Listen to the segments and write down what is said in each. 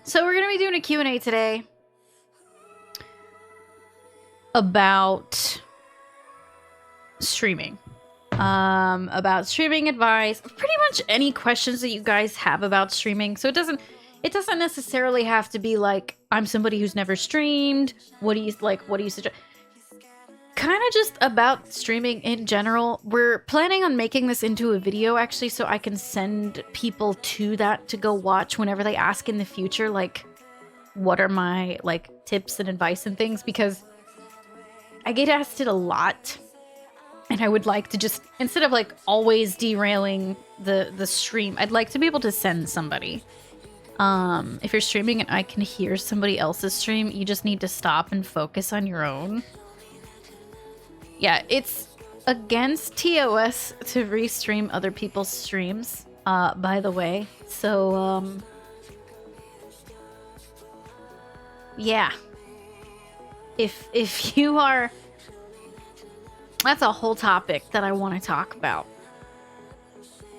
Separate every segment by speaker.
Speaker 1: So we're gonna be doing a Q&A today about streaming. About streaming advice, pretty much any questions that you guys have about streaming. So it doesn't necessarily have to be like, I'm somebody who's never streamed. What do you suggest? Kind of just about streaming in general. We're planning on making this into a video actually, so I can send people to that to go watch whenever they ask in the future, like, what are my like tips and advice and things, because I get asked it a lot. And I would like to just, instead of like always derailing the stream, I'd like to be able to send somebody. If you're streaming and I can hear somebody else's stream, you just need to stop and focus on your own. Yeah, it's against TOS to restream other people's streams, by the way. So, yeah. If you are... That's a whole topic that I want to talk about.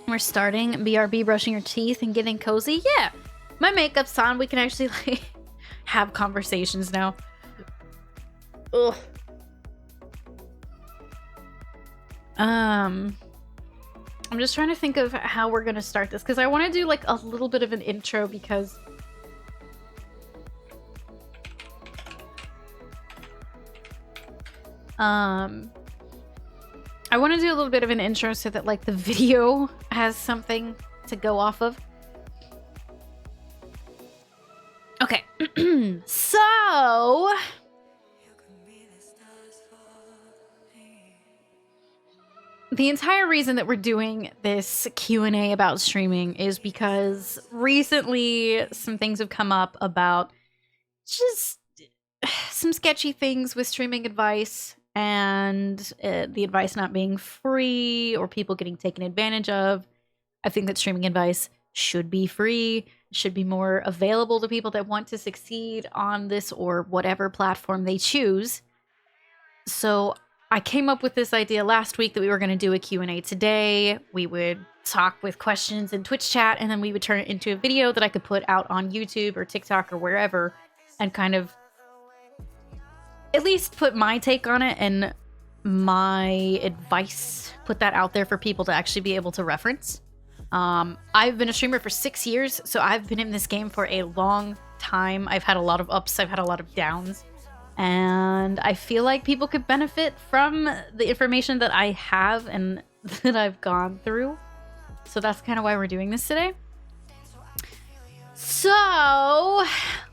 Speaker 1: We're starting BRB, brushing your teeth and getting cozy. Yeah, my makeup's on. We can actually like have conversations now. Ugh. I'm just trying to think of how we're gonna start this, because I want to do like a little bit of an intro, because I want to do a little bit of an intro so that like the video has something to go off of. Okay. So the entire reason that we're doing this Q&A about streaming is because recently some things have come up about just some sketchy things with streaming advice, and the advice not being free or people getting taken advantage of. I think that streaming advice should be free, should be more available to people that want to succeed on this or whatever platform they choose. So I came up with this idea last week that we were going to do a Q&A today. We would talk with questions in Twitch chat, and then we would turn it into a video that I could put out on YouTube or TikTok or wherever, and kind of at least put my take on it and my advice, put that out there for people to actually be able to reference. I've been a streamer for 6 years, so I've been in this game for a long time. I've had a lot of ups, I've had a lot of downs, and I feel like people could benefit from the information that I have and that I've gone through. So that's kind of why we're doing this today. So,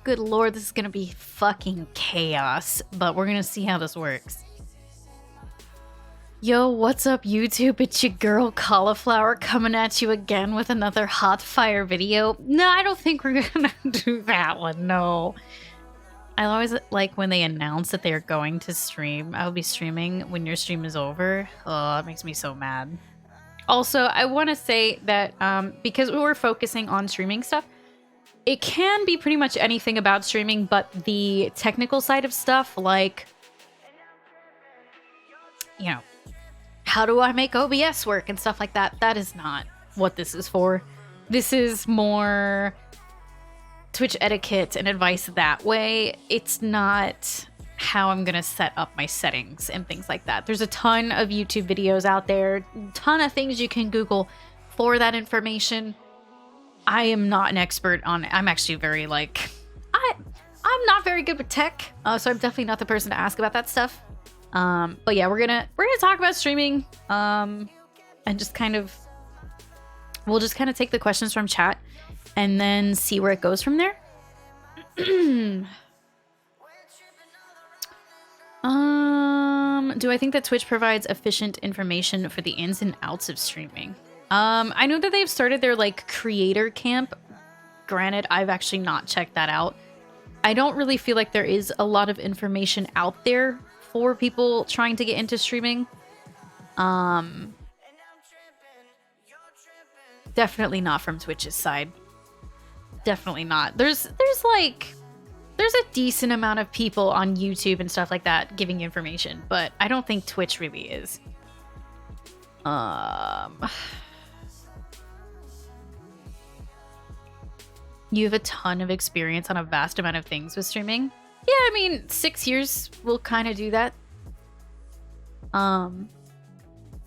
Speaker 1: good lord, this is gonna be fucking chaos, but we're gonna see how this works. Yo, what's up YouTube? It's your girl Cauliflower coming at you again with another hot fire video. No, I don't think we're gonna do that one, no. I always like when they announce that they're going to stream. I'll be streaming when your stream is over. Oh, that makes me so mad. Also, I want to say that because we were focusing on streaming stuff, it can be pretty much anything about streaming, but the technical side of stuff, like, you know, how do I make OBS work and stuff like that, that is not what this is for. This is more Twitch etiquette and advice that way. It's not how I'm gonna set up my settings and things like that. There's a ton of YouTube videos out there, ton of things you can Google for that information. I am not an expert on it. I'm actually very like, I'm not very good with tech, so I'm definitely not the person to ask about that stuff. But yeah, we're gonna talk about streaming, and just kind of, we'll just kind of take the questions from chat and then see where it goes from there. Do I think that Twitch provides efficient information for the ins and outs of streaming? I know that they've started their like creator camp. Granted, I've actually not checked that out. I don't really feel like there is a lot of information out there for people trying to get into streaming. Definitely not from Twitch's side. Definitely not. There's a decent amount of people on YouTube and stuff like that giving information, but I don't think Twitch really is. you have a ton of experience on a vast amount of things with streaming. Yeah, I mean, 6 years will kind of do that.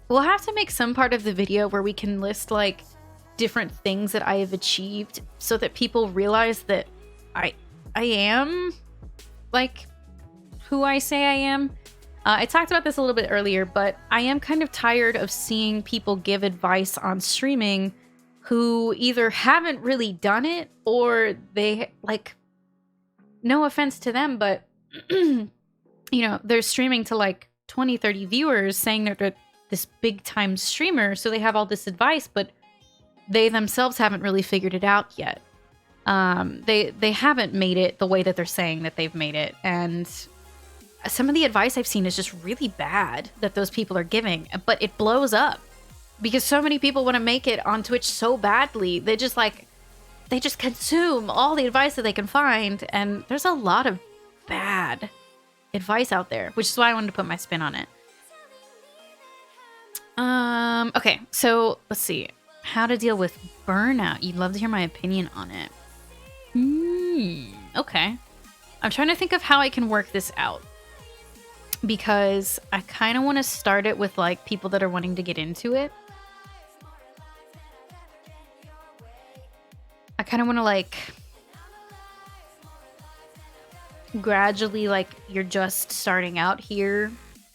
Speaker 1: We'll have to make some part of the video where we can list like different things that I have achieved so that people realize that I am like who I say I am. I talked about this a little bit earlier, but I am kind of tired of seeing people give advice on streaming who either haven't really done it or they like, no offense to them, but you know, they're streaming to like 20, 30 viewers saying they're this big time streamer. So they have all this advice, but they themselves haven't really figured it out yet. They haven't made it the way that they're saying that they've made it. And some of the advice I've seen is just really bad that those people are giving, but it blows up because so many people want to make it on Twitch so badly. They just consume all the advice that they can find. And there's a lot of bad advice out there, which is why I wanted to put my spin on it. Okay, so let's see. How to deal with burnout. You'd love to hear my opinion on it. Okay. I'm trying to think of how I can work this out. Because I kind of want to start it with like people that are wanting to get into it. I kind of want to like gradually like you're just starting out here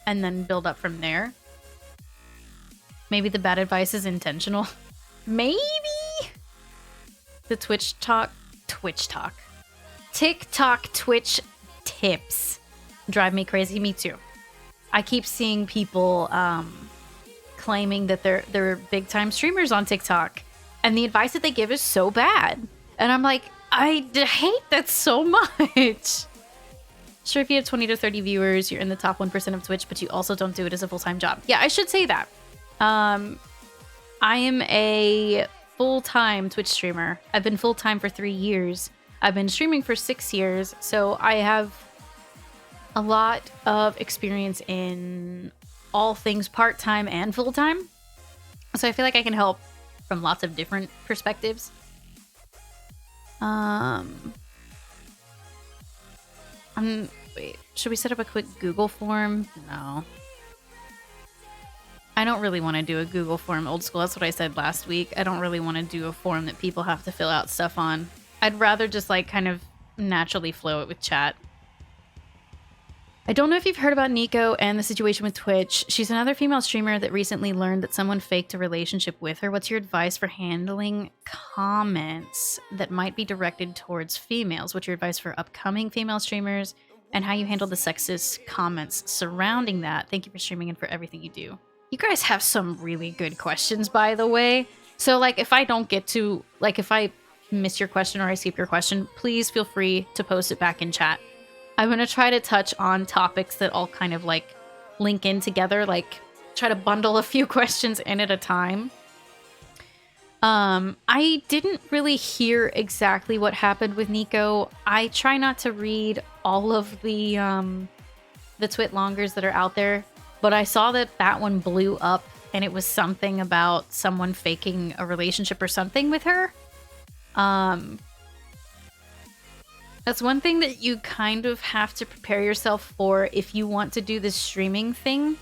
Speaker 1: and then build up from there. Maybe the bad advice is intentional. Maybe the TikTok Twitch tips drive me crazy. Me too. I keep seeing people claiming that they're big time streamers on TikTok, and the advice that they give is so bad. And I'm like, I hate that so much. Sure, if you have 20 to 30 viewers, you're in the top 1% of Twitch, but you also don't do it as a full-time job. Yeah, I should say that. I am a full-time Twitch streamer. I've been full-time for 3 years. I've been streaming for 6 years, so I have a lot of experience in all things part-time and full-time. So I feel like I can help from lots of different perspectives. Wait, should we set up a quick Google form? No. I don't really want to do a Google form old school. That's what I said last week. I don't really want to do a form that people have to fill out stuff on. I'd rather just like kind of naturally flow it with chat. I don't know if you've heard about Nico and the situation with Twitch. She's another female streamer that recently learned that someone faked a relationship with her. What's your advice for handling comments that might be directed towards females? What's your advice for upcoming female streamers and how you handle the sexist comments surrounding that? Thank you for streaming and for everything you do. You guys have some really good questions, by the way. So, like, if I don't get to, like, if I miss your question or I skip your question, please feel free to post it back in chat. I'm going to try to touch on topics that all kind of, like, link in together. Like, try to bundle a few questions in at a time. I didn't really hear exactly what happened with Nico. I try not to read all of the Twitlongers that are out there. But I saw that one blew up, and it was something about someone faking a relationship or something with her. That's one thing that you kind of have to prepare yourself for if you want to do this streaming thing.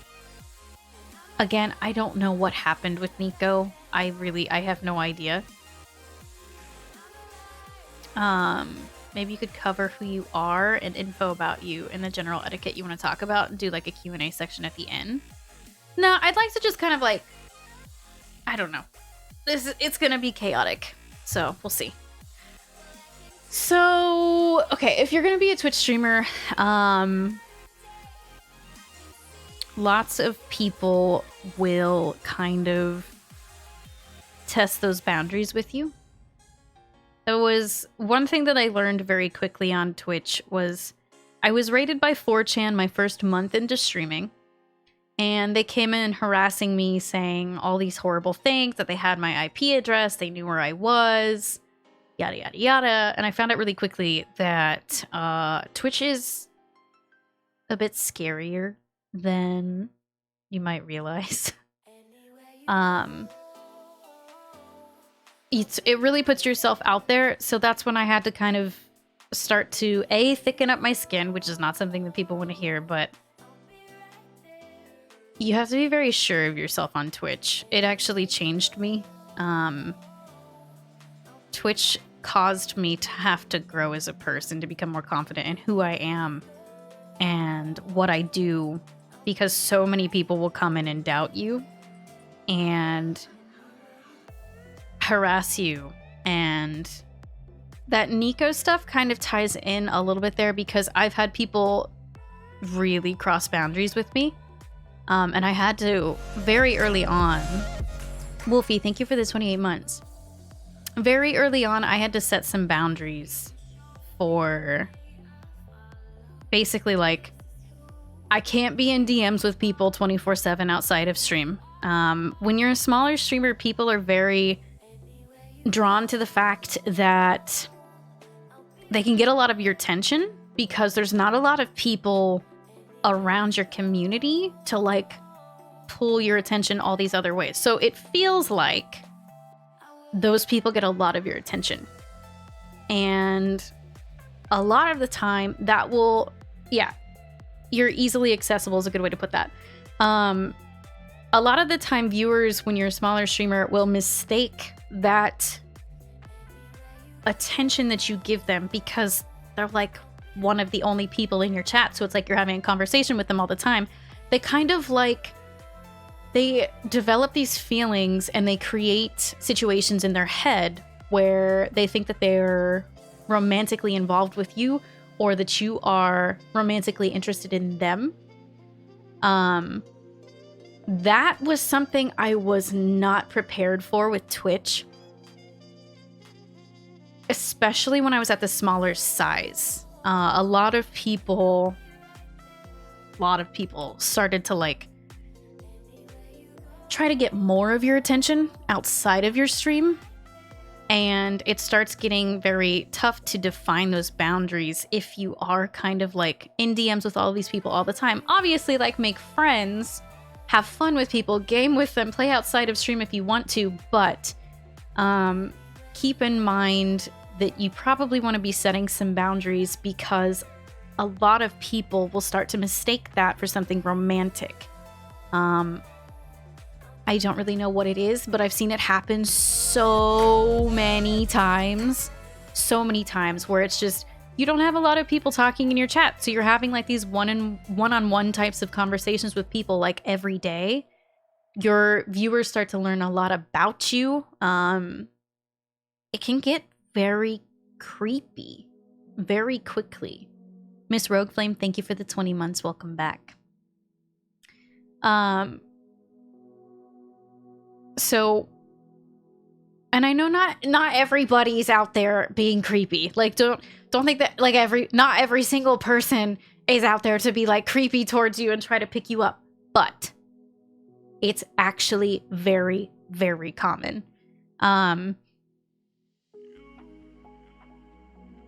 Speaker 1: Again, I don't know what happened with Nico. I have no idea. Maybe you could cover who you are and info about you and the general etiquette you want to talk about and do like a Q&A section at the end. No, I'd like to just kind of like, I don't know. It's going to be chaotic. So we'll see. So, okay, if you're going to be a Twitch streamer, lots of people will kind of test those boundaries with you. There was one thing that I learned very quickly on Twitch was I was raided by 4chan my first month into streaming, and they came in harassing me saying all these horrible things, that they had my IP address, they knew where I was, yada, yada, yada. And I found out really quickly that Twitch is a bit scarier than you might realize. it really puts yourself out there. So that's when I had to kind of start to thicken up my skin, which is not something that people want to hear, but you have to be very sure of yourself on Twitch. It actually changed me. Twitch caused me to have to grow as a person, to become more confident in who I am and what I do, because so many people will come in and doubt you and harass you. And that Nico stuff kind of ties in a little bit there, because I've had people really cross boundaries with me. And I had to, very early on, Wolfie, thank you for the 28 months. Very early on, I had to set some boundaries for basically, like, I can't be in DMs with people 24/7 outside of stream. When you're a smaller streamer, people are very drawn to the fact that they can get a lot of your attention because there's not a lot of people around your community to, like, pull your attention all these other ways. So it feels like those people get a lot of your attention. And a lot of the time that will, you're easily accessible is a good way to put that. A lot of the time viewers, when you're a smaller streamer, will mistake that attention that you give them because they're like one of the only people in your chat. So it's like you're having a conversation with them all the time. They kind of like, they develop these feelings and they create situations in their head where they think that they're romantically involved with you or that you are romantically interested in them. That was something I was not prepared for with Twitch, especially when I was at the smaller size. A lot of people started to, like, try to get more of your attention outside of your stream, and it starts getting very tough to define those boundaries if you are kind of like in DMs with all these people all the time. Obviously, like, make friends, have fun with people, game with them, play outside of stream if you want to, but keep in mind that you probably want to be setting some boundaries, because a lot of people will start to mistake that for something romantic. I don't really know what it is, but I've seen it happen so many times where it's just, you don't have a lot of people talking in your chat. So you're having like these one-on-one types of conversations with people like every day. Your viewers start to learn a lot about you. It can get very creepy very quickly. Miss Rogue Flame, thank you for the 20 months. Welcome back. So, and I know not everybody's out there being creepy. Like, don't think that, like, not every single person is out there to be like creepy towards you and try to pick you up, but it's actually very, very common.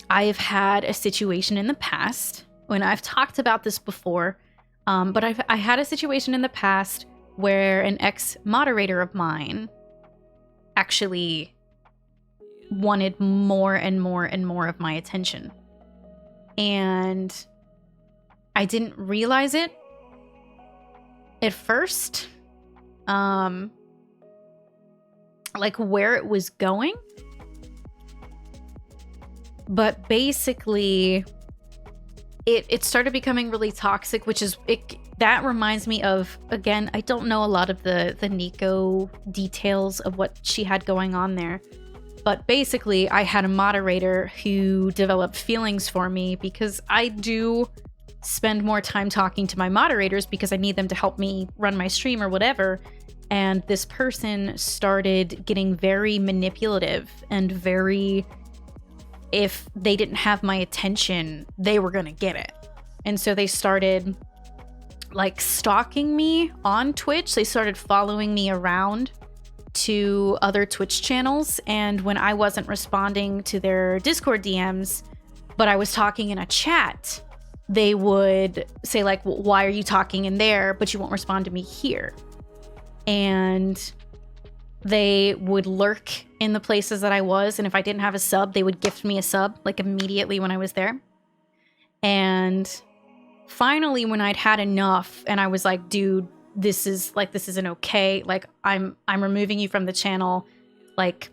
Speaker 1: I've had a situation in the past, when I've talked about this before, but I had a situation in the past where an ex-moderator of mine actually wanted more and more and more of my attention. And I didn't realize it at first, like where it was going. But basically, it started becoming really toxic, which is, that reminds me of, again, I don't know a lot of the Nico details of what she had going on there. But basically, I had a moderator who developed feelings for me, because I do spend more time talking to my moderators because I need them to help me run my stream or whatever. And this person started getting very manipulative and very, if they didn't have my attention, they were gonna get it. And so they started like stalking me on Twitch. They started following me around to other Twitch channels. And when I wasn't responding to their Discord DMs, but I was talking in a chat, they would say like, well, why are you talking in there, but you won't respond to me here? And They would lurk in the places that I was, and if I didn't have a sub, they would gift me a sub, like, immediately when I was there. And finally, when I'd had enough, and I was like, dude, this isn't okay. Like, I'm removing you from the channel. Like,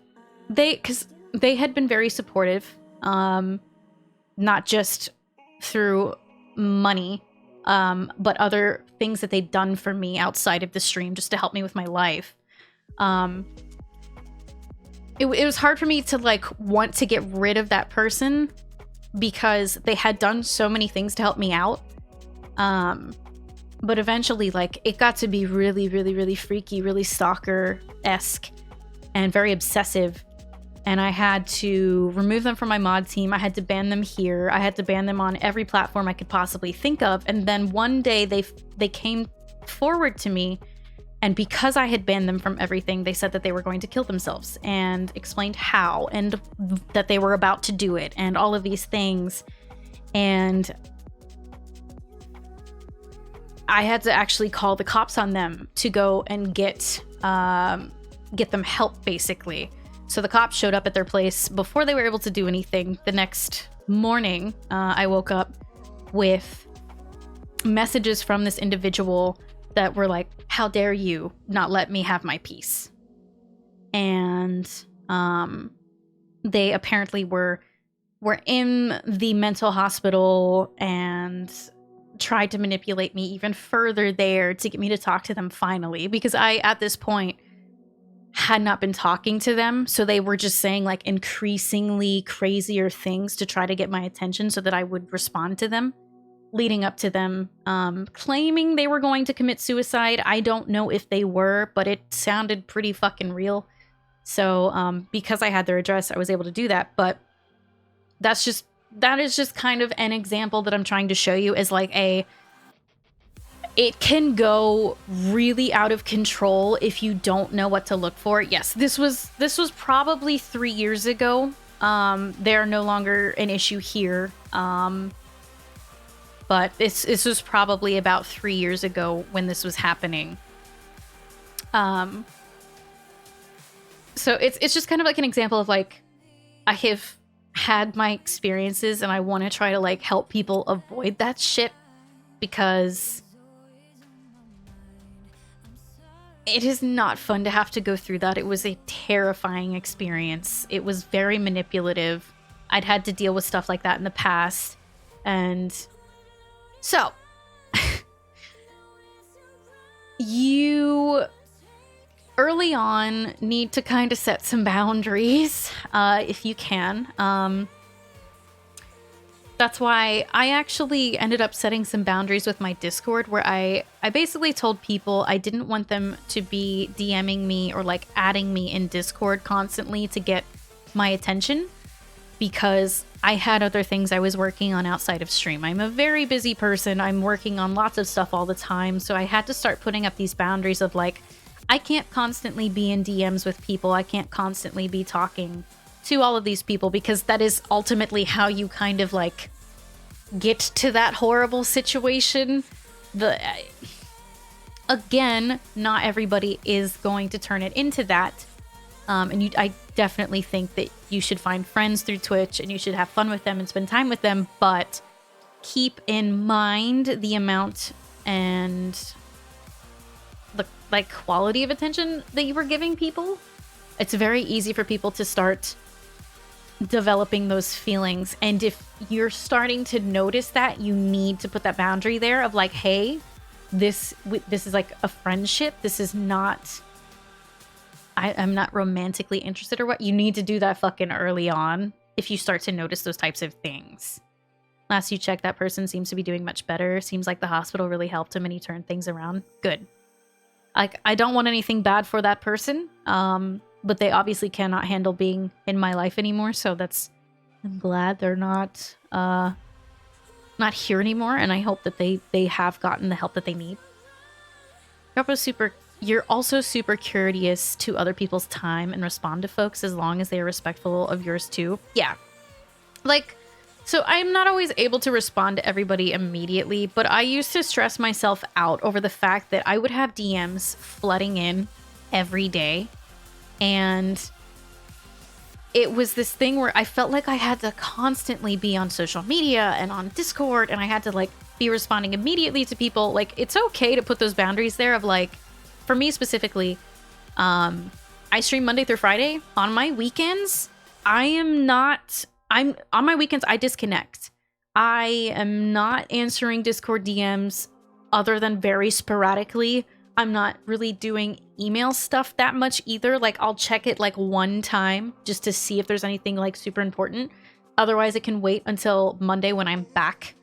Speaker 1: because they had been very supportive, not just through money, but other things that they'd done for me outside of the stream just to help me with my life. It was hard for me to, like, want to get rid of that person because they had done so many things to help me out. But eventually, like, it got to be really, really, really freaky, really stalker-esque, and very obsessive. And I had to remove them from my mod team. I had to ban them here. I had to ban them on every platform I could possibly think of. And then one day they came forward to me, and because I had banned them from everything, they said that they were going to kill themselves and explained how, and that they were about to do it, and all of these things. And I had to actually call the cops on them to go and get them help, basically. So the cops showed up at their place before they were able to do anything. The next morning, I woke up with messages from this individual that were like, how dare you not let me have my peace? And they apparently were in the mental hospital and tried to manipulate me even further there to get me to talk to them finally, because I, at this point, had not been talking to them. So they were just saying, like, increasingly crazier things to try to get my attention so that I would respond to them, leading up to them claiming they were going to commit suicide. I don't know if they were, but it sounded pretty fucking real. So because I had their address, I was able to do that. But that is just kind of an example that I'm trying to show you as, like, it can go really out of control if you don't know what to look for. Yes, this was probably 3 years ago. They're no longer an issue here. But this was probably about 3 years ago when this was happening. So it's just kind of like an example of, like, I have had my experiences and I want to try to, like, help people avoid that shit, because it is not fun to have to go through that. It was a terrifying experience. It was very manipulative. I'd had to deal with stuff like that in the past. And so you early on need to kind of set some boundaries if you can. That's why I actually ended up setting some boundaries with my Discord, where I basically told people I didn't want them to be DMing me or, like, adding me in Discord constantly to get my attention, because I had other things I was working on outside of stream. I'm a very busy person. I'm working on lots of stuff all the time. So I had to start putting up these boundaries of, like, I can't constantly be in DMs with people. I can't constantly be talking to all of these people, because that is ultimately how you kind of, like, get to that horrible situation. Again, not everybody is going to turn it into that. And I definitely think that you should find friends through Twitch and you should have fun with them and spend time with them, but keep in mind the amount and the, like, quality of attention that you were giving people. It's very easy for people to start developing those feelings, and if you're starting to notice that, you need to put that boundary there of, like, hey, this is like a friendship. This is not, I'm not romantically interested or what. You need to do that fucking early on if you start to notice those types of things. Last you checked, that person seems to be doing much better. Seems like the hospital really helped him and he turned things around. Good. Like, I don't want anything bad for that person. But they obviously cannot handle being in my life anymore, so I'm glad they're not here anymore, and I hope that they have gotten the help that they need. You're also super courteous to other people's time and respond to folks as long as they are respectful of yours too. Yeah. Like, so I'm not always able to respond to everybody immediately, but I used to stress myself out over the fact that I would have DMs flooding in every day. And it was this thing where I felt like I had to constantly be on social media and on Discord, and I had to like be responding immediately to people. Like, it's okay to put those boundaries there of like, for me specifically, I stream Monday through Friday. On my weekends, I'm on my weekends, I disconnect. I am not answering Discord DMs other than very sporadically. I'm not really doing email stuff that much either. Like, I'll check it like one time just to see if there's anything like super important. Otherwise, it can wait until Monday when I'm back.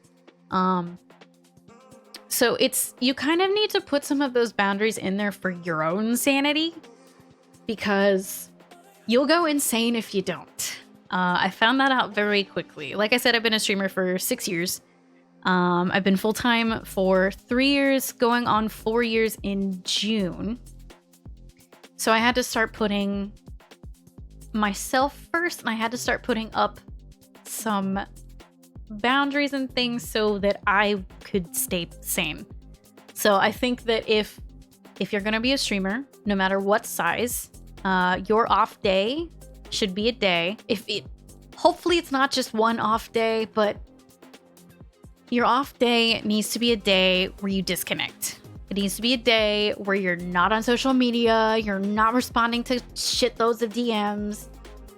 Speaker 1: So you kind of need to put some of those boundaries in there for your own sanity, because you'll go insane if you don't. I found that out very quickly. Like I said, I've been a streamer for 6 years. I've been full-time for 3 years, going on 4 years in June. So I had to start putting myself first, and I had to start putting up some boundaries and things so that I could stay sane. So I think that if you're going to be a streamer, no matter what size, your off day should be a day. Hopefully it's not just one off day, but your off day needs to be a day where you disconnect. It needs to be a day where you're not on social media, you're not responding to shitloads of DMs.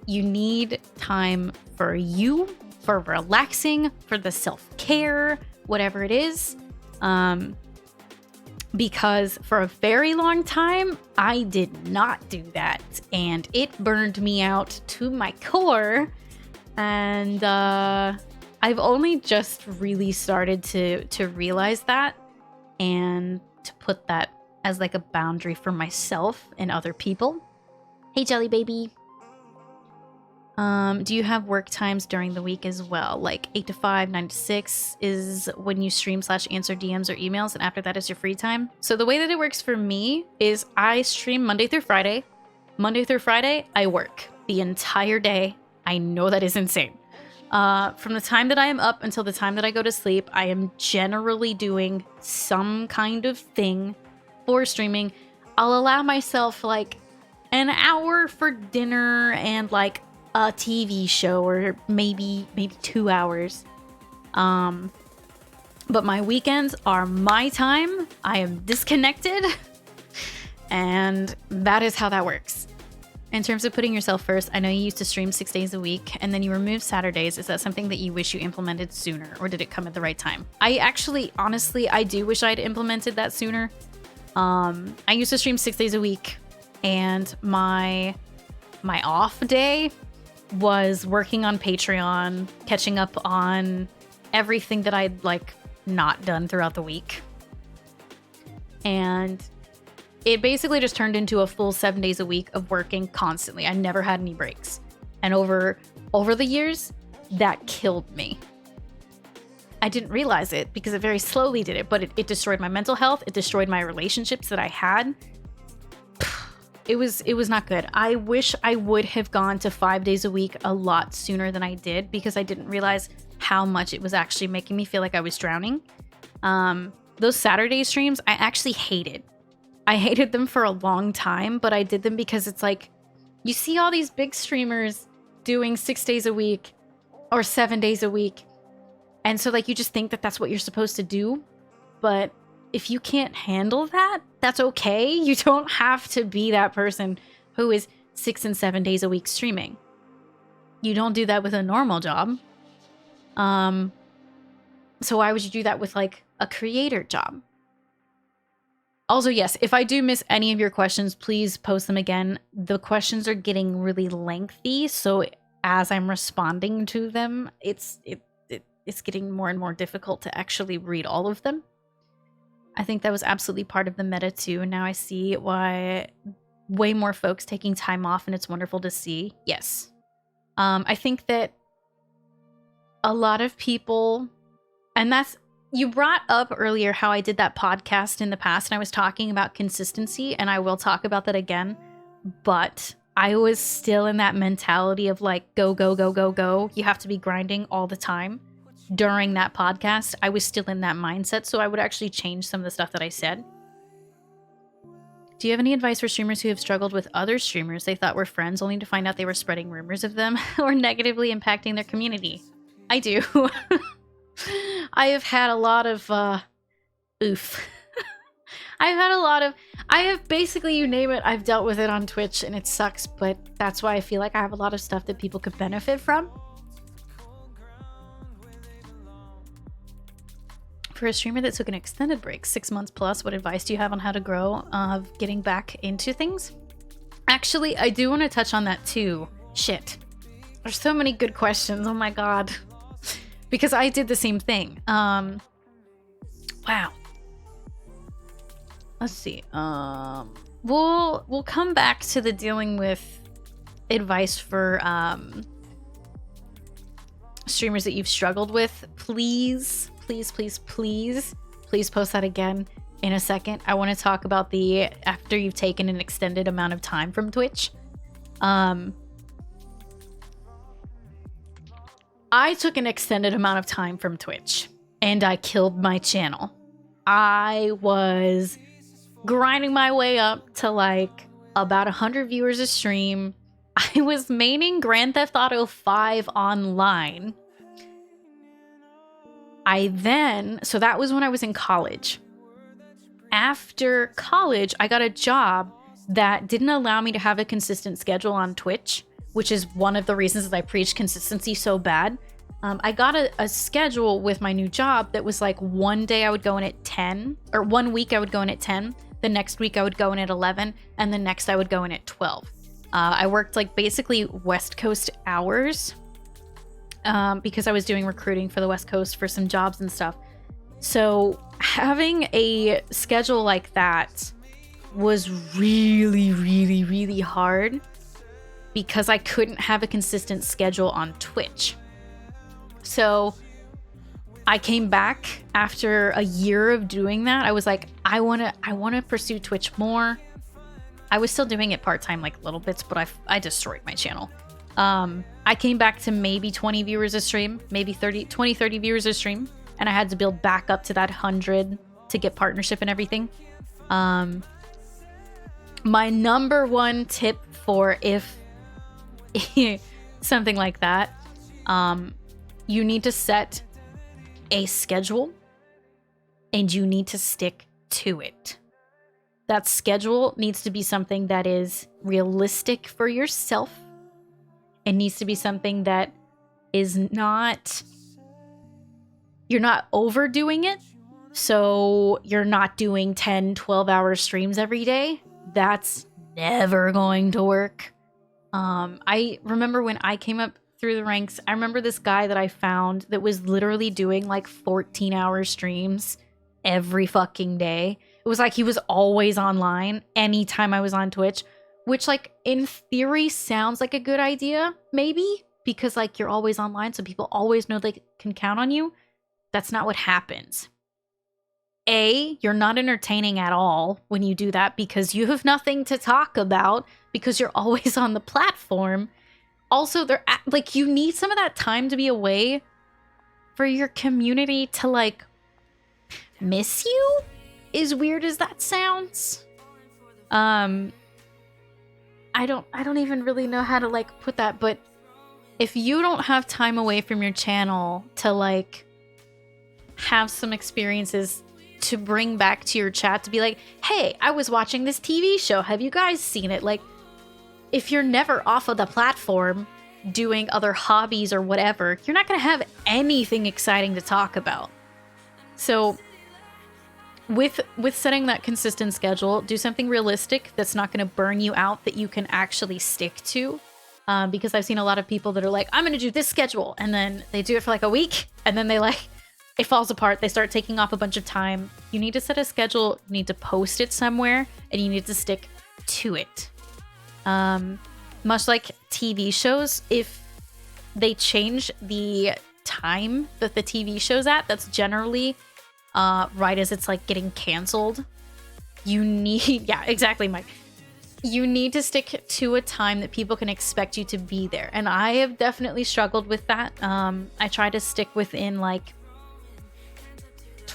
Speaker 1: You need time for you, for relaxing, for the self-care, whatever it is. Because for a very long time, I did not do that, and it burned me out to my core. And I've only just really started to realize that, and to put that as like a boundary for myself and other people. Hey, Jelly Baby. Do you have work times during the week as well? Like 8 to 5, 9 to 6 is when you stream / answer DMs or emails, and after that is your free time. So the way that it works for me is I stream Monday through Friday. Monday through Friday, I work the entire day. I know that is insane. From the time that I am up until the time that I go to sleep, I am generally doing some kind of thing for streaming. I'll allow myself like an hour for dinner and like a TV show, or maybe 2 hours. But my weekends are my time. I am disconnected. And that is how that works. In terms of putting yourself first, I know you used to stream 6 days a week and then you removed Saturdays. Is that something that you wish you implemented sooner, or did it come at the right time? I actually, honestly, I do wish I'd implemented that sooner. I used to stream 6 days a week, and my off day was working on Patreon, catching up on everything that I'd like not done throughout the week. And it basically just turned into a full 7 days a week of working constantly. I never had any breaks. And over the years, that killed me. I didn't realize it because it very slowly did it, but it destroyed my mental health. It destroyed my relationships that I had. It was not good. I wish I would have gone to 5 days a week a lot sooner than I did, because I didn't realize how much it was actually making me feel like I was drowning. Those Saturday streams, I actually hated. I hated them for a long time, but I did them because it's like, you see all these big streamers doing 6 days a week or 7 days a week. And so like, you just think that that's what you're supposed to do. But if you can't handle that, that's okay. You don't have to be that person who is 6 and 7 days a week streaming. You don't do that with a normal job. So why would you do that with like a creator job? Also, yes, if I do miss any of your questions, please post them again. The questions are getting really lengthy, so as I'm responding to them, it's getting more and more difficult to actually read all of them. I think that was absolutely part of the meta too, and now I see why way more folks taking time off, and it's wonderful to see. Yes. I think that a lot of people, and you brought up earlier how I did that podcast in the past, and I was talking about consistency, and I will talk about that again, but I was still in that mentality of like, go, go, go, go, go. You have to be grinding all the time. During that podcast, I was still in that mindset, so I would actually change some of the stuff that I said. Do you have any advice for streamers who have struggled with other streamers they thought were friends only to find out they were spreading rumors of them or negatively impacting their community? I do. I have had a lot of, oof. I have basically, you name it, I've dealt with it on Twitch and it sucks, but that's why I feel like I have a lot of stuff that people could benefit from. For a streamer that took an extended break, 6 months plus, what advice do you have on how to grow, getting back into things? Actually, I do want to touch on that too. Shit. There's so many good questions, oh my god. Because I did the same thing. Wow. Let's see. We'll come back to the dealing with advice for streamers that you've struggled with. Please post that again in a second. I want to talk about the after you've taken an extended amount of time from Twitch. I took an extended amount of time from Twitch and I killed my channel. I was grinding my way up to like about 100 viewers a stream. I was maining Grand Theft Auto 5 online. So that was when I was in college. After college, I got a job that didn't allow me to have a consistent schedule on Twitch, which is one of the reasons that I preach consistency so bad. I got a schedule with my new job that was like one day I would go in at 10, or 1 week I would go in at 10, the next week I would go in at 11, and the next I would go in at 12. I worked like basically West Coast hours because I was doing recruiting for the West Coast for some jobs and stuff. So having a schedule like that was really, really, really hard because I couldn't have a consistent schedule on Twitch. So I came back after a year of doing that. I was like, I want to pursue Twitch more. I was still doing it part-time, like little bits, but I destroyed my channel. I came back to maybe 20 viewers a stream, maybe 30 viewers a stream. And I had to build back up to that 100 to get partnership and everything. My number one tip for if something like that, you need to set a schedule and you need to stick to it. That schedule needs to be something that is realistic for yourself. It needs to be something that is not, you're not overdoing it. So you're not doing 10, 12-hour streams every day. That's never going to work. I remember when I came up through the ranks, I remember this guy that I found that was literally doing like 14-hour streams every fucking day. It was like he was always online anytime I was on Twitch, which like in theory sounds like a good idea, maybe, because like you're always online so people always know they can count on you. That's not what happens. You're not entertaining at all when you do that because you have nothing to talk about because you're always on the platform. Also, like you need some of that time to be away for your community to like miss you, as weird as that sounds. I don't even really know how to like put that, but if you don't have time away from your channel to like have some experiences to bring back to your chat to be like, hey, I was watching this TV show, have you guys seen it? Like, if you're never off of the platform doing other hobbies or whatever, you're not going to have anything exciting to talk about. So with setting that consistent schedule, do something realistic that's not going to burn you out, that you can actually stick to. Because I've seen a lot of people that are like, I'm going to do this schedule, and then they do it for like a week, and then it falls apart. They start taking off a bunch of time. You need to set a schedule, you need to post it somewhere, and you need to stick to it. Much like TV shows, if they change the time that the TV show's at, that's generally right as it's like getting canceled. You need, yeah, exactly, Mike. You need to stick to a time that people can expect you to be there. And I have definitely struggled with that. I try to stick within like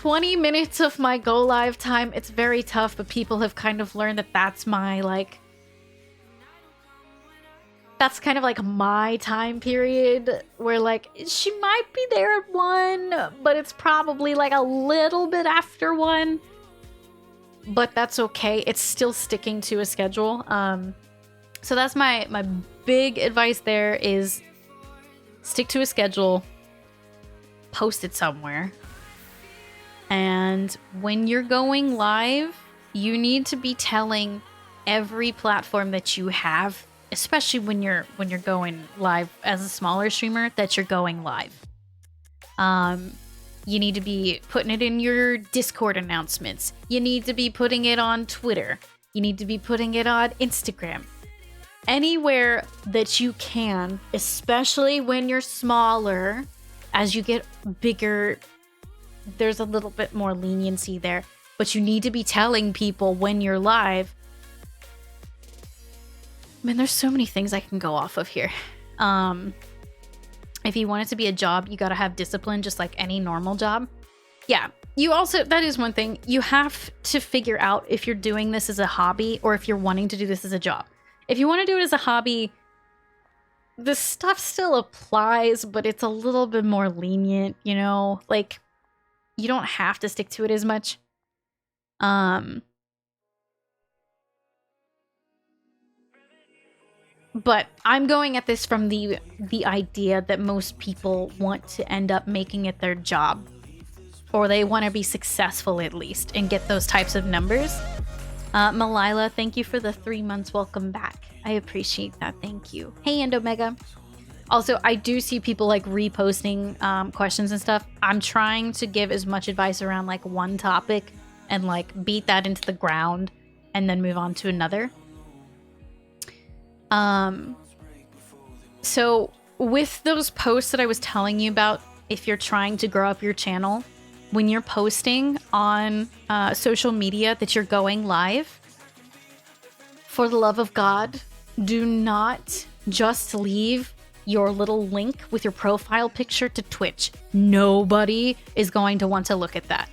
Speaker 1: 20 minutes of my go live time. It's very tough, but people have kind of learned that that's my like that's kind of like my time period where like she might be there at 1, but it's probably like a little bit after 1. But that's okay. It's still sticking to a schedule. So that's my big advice there is stick to a schedule, post it somewhere. And when you're going live, you need to be telling every platform that you have, especially when you're going live as a smaller streamer, that you're going live. You need to be putting it in your Discord announcements. You need to be putting it on Twitter. You need to be putting it on Instagram. Anywhere that you can, especially when you're smaller. As you get bigger, there's a little bit more leniency there. But you need to be telling people when you're live. Man, there's so many things I can go off of here. If you want it to be a job, you gotta have discipline, just like any normal job. Yeah, you also, that is one thing. You have to figure out if you're doing this as a hobby or if you're wanting to do this as a job. If you want to do it as a hobby, this stuff still applies, but it's a little bit more lenient, you know? Like, you don't have to stick to it as much. But I'm going at this from the idea that most people want to end up making it their job. Or they want to be successful at least and get those types of numbers. Malila, thank you for the 3 months. Welcome back. I appreciate that. Thank you. Hey, Endomega. Also, I do see people like reposting questions and stuff. I'm trying to give as much advice around like one topic and like beat that into the ground and then move on to another. So with those posts that I was telling you about, if you're trying to grow up your channel, when you're posting on social media that you're going live, for the love of God, do not just leave your little link with your profile picture to Twitch. Nobody is going to want to look at that.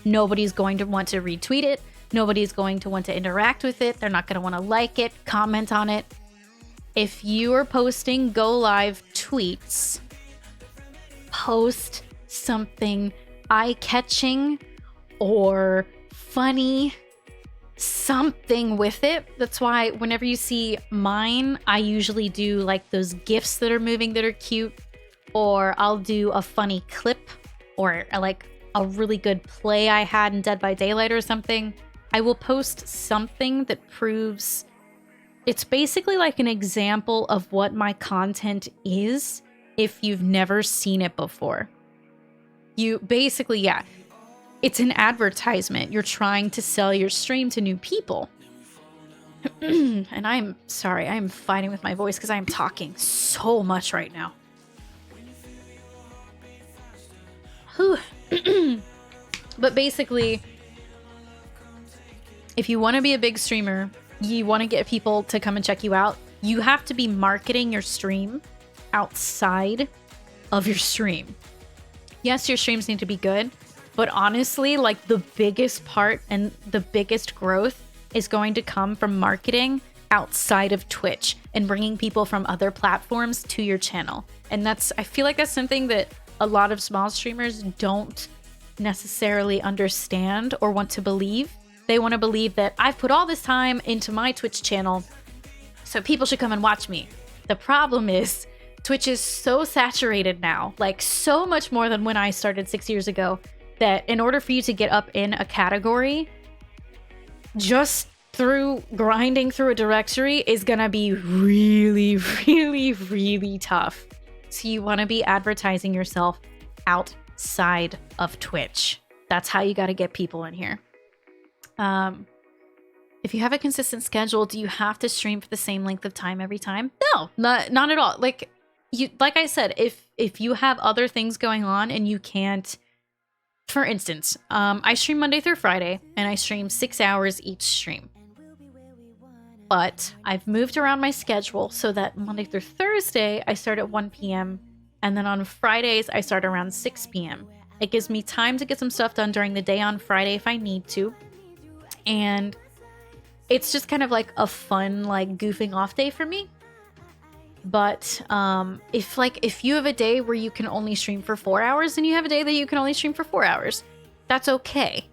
Speaker 1: Nobody's going to want to retweet it. Nobody's going to want to interact with it. They're not going to want to like it, comment on it. If you are posting go live tweets, post something eye-catching or funny, something with it. That's why whenever you see mine, I usually do like those GIFs that are moving that are cute, or I'll do a funny clip or like a really good play I had in Dead by Daylight or something. I will post something that proves it's basically like an example of what my content is if you've never seen it before. You basically, yeah, it's an advertisement. You're trying to sell your stream to new people. And I'm sorry, I'm fighting with my voice because I'm talking so much right now. But basically, if you want to be a big streamer, you want to get people to come and check you out, you have to be marketing your stream outside of your stream. Yes, your streams need to be good, but honestly, like the biggest part and the biggest growth is going to come from marketing outside of Twitch and bringing people from other platforms to your channel. And that's, I feel like that's something that a lot of small streamers don't necessarily understand or want to believe. They want to believe that I've put all this time into my Twitch channel, so people should come and watch me. The problem is Twitch is so saturated now, like so much more than when I started 6 years ago, that in order for you to get up in a category, just through grinding through a directory is gonna be really, really, really tough. So you want to be advertising yourself outside of Twitch. That's how you got to get people in here. If you have a consistent schedule, do you have to stream for the same length of time every time? No, not at all. Like I said, if you have other things going on and you can't, for instance, I stream Monday through Friday and I stream 6 hours each stream. But I've moved around my schedule so that Monday through Thursday I start at 1 p.m. and then on Fridays I start around 6 p.m. It gives me time to get some stuff done during the day on Friday if I need to. And it's just kind of like a fun, like, goofing off day for me. But if you have a day where you can only stream for 4 hours, and you have a day that you can only stream for 4 hours, that's okay.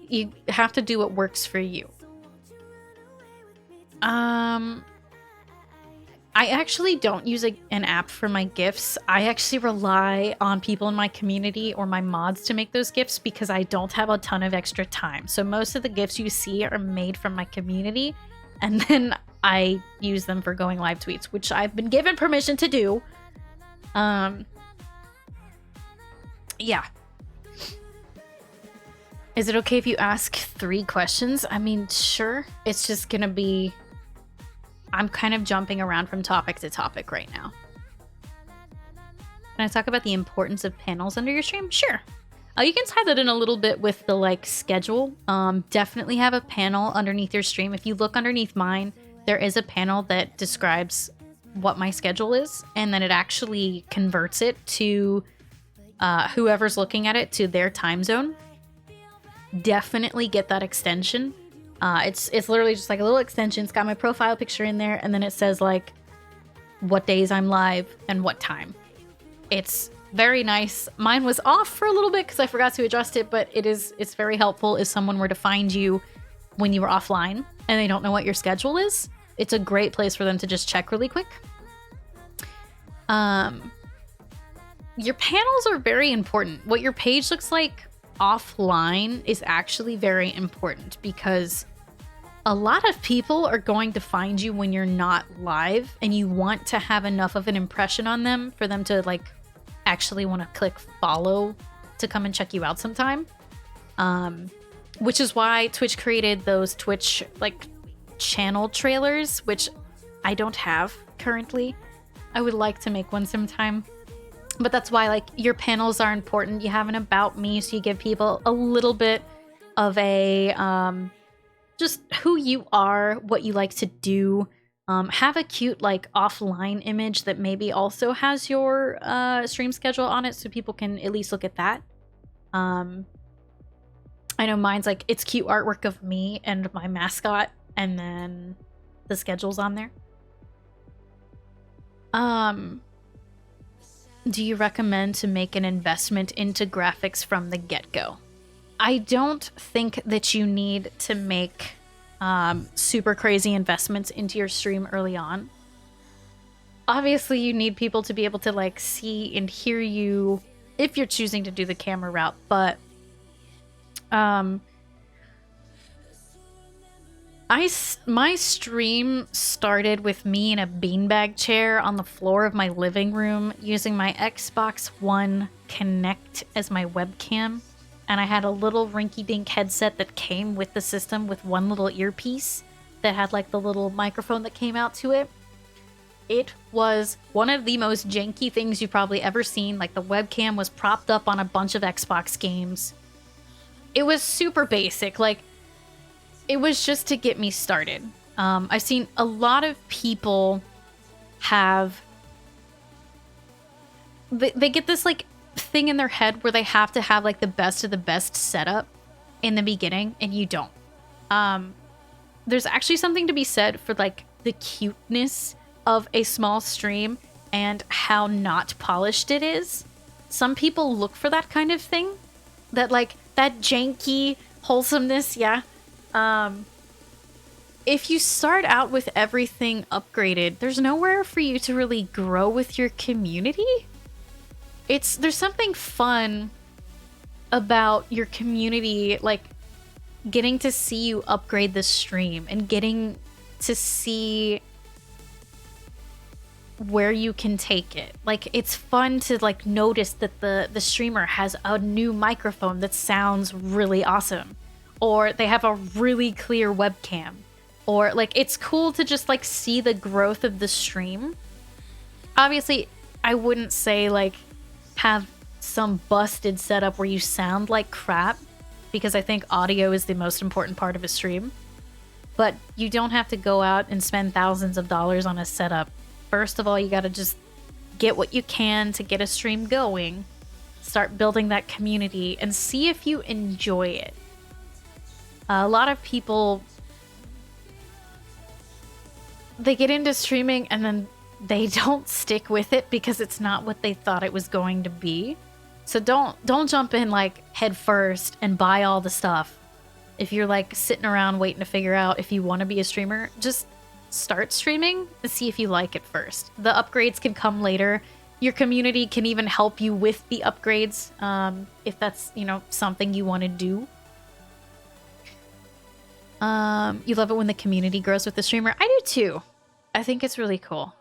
Speaker 1: You have to do what works for you. I actually don't use an app for my gifts. I actually rely on people in my community or my mods to make those gifts because I don't have a ton of extra time. So most of the gifts you see are made from my community, and then I use them for going live tweets, which I've been given permission to do. Yeah. Is it okay if you ask 3 questions? I mean, sure. It's just gonna be... I'm kind of jumping around from topic to topic right now. Can I talk about the importance of panels under your stream? Sure. You can tie that in a little bit with the, like, schedule. Definitely have a panel underneath your stream. If you look underneath mine, there is a panel that describes what my schedule is, and then it actually converts it to whoever's looking at it to their time zone. Definitely get that extension. It's literally just like a little extension. It's got my profile picture in there, and then it says like what days I'm live and what time. It's very nice. Mine was off for a little bit because I forgot to adjust it, but it's very helpful if someone were to find you when you were offline and they don't know what your schedule is. It's a great place for them to just check really quick. Your panels are very important. What your page looks like offline is actually very important because a lot of people are going to find you when you're not live, and you want to have enough of an impression on them for them to like actually want to click follow to come and check you out sometime. Which is why Twitch created those Twitch like channel trailers, which I don't have currently. I would like to make one sometime. But that's why like your panels are important. You have an about me, so you give people a little bit of a just who you are, what you like to do. Have a cute like offline image that maybe also has your stream schedule on it, so people can at least look at that. I know mine's like it's cute artwork of me and my mascot, and then the schedule's on there. Do you recommend to make an investment into graphics from the get-go? I don't think that you need to make super crazy investments into your stream early on. Obviously, you need people to be able to like see and hear you if you're choosing to do the camera route, but my stream started with me in a beanbag chair on the floor of my living room using my Xbox One Connect as my webcam. And I had a little rinky-dink headset that came with the system with one little earpiece that had like the little microphone that came out to it. It was one of the most janky things you've probably ever seen. Like the webcam was propped up on a bunch of Xbox games. It was super basic. Like it was just to get me started. I've seen a lot of people have... They get this like thing in their head where they have to have like the best of the best setup in the beginning, and you don't. There's actually something to be said for like the cuteness of a small stream and how not polished it is. Some people look for that kind of thing, that like that janky wholesomeness. Yeah. If you start out with everything upgraded, there's nowhere for you to really grow with your community. There's something fun about your community, like getting to see you upgrade the stream and getting to see where you can take it. Like it's fun to like notice that the streamer has a new microphone that sounds really awesome, or they have a really clear webcam, or like it's cool to just like see the growth of the stream. Obviously, I wouldn't say like have some busted setup where you sound like crap, because I think audio is the most important part of a stream. But you don't have to go out and spend thousands of dollars on a setup. First of all, you gotta just get what you can to get a stream going. start building that community, and see if you enjoy it. A lot of people, they get into streaming and then they don't stick with it because it's not what they thought it was going to be. So don't jump in like head first and buy all the stuff. If you're like sitting around waiting to figure out if you want to be a streamer, just start streaming and see if you like it first. The upgrades can come later. Your community can even help you with the upgrades, if that's, you know, something you want to do. You love it when the community grows with the streamer. I do too. I think it's really cool.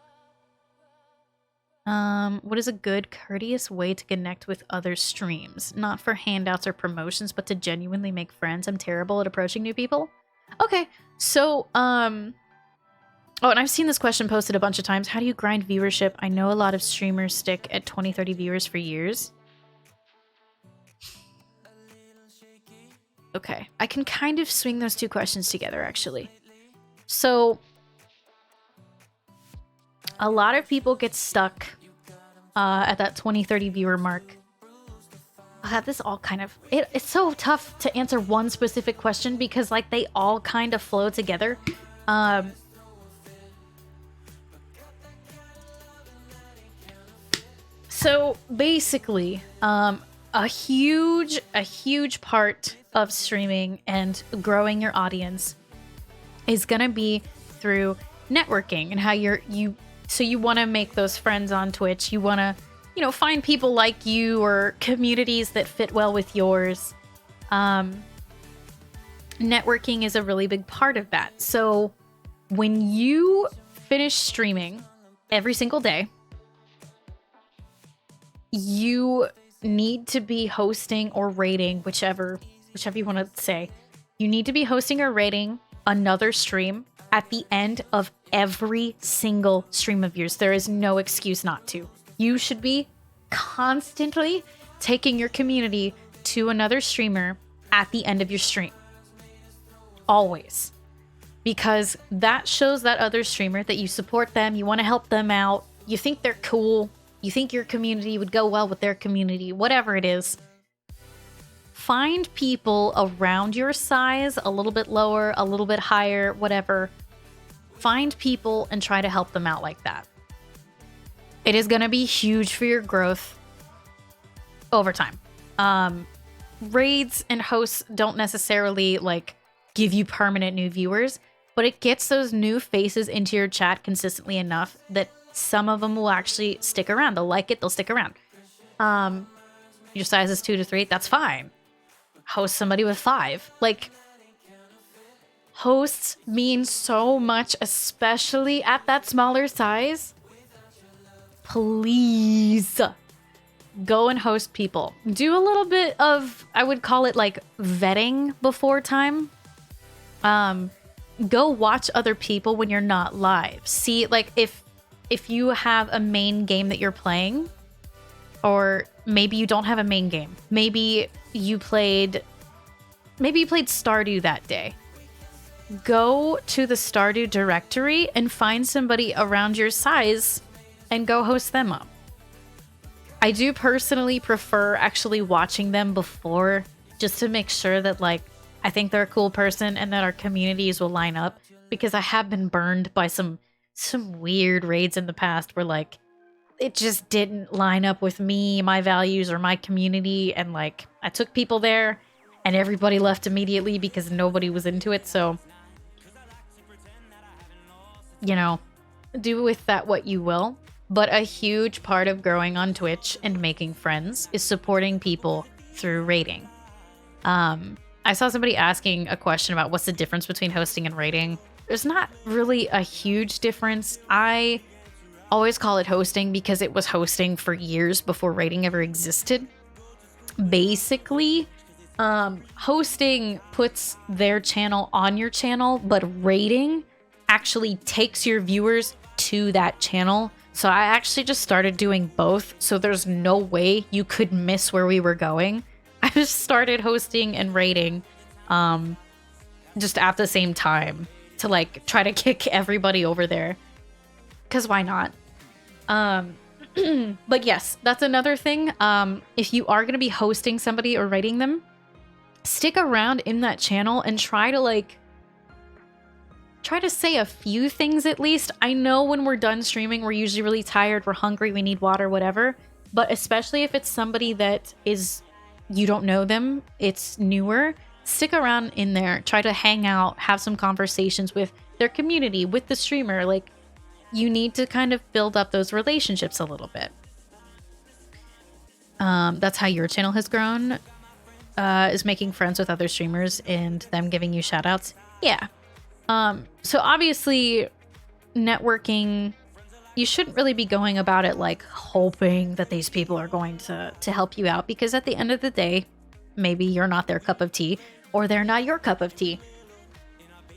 Speaker 1: What is a good, courteous way to connect with other streams? Not for handouts or promotions, but to genuinely make friends. I'm terrible at approaching new people. Okay, so, oh, and I've seen this question posted a bunch of times. How do you grind viewership? I know a lot of streamers stick at 20, 30 viewers for years. Okay, I can kind of swing those two questions together, actually. So, a lot of people get stuck at that 20, 30 viewer mark. This all kind of... It's so tough to answer one specific question because, like, they all kind of flow together. So, basically, a huge part of streaming and growing your audience is gonna be through networking and how so you want to make those friends on Twitch. You want to, you know, find people like you or communities that fit well with yours. Networking is a really big part of that. So when you finish streaming every single day, you need to be hosting or rating, whichever you want to say. You need to be hosting or rating another stream at the end of every single stream of yours. There is no excuse not to. You should be constantly taking your community to another streamer at the end of your stream. Always. Because that shows that other streamer that you support them, you want to help them out, you think they're cool, you think your community would go well with their community, whatever it is. Find people around your size, a little bit lower, a little bit higher, whatever. Find people and try to help them out like that. It is going to be huge for your growth over time. Raids and hosts don't necessarily like give you permanent new viewers, but it gets those new faces into your chat consistently enough that some of them will actually stick around. They'll like it, they'll stick around. Your size is 2 to 3, that's fine. Host somebody with 5. Like, hosts mean so much, especially at that smaller size. Please go and host people. Do a little bit of, I would call it like vetting before time. Go watch other people when you're not live. See, like, if you have a main game that you're playing, or maybe you don't have a main game. Maybe you played Stardew that day. Go to the Stardew directory and find somebody around your size and go host them up. I do personally prefer actually watching them before, just to make sure that, like, I think they're a cool person and that our communities will line up, because I have been burned by some weird raids in the past where, like, it just didn't line up with me, my values, or my community, and, like, I took people there and everybody left immediately because nobody was into it. So, you know, do with that what you will. But a huge part of growing on Twitch and making friends is supporting people through rating. I saw somebody asking a question about what's the difference between hosting and rating. There's not really a huge difference. I always call it hosting because it was hosting for years before rating ever existed. Basically, hosting puts their channel on your channel, but rating actually takes your viewers to that channel. So I actually just started doing both, so there's no way you could miss where we were going. I just started hosting and rating just at the same time to, like, try to kick everybody over there. Because why not? But yes, that's another thing. If you are going to be hosting somebody or writing them, stick around in that channel and try to say a few things at least. I know when we're done streaming, we're usually really tired, we're hungry, we need water, whatever. But especially if it's somebody that is, you don't know them, it's newer, stick around in there. Try to hang out, have some conversations with their community, with the streamer. Like, you need to kind of build up those relationships a little bit. That's how your channel has grown, is making friends with other streamers and them giving you shout outs. Yeah. So obviously, networking, you shouldn't really be going about it like hoping that these people are going to help you out, because at the end of the day, maybe you're not their cup of tea or they're not your cup of tea.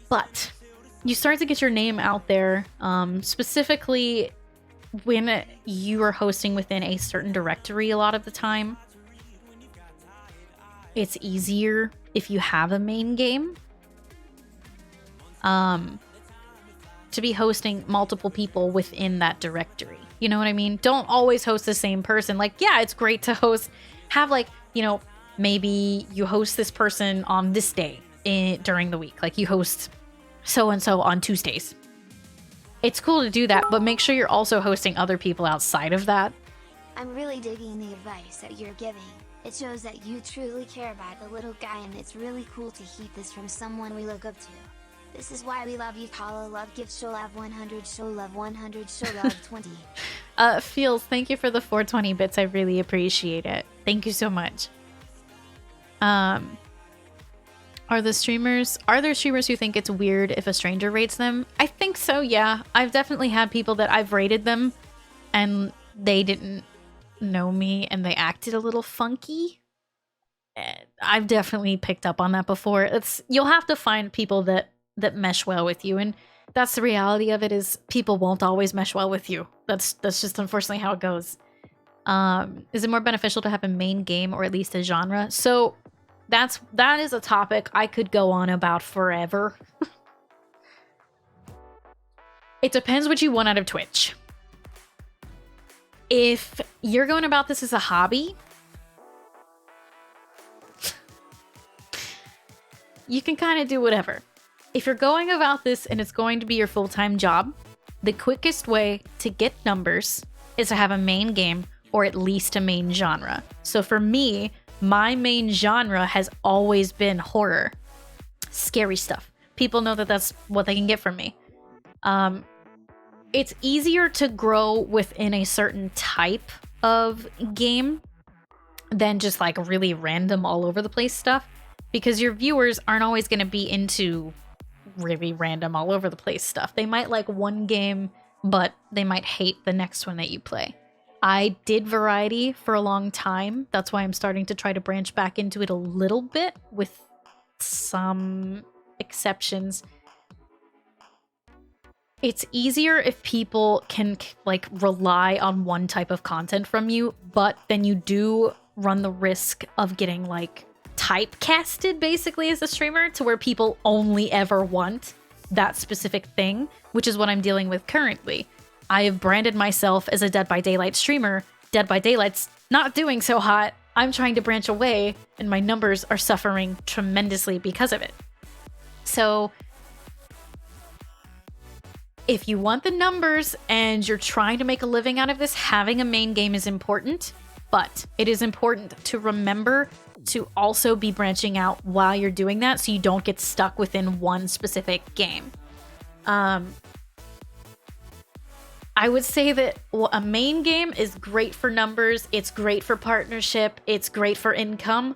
Speaker 1: But you start to get your name out there, specifically when you are hosting within a certain directory a lot of the time. It's easier if you have a main game. To be hosting multiple people within that directory. You know what I mean? Don't always host the same person. Like, yeah, it's great to have like, you know, maybe you host this person on this day during the week. Like, you host so-and-so on Tuesdays. It's cool to do that, but make sure you're also hosting other people outside of that.
Speaker 2: I'm really digging the advice that you're giving. It shows that you truly care about the little guy, and it's really cool to hear this from someone we look up to. This is why we love you. Call love, give, show love 100, show love 100, show love 20.
Speaker 1: Feels, thank you for the 420 bits. I really appreciate it. Thank you so much. Are there streamers who think it's weird if a stranger rates them? I think so, yeah. I've definitely had people that I've rated them and they didn't know me and they acted a little funky. I've definitely picked up on that before. You'll have to find people that mesh well with you, and that's the reality of it, is people won't always mesh well with you. That's just unfortunately how it goes. Is it more beneficial to have a main game or at least a genre? So that is a topic I could go on about forever. It depends what you want out of Twitch. If you're going about this as a hobby, you can kind of do whatever. If you're going about this and it's going to be your full-time job, the quickest way to get numbers is to have a main game or at least a main genre. So for me, my main genre has always been horror. Scary stuff. People know that that's what they can get from me. It's easier to grow within a certain type of game than just like really random all over the place stuff, because your viewers aren't always going to be into really random all over the place stuff. They might like one game, but they might hate the next one that you play. I did variety for a long time. That's why I'm starting to try to branch back into it a little bit, with some exceptions. It's easier if people can like rely on one type of content from you, but then you do run the risk of getting like typecasted basically as a streamer, to where people only ever want that specific thing, which is what I'm dealing with currently. I have branded myself as a Dead by Daylight streamer. Dead by Daylight's not doing so hot. I'm trying to branch away, and my numbers are suffering tremendously because of it. So if you want the numbers and you're trying to make a living out of this, having a main game is important, but it is important to remember to also be branching out while you're doing that, so you don't get stuck within one specific game. I would say that a main game is great for numbers, it's great for partnership, it's great for income,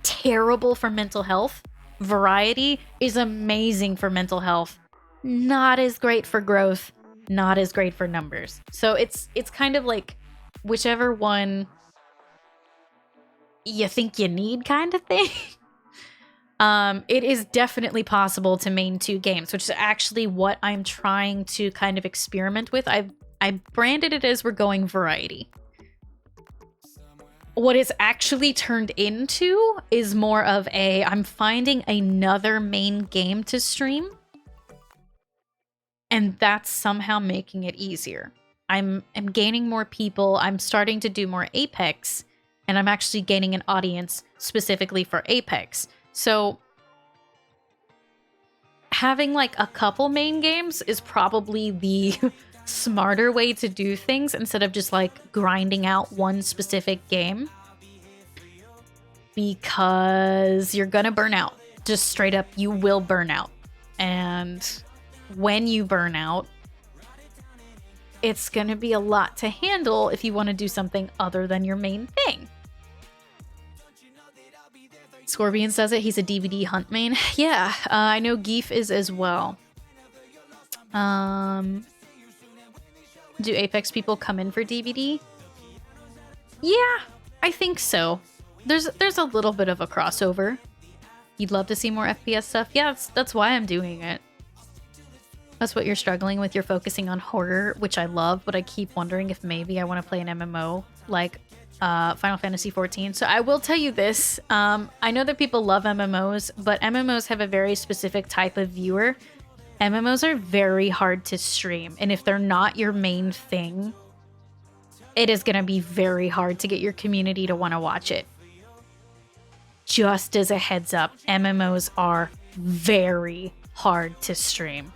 Speaker 1: terrible for mental health. Variety is amazing for mental health, not as great for growth, not as great for numbers. So it's kind of like whichever one you think you need kind of thing. It is definitely possible to main two games, which is actually what I'm trying to kind of experiment with. I branded it as we're going variety. What it's actually turned into is more of I'm finding another main game to stream, and that's somehow making it easier. I'm gaining more people. I'm starting to do more Apex, and I'm actually gaining an audience specifically for Apex. So having like a couple main games is probably the smarter way to do things instead of just like grinding out one specific game, because you're gonna burn out. Just straight up, you will burn out. And when you burn out, it's gonna be a lot to handle if you want to do something other than your main thing. Scorpion says it, he's a DVD hunt main. Yeah, I know Geef is as well. Do Apex people come in for DVD? Yeah, I think so. There's a little bit of a crossover. You'd love to see more FPS stuff? Yeah, that's why I'm doing it. That's what you're struggling with. You're focusing on horror, which I love, but I keep wondering if maybe I want to play an MMO like Final Fantasy XIV. So I will tell you this. I know that people love MMOs, but MMOs have a very specific type of viewer. MMOs are very hard to stream, and if they're not your main thing, it is going to be very hard to get your community to want to watch it. Just as a heads up, MMOs are very hard to stream.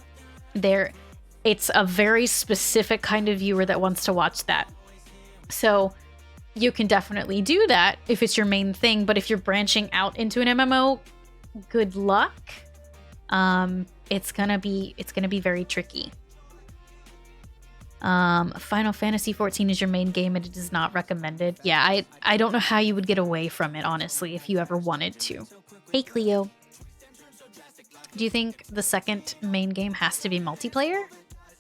Speaker 1: It's a very specific kind of viewer that wants to watch that. So you can definitely do that if it's your main thing, but if you're branching out into an MMO, good luck. It's gonna be very tricky. Final Fantasy XIV is your main game and it is not recommended. Yeah, I don't know how you would get away from it, honestly, if you ever wanted to. Hey, Cleo. Do you think the second main game has to be multiplayer?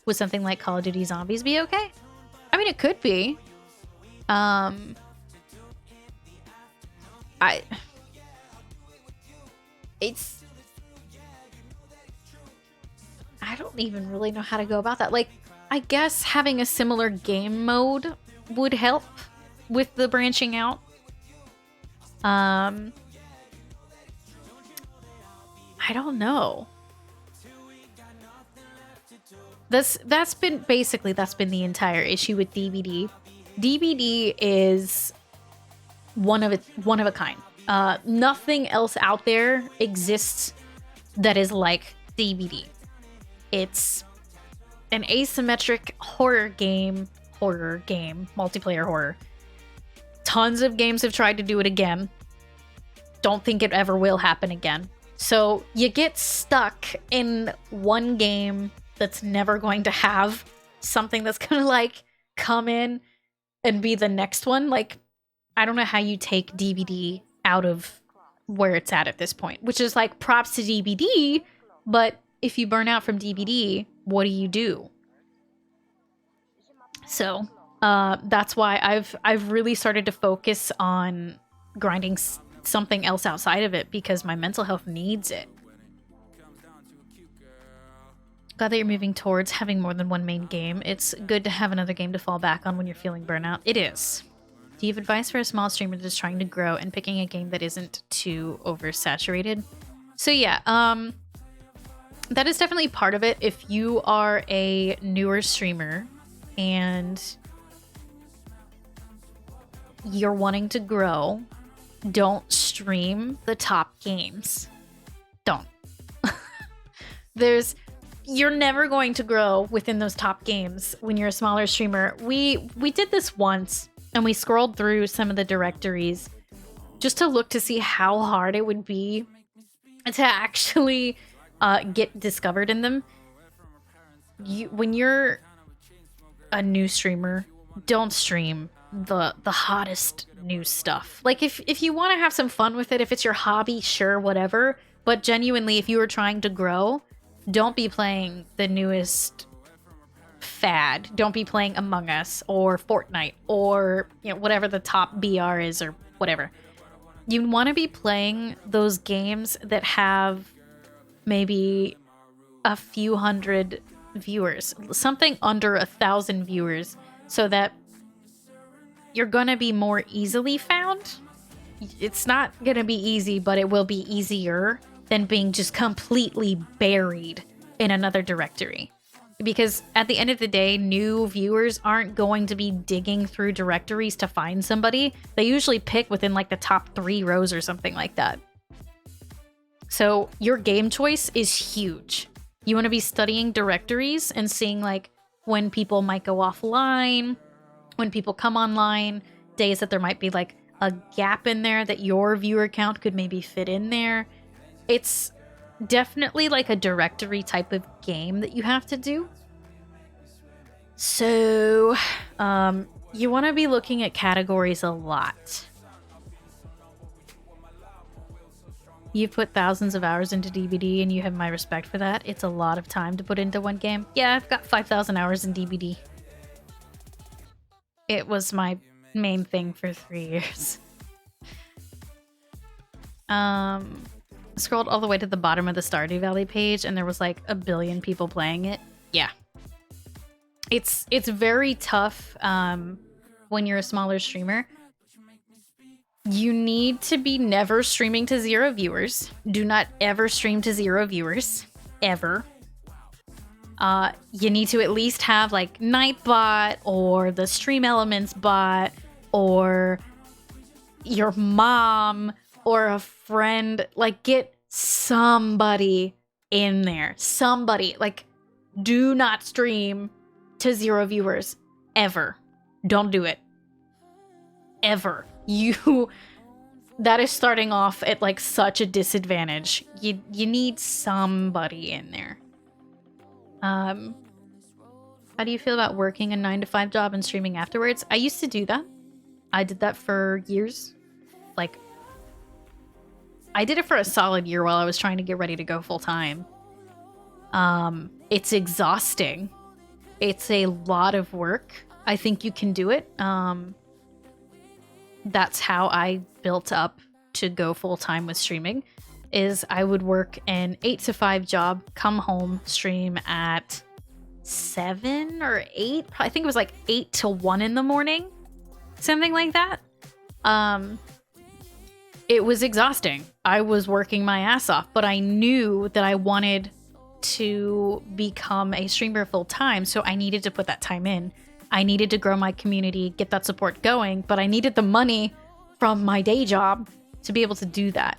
Speaker 1: Would something like Call of Duty Zombies be okay? I mean, it could be. I don't even really know how to go about that. Like, I guess having a similar game mode would help with the branching out. I don't know. That's been the entire issue with DBD. DBD is one of a kind. Nothing else out there exists that is like DBD. It's an asymmetric horror game, multiplayer horror. Tons of games have tried to do it again. Don't think it ever will happen again. So you get stuck in one game that's never going to have something that's gonna like come in and be the next one. Like, I don't know how you take DBD out of where it's at this point, which is like props to DBD, but if you burn out from DBD, what do? So that's why I've really started to focus on grinding something else outside of it because my mental health needs it. Glad that you're moving towards having more than one main game. It's good to have another game to fall back on when you're feeling burnout. It is. Do you have advice for a small streamer that's trying to grow and picking a game that isn't too oversaturated? So yeah, that is definitely part of it. If you are a newer streamer and you're wanting to grow, don't stream the top games. Don't. You're never going to grow within those top games when you're a smaller streamer. We did this once and we scrolled through some of the directories just to look to see how hard it would be to actually get discovered in them. When you're a new streamer, don't stream the hottest new stuff. Like if you want to have some fun with it, if it's your hobby, sure, whatever. But genuinely, if you are trying to grow, don't be playing the newest fad. Don't be playing Among Us or Fortnite or whatever the top BR is or whatever. You want to be playing those games that have maybe a few hundred viewers, something under 1,000 viewers, so that you're gonna be more easily found. It's not gonna be easy, but it will be easier than being just completely buried in another directory. Because at the end of the day, new viewers aren't going to be digging through directories to find somebody. They usually pick within like the top 3 rows or something like that. So your game choice is huge. You want to be studying directories and seeing like when people might go offline, when people come online, days that there might be like a gap in there that your viewer count could maybe fit in there. It's definitely like a directory type of game that you have to do. So, you want to be looking at categories a lot. You've put thousands of hours into DBD and you have my respect for that. It's a lot of time to put into one game. Yeah, I've got 5,000 hours in DBD. It was my main thing for 3 years. Scrolled all the way to the bottom of the Stardew Valley page and there was like a billion people playing it. Yeah. It's very tough when you're a smaller streamer. You need to be never streaming to 0 viewers. Do not ever stream to 0 viewers. Ever. You need to at least have like Nightbot or the Stream Elements bot or your mom or a friend. Like, get somebody in there. Somebody. Like, do not stream to 0 viewers. Ever. Don't do it. Ever. That is starting off at like such a disadvantage. You need somebody in there. How do you feel about working a 9-to-5 job and streaming afterwards? I used to do that. I did that for years. Like, I did it for a solid year while I was trying to get ready to go full time. It's exhausting. It's a lot of work. I think you can do it. That's how I built up to go full time with streaming. Is I would work an 8-to-5 job, come home, stream at 7 or 8. I think it was like 8 to 1 in the morning, something like that. It was exhausting. I was working my ass off, but I knew that I wanted to become a streamer full time, so I needed to put that time in. I needed to grow my community, get that support going, but I needed the money from my day job to be able to do that.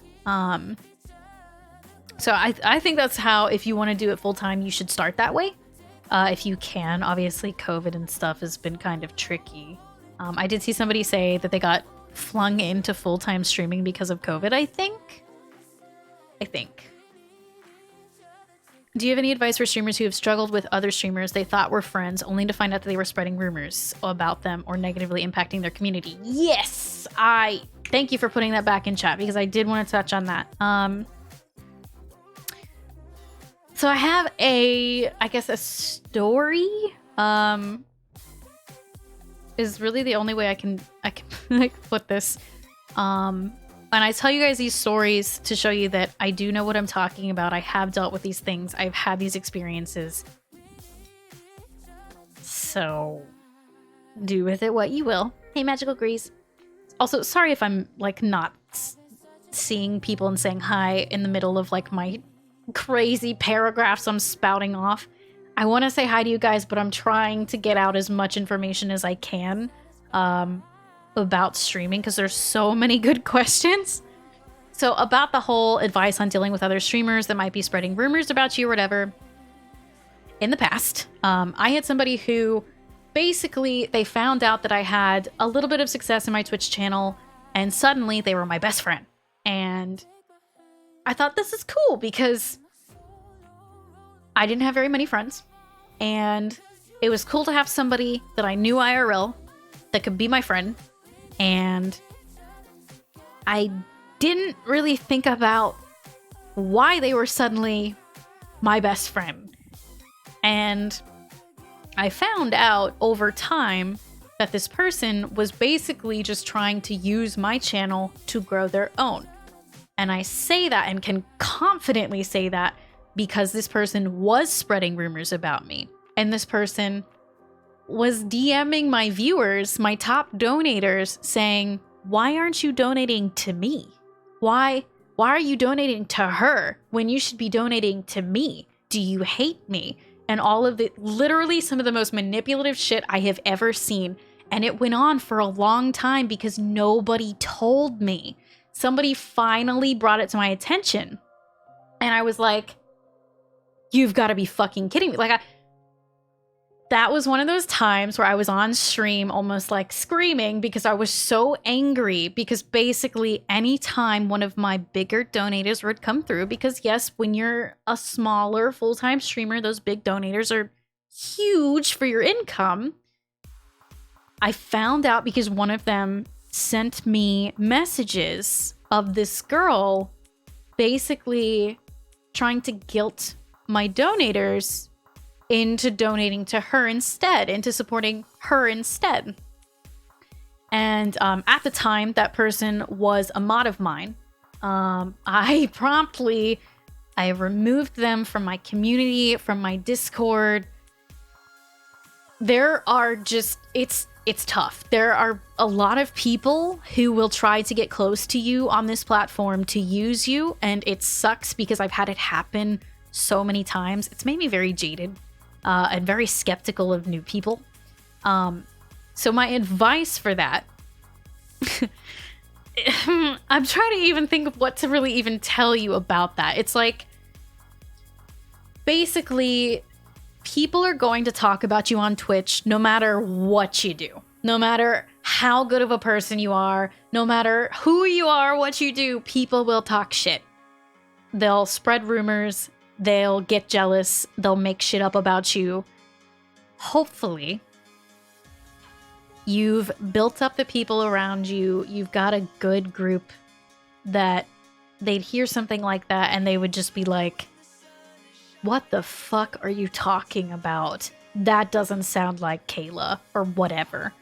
Speaker 1: So I think that's how, if you want to do it full time, you should start that way. If you can. Obviously, COVID and stuff has been kind of tricky. I did see somebody say that they got flung into full-time streaming because of COVID, I think. Do you have any advice for streamers who have struggled with other streamers they thought were friends only to find out that they were spreading rumors about them or negatively impacting their community? Yes! Thank you for putting that back in chat because I did want to touch on that. So I have a story. Is really the only way I can like put this. And I tell you guys these stories to show you that I do know what I'm talking about. I have dealt with these things. I've had these experiences. So do with it what you will. Hey, Magical Grease. Also, sorry if I'm like not seeing people and saying hi in the middle of like my crazy paragraphs I'm spouting off. I want to say hi to you guys, but I'm trying to get out as much information as I can about streaming because there's so many good questions. So about the whole advice on dealing with other streamers that might be spreading rumors about you or whatever. In the past, I had somebody who basically they found out that I had a little bit of success in my Twitch channel and suddenly they were my best friend. And I thought this is cool because I didn't have very many friends, and it was cool to have somebody that I knew IRL that could be my friend, and I didn't really think about why they were suddenly my best friend. And I found out over time that this person was basically just trying to use my channel to grow their own. And I say that and can confidently say that because this person was spreading rumors about me. And this person was DMing my viewers, my top donators, saying, why aren't you donating to me? Why are you donating to her when you should be donating to me? Do you hate me? and all of the literally some of the most manipulative shit I have ever seen. And it went on for a long time because nobody told me. Somebody finally brought it to my attention. And I was like, you've got to be fucking kidding me. Like, that was one of those times where I was on stream almost like screaming because I was so angry, because basically anytime one of my bigger donators would come through, because yes, when you're a smaller full-time streamer, those big donators are huge for your income. I found out because one of them sent me messages of this girl basically trying to guilt my donators into donating to her instead, into supporting her instead. And at the time, that person was a mod of mine. I removed them from my community, from my Discord. There are just, it's tough. There are a lot of people who will try to get close to you on this platform to use you, and it sucks because I've had it happen so many times. It's made me very jaded. And very skeptical of new people. So my advice for that, I'm trying to even think of what to really even tell you about that. It's like, basically, people are going to talk about you on Twitch no matter what you do. No matter how good of a person you are, no matter who you are, what you do, people will talk shit. They'll spread rumors. They'll get jealous. They'll make shit up about you. Hopefully, you've built up the people around you. You've got a good group that they'd hear something like that and they would just be like, what the fuck are you talking about? That doesn't sound like Kayla or whatever.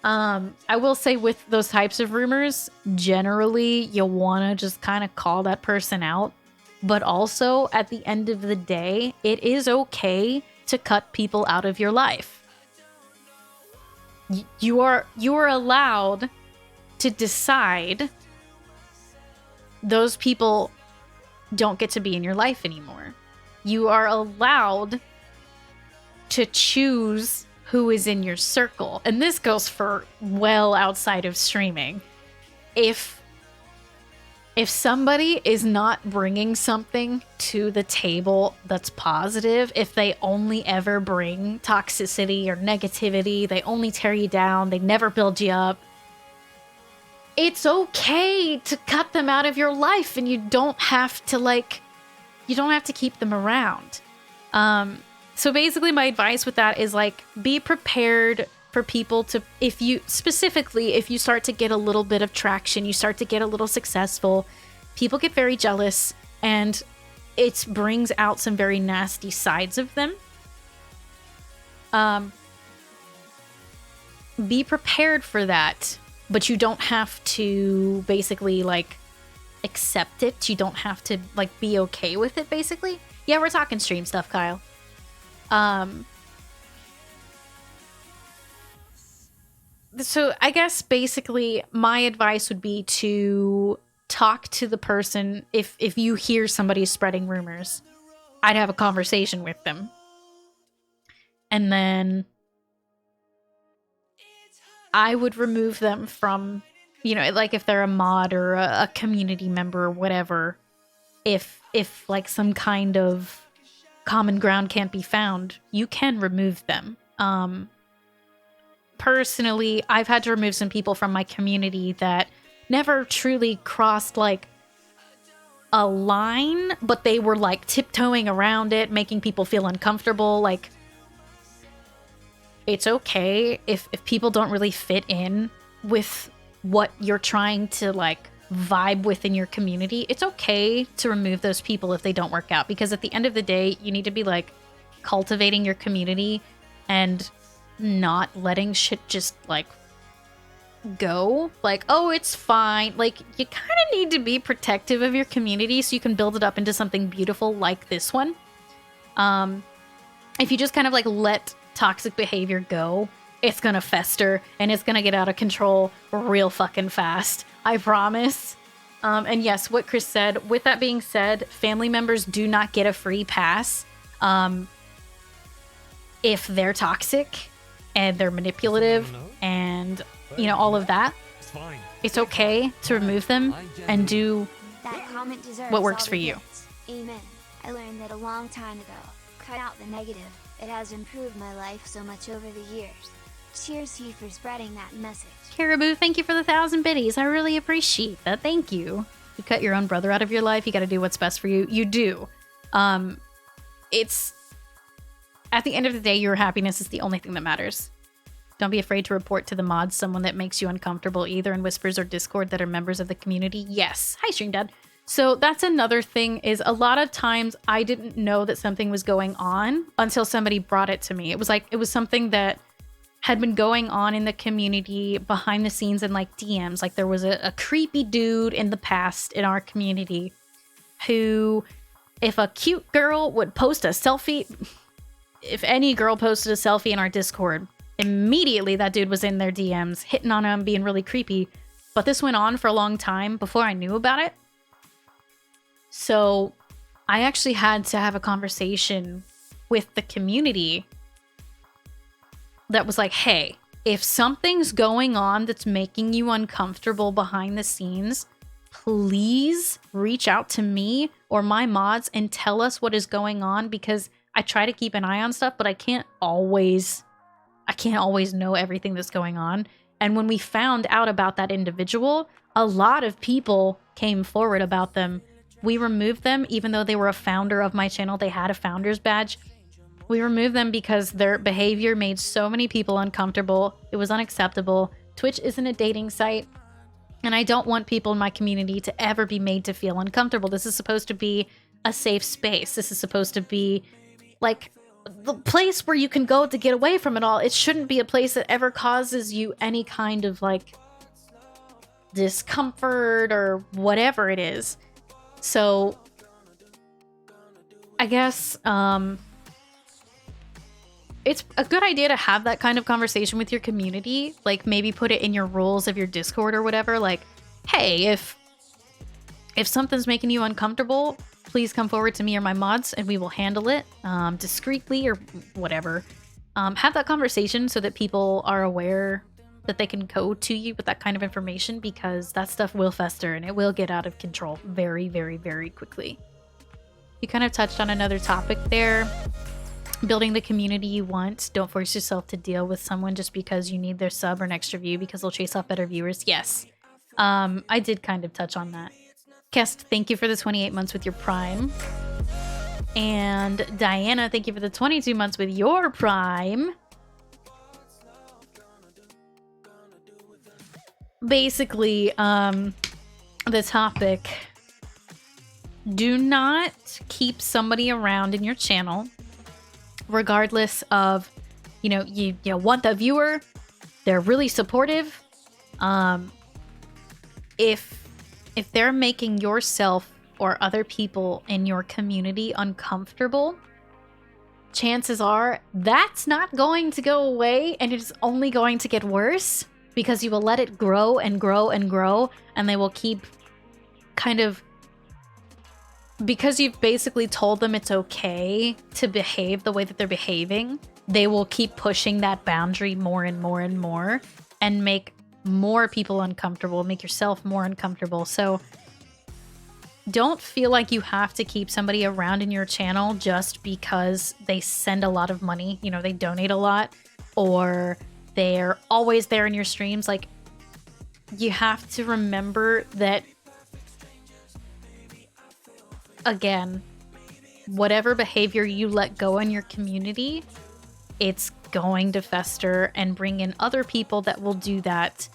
Speaker 1: I will say with those types of rumors, generally you want to just kind of call that person out. But also, at the end of the day, it is okay to cut people out of your life. You are allowed to decide those people don't get to be in your life anymore. You are allowed to choose who is in your circle. And this goes for well outside of streaming. If somebody is not bringing something to the table that's positive, if they only ever bring toxicity or negativity, they only tear you down, they never build you up, it's okay to cut them out of your life, and you don't have to keep them around. So basically my advice with that is like, be prepared for people to, if you start to get a little bit of traction, you start to get a little successful, people get very jealous, and it brings out some very nasty sides of them. Be prepared for that, but you don't have to basically like accept it. You don't have to like be okay with it, basically. Yeah, we're talking stream stuff, Kyle. So I guess basically my advice would be to talk to the person. If you hear somebody spreading rumors, I'd have a conversation with them. And then I would remove them from, like if they're a mod or a community member or whatever, if like some kind of common ground can't be found, you can remove them. Personally, I've had to remove some people from my community that never truly crossed like a line, but they were like tiptoeing around it, making people feel uncomfortable. Like, it's okay if people don't really fit in with what you're trying to like vibe with in your community. It's okay to remove those people if they don't work out, because at the end of the day, you need to be like cultivating your community and not letting shit just like go. Like, oh, it's fine. Like, you kind of need to be protective of your community so you can build it up into something beautiful like this one. If you just kind of like let toxic behavior go, it's gonna fester and it's gonna get out of control real fucking fast. I promise. And yes, what Chris said, with that being said, family members do not get a free pass. if they're toxic and they're manipulative and, you know, all of that, it's okay to remove them and do
Speaker 2: That comment deserves
Speaker 1: what works
Speaker 2: all
Speaker 1: for
Speaker 2: the
Speaker 1: you.
Speaker 2: hits. Amen. I learned that a long time ago. Cut out the negative. It has improved my life so much over the years. Cheers to you for spreading that message.
Speaker 1: Caribou, thank you for the 1,000 biddies. I really appreciate that. Thank you. You cut your own brother out of your life. You got to do what's best for you. You do. It's at the end of the day, your happiness is the only thing that matters. Don't be afraid to report to the mods someone that makes you uncomfortable, either in Whispers or Discord, that are members of the community. Yes. Hi, Stream Dad. So that's another thing, is a lot of times I didn't know that something was going on until somebody brought it to me. It was something that had been going on in the community behind the scenes in like DMs. Like there was a creepy dude in the past in our community who, if a cute girl would post a selfie, if any girl posted a selfie in our Discord, immediately that dude was in their DMs, hitting on them, being really creepy. But this went on for a long time before I knew about it. So I actually had to have a conversation with the community that was like, hey, if something's going on that's making you uncomfortable behind the scenes, please reach out to me or my mods and tell us what is going on, because I try to keep an eye on stuff, but I can't always know everything that's going on. And when we found out about that individual, a lot of people came forward about them. We removed them, even though they were a founder of my channel. They had a founder's badge. We removed them because their behavior made so many people uncomfortable. It was unacceptable. Twitch isn't a dating site, and I don't want people in my community to ever be made to feel uncomfortable. This is supposed to be a safe space. This is supposed to be like the place where you can go to get away from it all. It shouldn't be a place that ever causes you any kind of like discomfort or whatever it is. So I guess it's a good idea to have that kind of conversation with your community. Like maybe put it in your rules of your Discord or whatever. Like, hey, if something's making you uncomfortable, please come forward to me or my mods and we will handle it discreetly or whatever. Have that conversation so that people are aware that they can go to you with that kind of information, because that stuff will fester and it will get out of control very, very, very quickly. You kind of touched on another topic there. Building the community you want. Don't force yourself to deal with someone just because you need their sub or an extra view, because they'll chase off better viewers. Yes. I did kind of touch on that. Kest, thank you for the 28 months with your Prime. And Diana, thank you for the 22 months with your Prime. Basically, the topic: do not keep somebody around in your channel, regardless of, you want the viewer, they're really supportive. If they're making yourself or other people in your community uncomfortable, chances are that's not going to go away, and it is only going to get worse, because you will let it grow and grow and grow, and they will keep kind of, because you've basically told them it's okay to behave the way that they're behaving, they will keep pushing that boundary more and more and more, and make more people uncomfortable, make yourself more uncomfortable. So don't feel like you have to keep somebody around in your channel just because they send a lot of money, they donate a lot, or they're always there in your streams. Like, you have to remember that, again, whatever behavior you let go in your community, it's going to fester and bring in other people that will do that,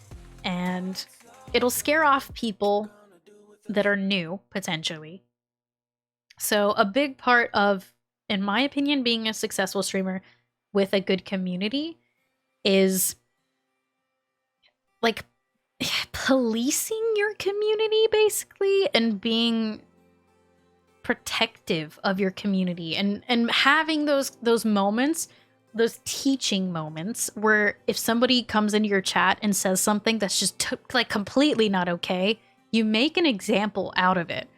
Speaker 1: and it'll scare off people that are new, potentially. So a big part of, in my opinion, being a successful streamer with a good community is like policing your community, basically, and being protective of your community, and having those moments, those teaching moments, where if somebody comes into your chat and says something that's just like completely not okay, you make an example out of it.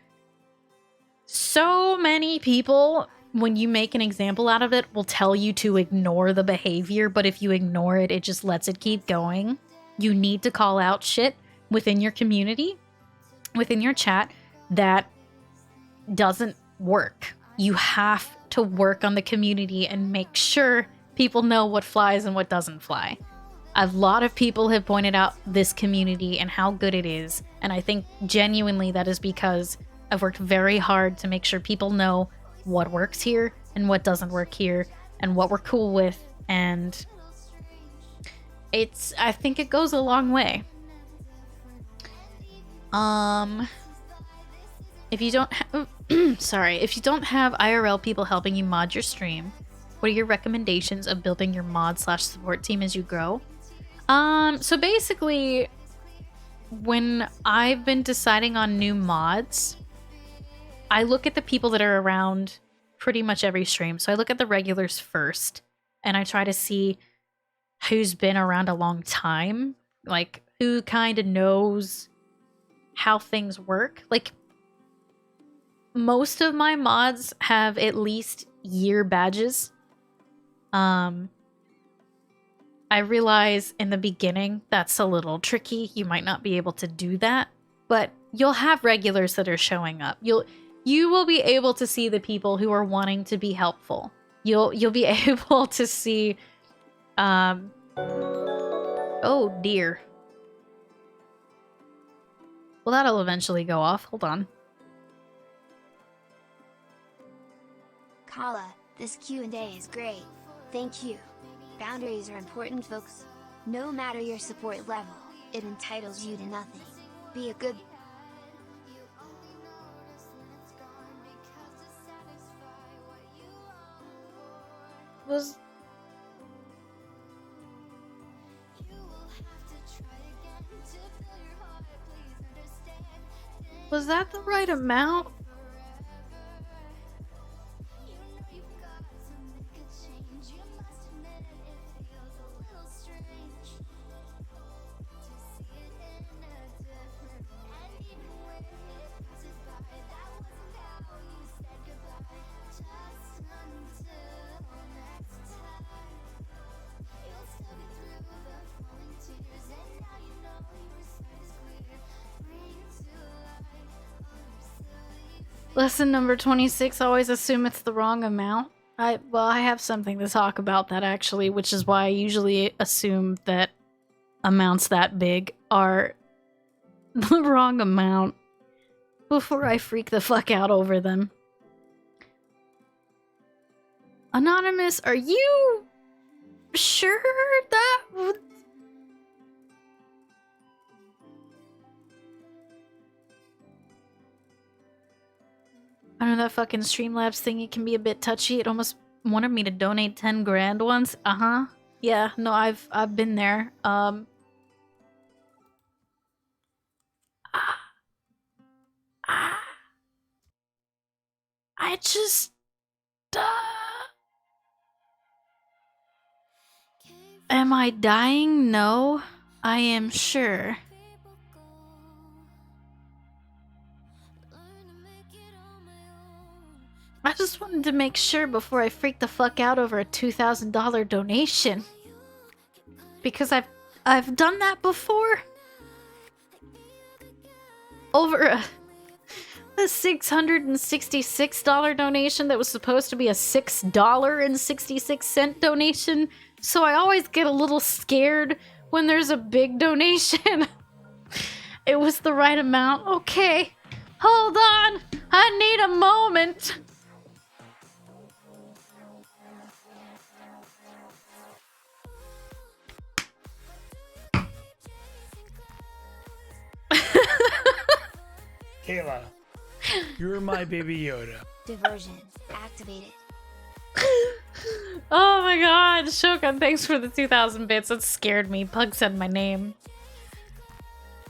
Speaker 1: So many people when you make an example out of it, will tell you to ignore the behavior, but if you ignore it, it just lets it keep going. You need to call out shit within your community, within your chat, that doesn't work. You have to work on the community and make sure people know what flies and what doesn't fly. A lot of people have pointed out this community and how good it is, and I think genuinely that is because I've worked very hard to make sure people know what works here and what doesn't work here and what we're cool with, and I think it goes a long way. If you don't if you don't have IRL people helping you mod your stream, what are your recommendations of building your mod/support team as you grow? So basically, when I've been deciding on new mods, I look at the people that are around pretty much every stream. So I look at the regulars first, and I try to see who's been around a long time, like who kind of knows how things work. Like, most of my mods have at least year badges. I realize in the beginning that's a little tricky. You might not be able to do that, but you'll have regulars that are showing up. You will be able to see the people who are wanting to be helpful. You'll be able to see oh dear. Well, that'll eventually go off. Hold on.
Speaker 2: Kala, this Q&A is great. Thank you. Boundaries are important, folks. No matter your support level, it entitles you to nothing. Be a good...
Speaker 1: Was that the right amount? Lesson number 26, always assume it's the wrong amount. I have something to talk about that actually, which is why I usually assume that amounts that big are the wrong amount before I freak the fuck out over them. Anonymous, are you sure that would... I know that fucking Streamlabs thingy can be a bit touchy. It almost wanted me to donate 10 grand once. Uh-huh. Yeah, no, I've been there. I just am I dying? No, I am sure. I just wanted to make sure before I freak the fuck out over a $2,000 donation. Because I've done that before. Over a $666 donation that was supposed to be a $6.66 donation. So I always get a little scared when there's a big donation. It was the right amount. Okay, hold on. I need a moment.
Speaker 3: Kayla, you're my baby Yoda.
Speaker 2: Diversion activated.
Speaker 1: Oh my god, Shogun, thanks for the 2,000 bits. That scared me. Pug said my name.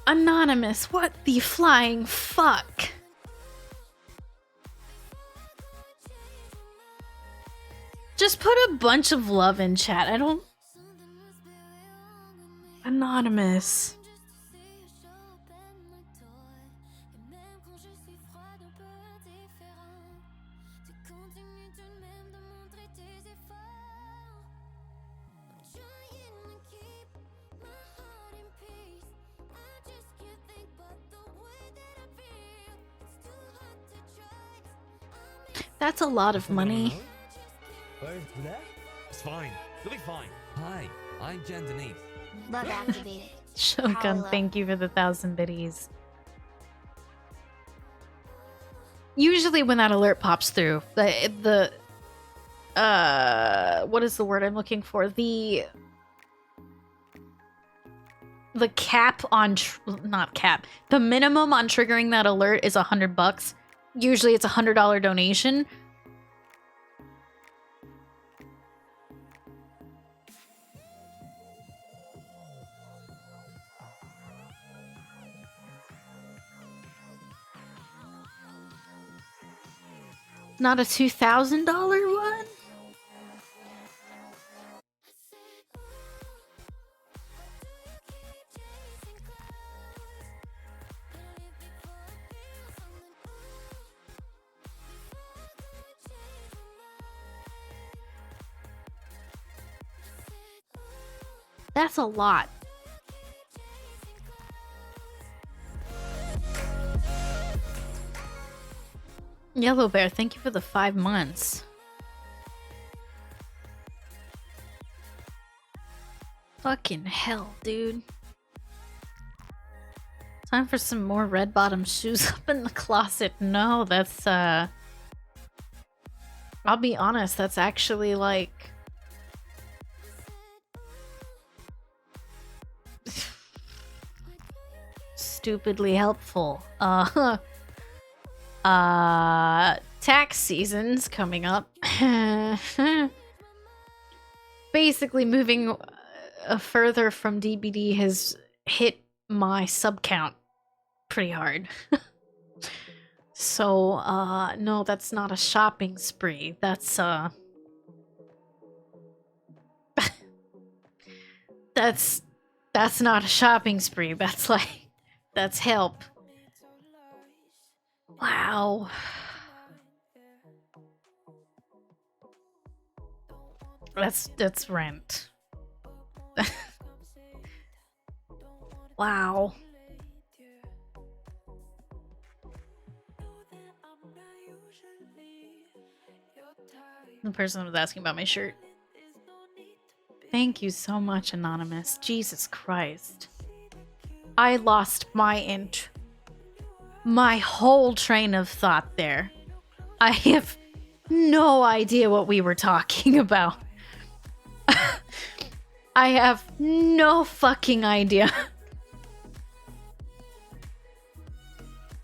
Speaker 1: Anonymous, what the flying fuck? Just put a bunch of love in chat. I don't... Anonymous. That's a lot of money.
Speaker 4: Where's that? It's fine. You'll be fine. Hi, I'm Jen Denise.
Speaker 2: Love activated.
Speaker 1: Shogun,
Speaker 2: Hello.
Speaker 1: thank you for the 1,000 biddies. Usually when that alert pops through, the what is the word I'm looking for? The cap on not cap. The minimum on triggering that alert is $100. Usually it's $100 donation. Not a $2,000 one? That's a lot. Yellow Bear, thank you for the 5 months. Fucking hell, dude. Time for some more red bottom shoes up in the closet. No, that's I'll be honest, that's actually like stupidly helpful. Tax season's coming up. Basically moving further from DBD has hit my sub count pretty hard. So, no, that's not a shopping spree. That's, that's not a shopping spree. That's like, that's help. Wow. That's rent. Wow. The person was asking about my shirt. Thank you so much, Anonymous. Jesus Christ. I lost my whole train of thought there. I have no idea what we were talking about. I have no fucking idea.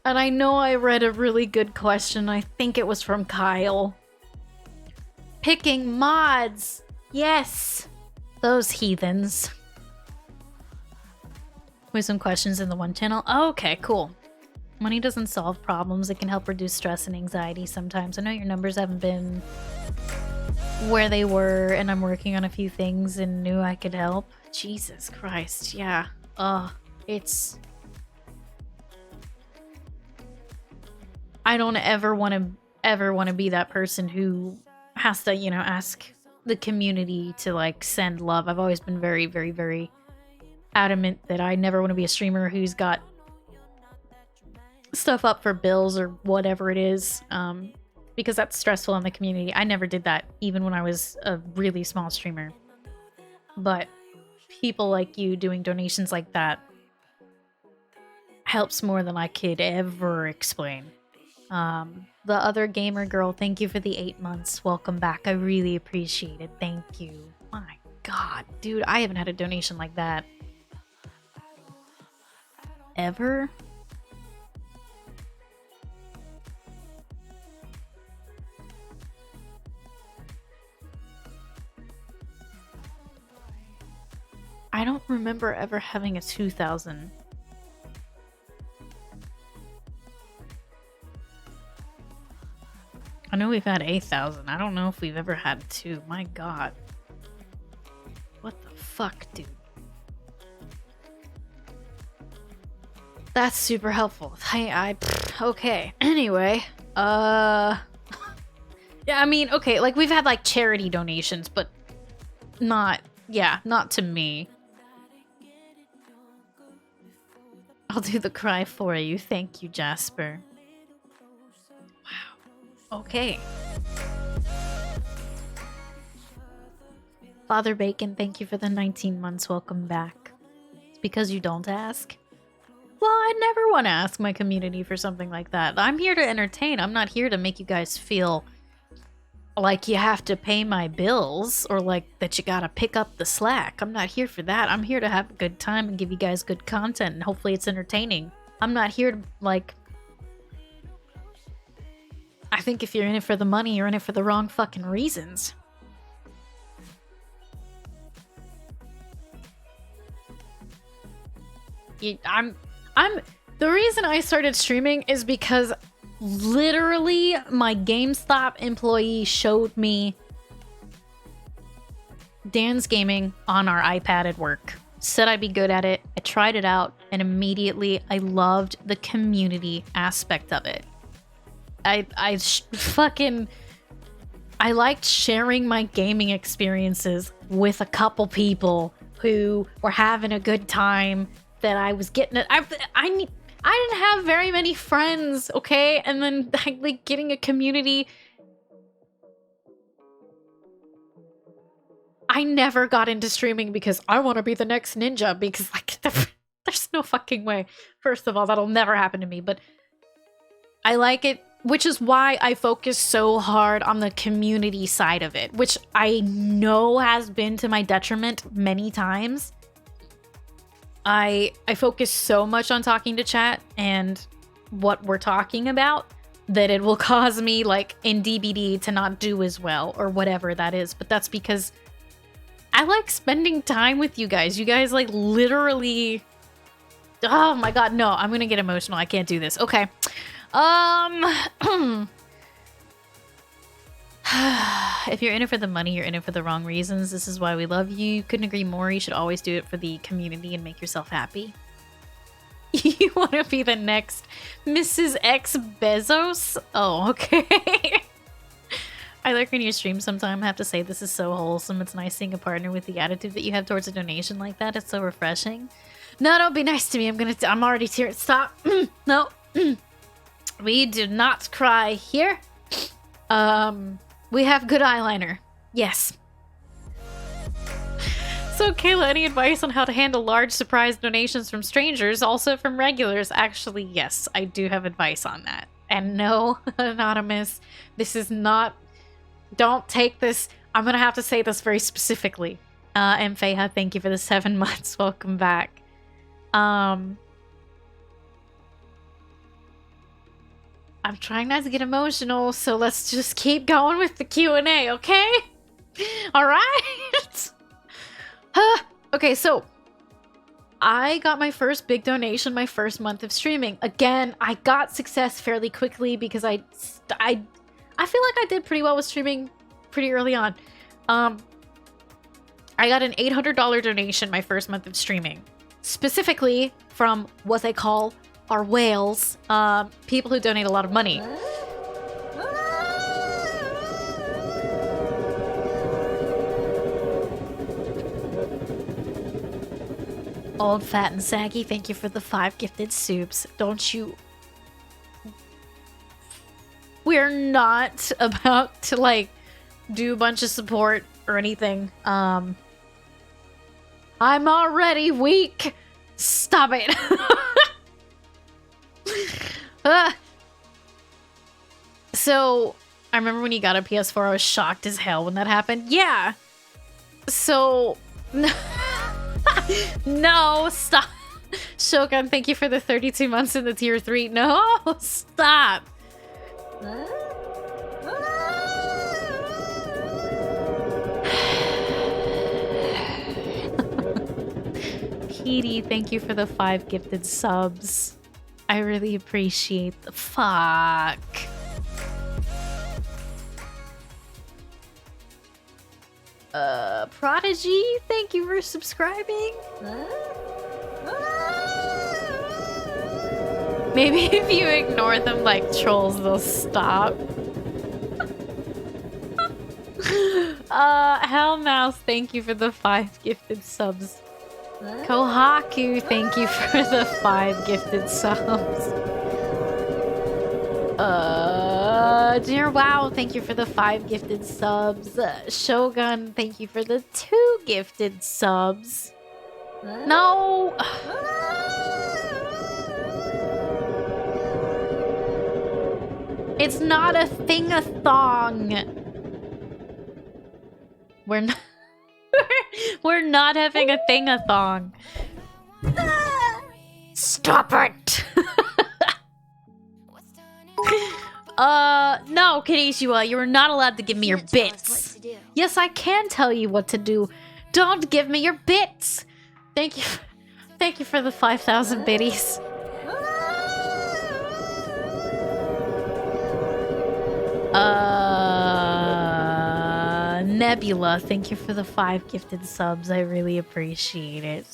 Speaker 1: And I know I read a really good question. I think it was from Kyle. Picking mods. Yes. Those heathens. With some questions in the one channel. Oh, okay, cool. Money doesn't solve problems. It can help reduce stress and anxiety sometimes. I know your numbers haven't been where they were, and I'm working on a few things and knew I could help. Jesus Christ, yeah. It's... I don't ever want to be that person who has to, you know, ask the community to, like, send love. I've always been very, very, very adamant that I never want to be a streamer who's got stuff up for bills or whatever it is, because that's stressful on the community. I never did that, even when I was a really small streamer. But people like you doing donations like that helps more than I could ever explain. The other gamer girl, thank you for the 8 months. Welcome back. I really appreciate it. Thank you. My God, dude, I haven't had a donation like that ever. I don't remember ever having a 2,000. I know we've had 8,000. I don't know if we've ever had 2. My God. What the fuck, dude? That's super helpful. Okay. Anyway, yeah, I mean, okay, like we've had like charity donations, but not to me. I'll do the cry for you. Thank you, Jasper. Wow. Okay. Father Bacon, thank you for the 19 months. Welcome back. It's because you don't ask. Well, I never want to ask my community for something like that. I'm here to entertain. I'm not here to make you guys feel like you have to pay my bills or like that you gotta pick up the slack. I'm not here for that. I'm here to have a good time and give you guys good content and hopefully it's entertaining. I'm not here to, like... I think if you're in it for the money, you're in it for the wrong fucking reasons. The reason I started streaming is because literally my GameStop employee showed me Dan's Gaming on our iPad at work. Said I'd be good at it. I tried it out and immediately I loved the community aspect of it. I liked sharing my gaming experiences with a couple people who were having a good time. That I was getting it. I didn't have very many friends, okay? And then like getting a community. I never got into streaming because I want to be the next ninja because like there's no fucking way. First of all, that'll never happen to me, but I like it, which is why I focus so hard on the community side of it, which I know has been to my detriment many times. I focus so much on talking to chat and what we're talking about that it will cause me, like, in DBD to not do as well or whatever that is. But that's because I like spending time with you guys. You guys, like, literally... Oh my god, no. I'm gonna get emotional. I can't do this. Okay. If you're in it for the money, you're in it for the wrong reasons. This is why we love you. Couldn't agree more. You should always do it for the community and make yourself happy. You want to be the next Mrs. X Bezos? Oh, okay. I like when you stream sometime. I have to say, this is so wholesome. It's nice seeing a partner with the attitude that you have towards a donation like that. It's so refreshing. No, don't be nice to me. I'm already tearing. Stop. No. We do not cry here. We have good eyeliner. Yes. So, Kayla, any advice on how to handle large surprise donations from strangers, also from regulars? Actually, yes, I do have advice on that. And no, Anonymous, this is not... Don't take this... I'm gonna have to say this very specifically. And Feha, thank you for the 7 months. Welcome back. I'm trying not to get emotional, so let's just keep going with the Q&A, okay? All right? Okay, so I got my first big donation my first month of streaming. Again, I got success fairly quickly because I feel like I did pretty well with streaming pretty early on. I got an $800 donation my first month of streaming, specifically from what they call our whales, people who donate a lot of money. Old, fat, and saggy, thank you for the 5 gifted soups. Don't you... We're not about to, like, do a bunch of support or anything. I'm already weak. Stop it. So, I remember when you got a PS4, I was shocked as hell when that happened. Yeah. So, no, stop. Shogun, thank you for the 32 months in the tier 3. No, stop. Petey, thank you for the 5 gifted subs. I really appreciate the fuck. Prodigy, thank you for subscribing. Maybe if you ignore them like trolls, they'll stop. Hellmouse, thank you for the 5 gifted subs. Kohaku, thank you for the 5 gifted subs. Dear Wow, thank you for the 5 gifted subs. Shogun, thank you for the 2 gifted subs. No! It's not a thing-a-thong. We're not... We're not having a thing-a-thong. Stop it! No, Kirishiwa, you are not allowed to give me your
Speaker 2: Can't tell us what
Speaker 1: bits.
Speaker 2: to do.
Speaker 1: Yes, I can tell you what to do. Don't give me your bits. Thank you. Thank you for the 5,000 biddies. Nebula, thank you for the 5 gifted subs. I really appreciate it.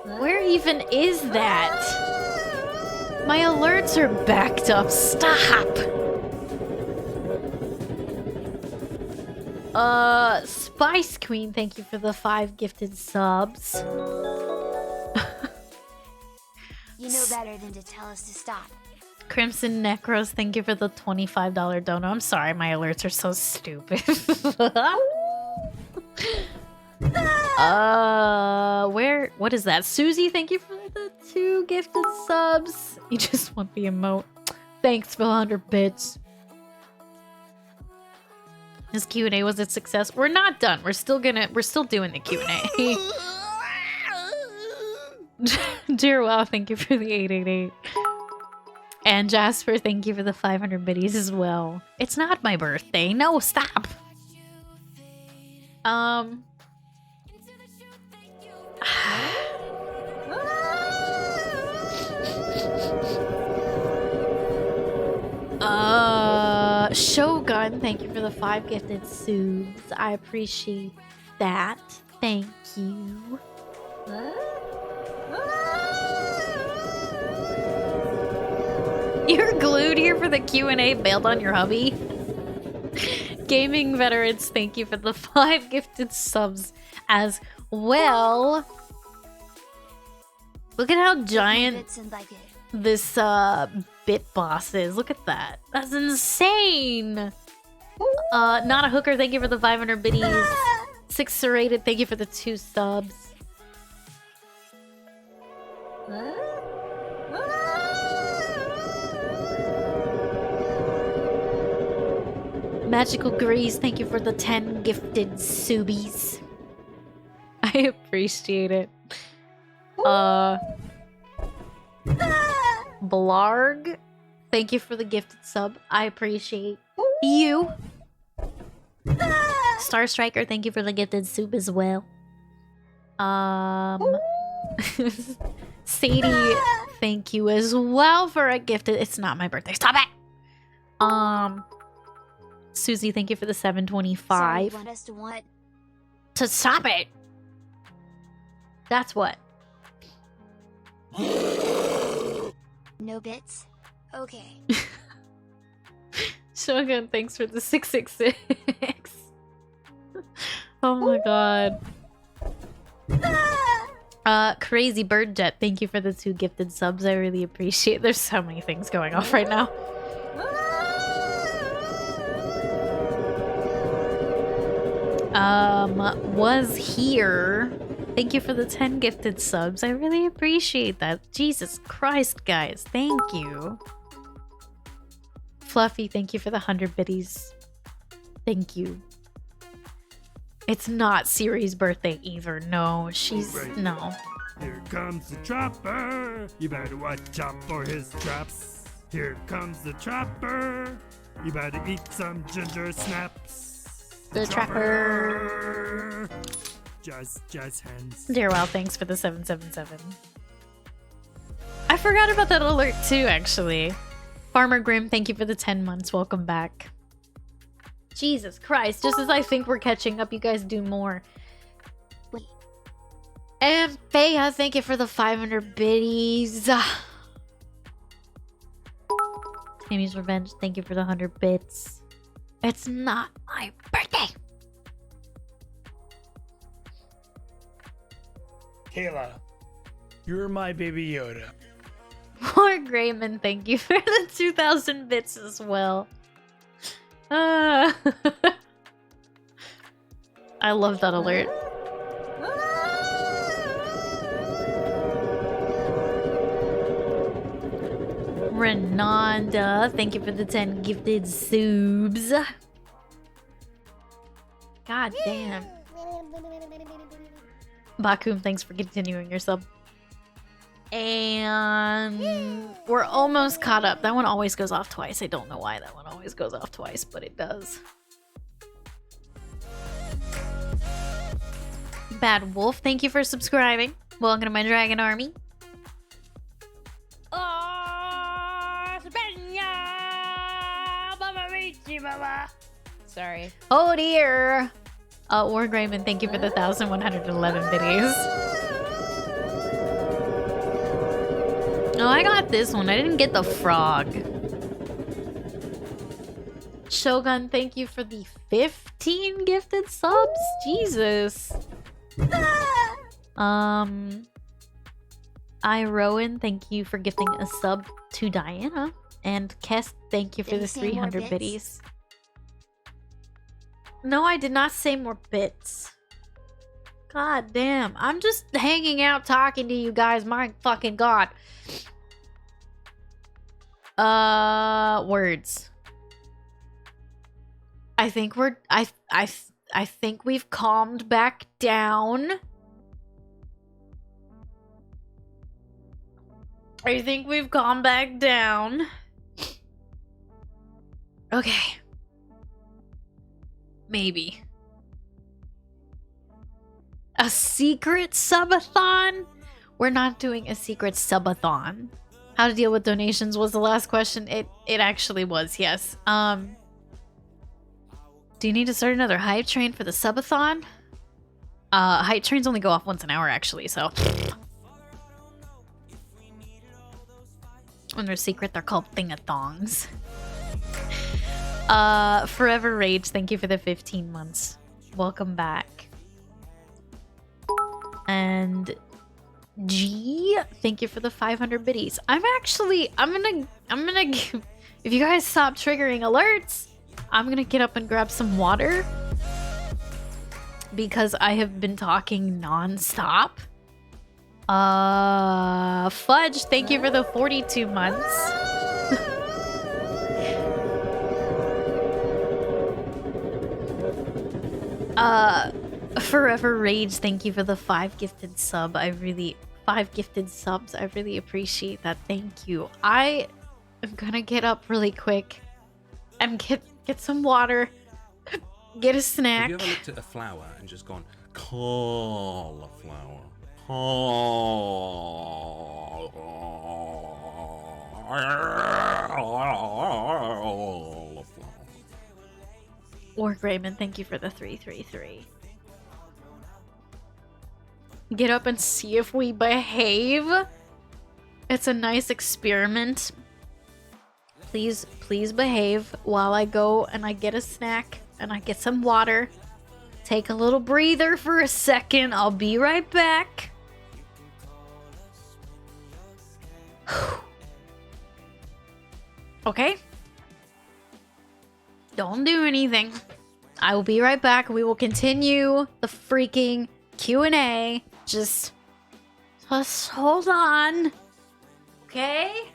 Speaker 1: Where even is that? My alerts are backed up. Stop! Spice Queen, thank you for the 5 gifted subs.
Speaker 2: You know better than to tell us to stop.
Speaker 1: Crimson Necros, thank you for the $25 dono. I'm sorry, my alerts are so stupid. What is that? Susie, thank you for the 2 gifted subs. You just want the emote. Thanks for the 100 bits. This Q&A was a success. We're not done. We're still doing the Q&A. Dear Wow, thank you for the 888. And Jasper, thank you for the 500 biddies as well. It's not my birthday. No, stop. Shogun, thank you for the 5 gifted subs. I appreciate that. Thank you. You're glued here for the Q&A, bailed on your hubby. Gaming veterans, thank you for the 5 gifted subs as well. Look at how giant
Speaker 2: Bits and like it.
Speaker 1: this bit boss is. Look at that. That's insane. Not a hooker, thank you for the 500 biddies. 6 serrated, thank you for the 2 subs. Magical Grease, thank you for the 10 gifted subies. I appreciate it. Blarg, thank you for the gifted sub. I appreciate you. Star Striker, thank you for the gifted sub as well. Sadie, thank you as well for a gifted. It's not my birthday. Stop it. Susie, thank you for the
Speaker 2: Sorry,
Speaker 1: 725.
Speaker 2: you want us to what?
Speaker 1: To stop it. That's what.
Speaker 2: No bits? Okay.
Speaker 1: Shogun, thanks for the 666. Oh my god. Crazy Bird Jet, thank you for the 2 gifted subs. I really appreciate it. There's so many things going off right now. Was here. Thank you for the 10 gifted subs. I really appreciate that. Jesus Christ, guys. Thank you. Fluffy, thank you for the 100 biddies. Thank you. It's not Siri's birthday either. No, she's...
Speaker 3: Alright.
Speaker 1: No.
Speaker 3: Here comes the trapper. You better watch out for his traps. Here comes the trapper. You better eat some ginger snaps.
Speaker 1: The trapper.
Speaker 3: Jazz hands.
Speaker 1: Dear Wow, thanks for the 777. I forgot about that alert too, actually. Farmer Grim, thank you for the 10 months. Welcome back. Jesus Christ, just as I think we're catching up, you guys do more.
Speaker 2: Wait.
Speaker 1: And Feya, thank you for the 500 biddies. Tammy's Revenge, thank you for the 100 bits. It's not my birthday.
Speaker 3: Kayla, you're my baby Yoda.
Speaker 1: Poor Grayman, thank you for the 2,000 bits as well. I love that alert. Renanda, thank you for the 10 gifted subs. God damn. Bakum, thanks for continuing your sub. And we're almost caught up. That one always goes off twice. I don't know why that one always goes off twice, but it does. Bad Wolf, thank you for subscribing. Welcome to my dragon army.
Speaker 5: Sorry.
Speaker 1: Oh dear. War Grayman, thank you for the 1,111 biddies. Oh, I got this one. I didn't get the frog. Shogun, thank you for the 15 gifted subs. Jesus. Rowan, thank you for gifting a sub to Diana. And Kest, thank you for
Speaker 2: Did
Speaker 1: the
Speaker 2: you say more
Speaker 1: 300
Speaker 2: bits?
Speaker 1: biddies. No, I did not say more bits. God damn. I'm just hanging out talking to you guys. My fucking god. Words. I think we're I think we've calmed back down. I think we've calmed back down. Okay. Maybe. A secret subathon? We're not doing a secret subathon. How to deal with donations was the last question. It actually was, yes. Do you need to start another hype train for the subathon? Hype trains only go off once an hour actually, so when they're secret, they're called thingathongs. Forever Rage, thank you for the 15 months. Welcome back. And G, thank you for the 500 biddies. I'm gonna if you guys stop triggering alerts, I'm gonna get up and grab some water because I have been talking non-stop. Fudge, thank you for the 42 months. Forever Rage, thank you for the 5 gifted sub. 5 gifted subs. I really appreciate that. Thank you. I am gonna get up really quick and get some water, get a snack.
Speaker 6: Have you ever looked at a flower and just gone, cauliflower, cauliflower?
Speaker 1: Or Grayman, thank you for the 333. Get up and see if we behave. It's a nice experiment. Please behave while I go and I get a snack and I get some water. Take a little breather for a second. I'll be right back. Okay. Don't do anything. I will be right back. We will continue the freaking Q&A. Just hold on. Okay?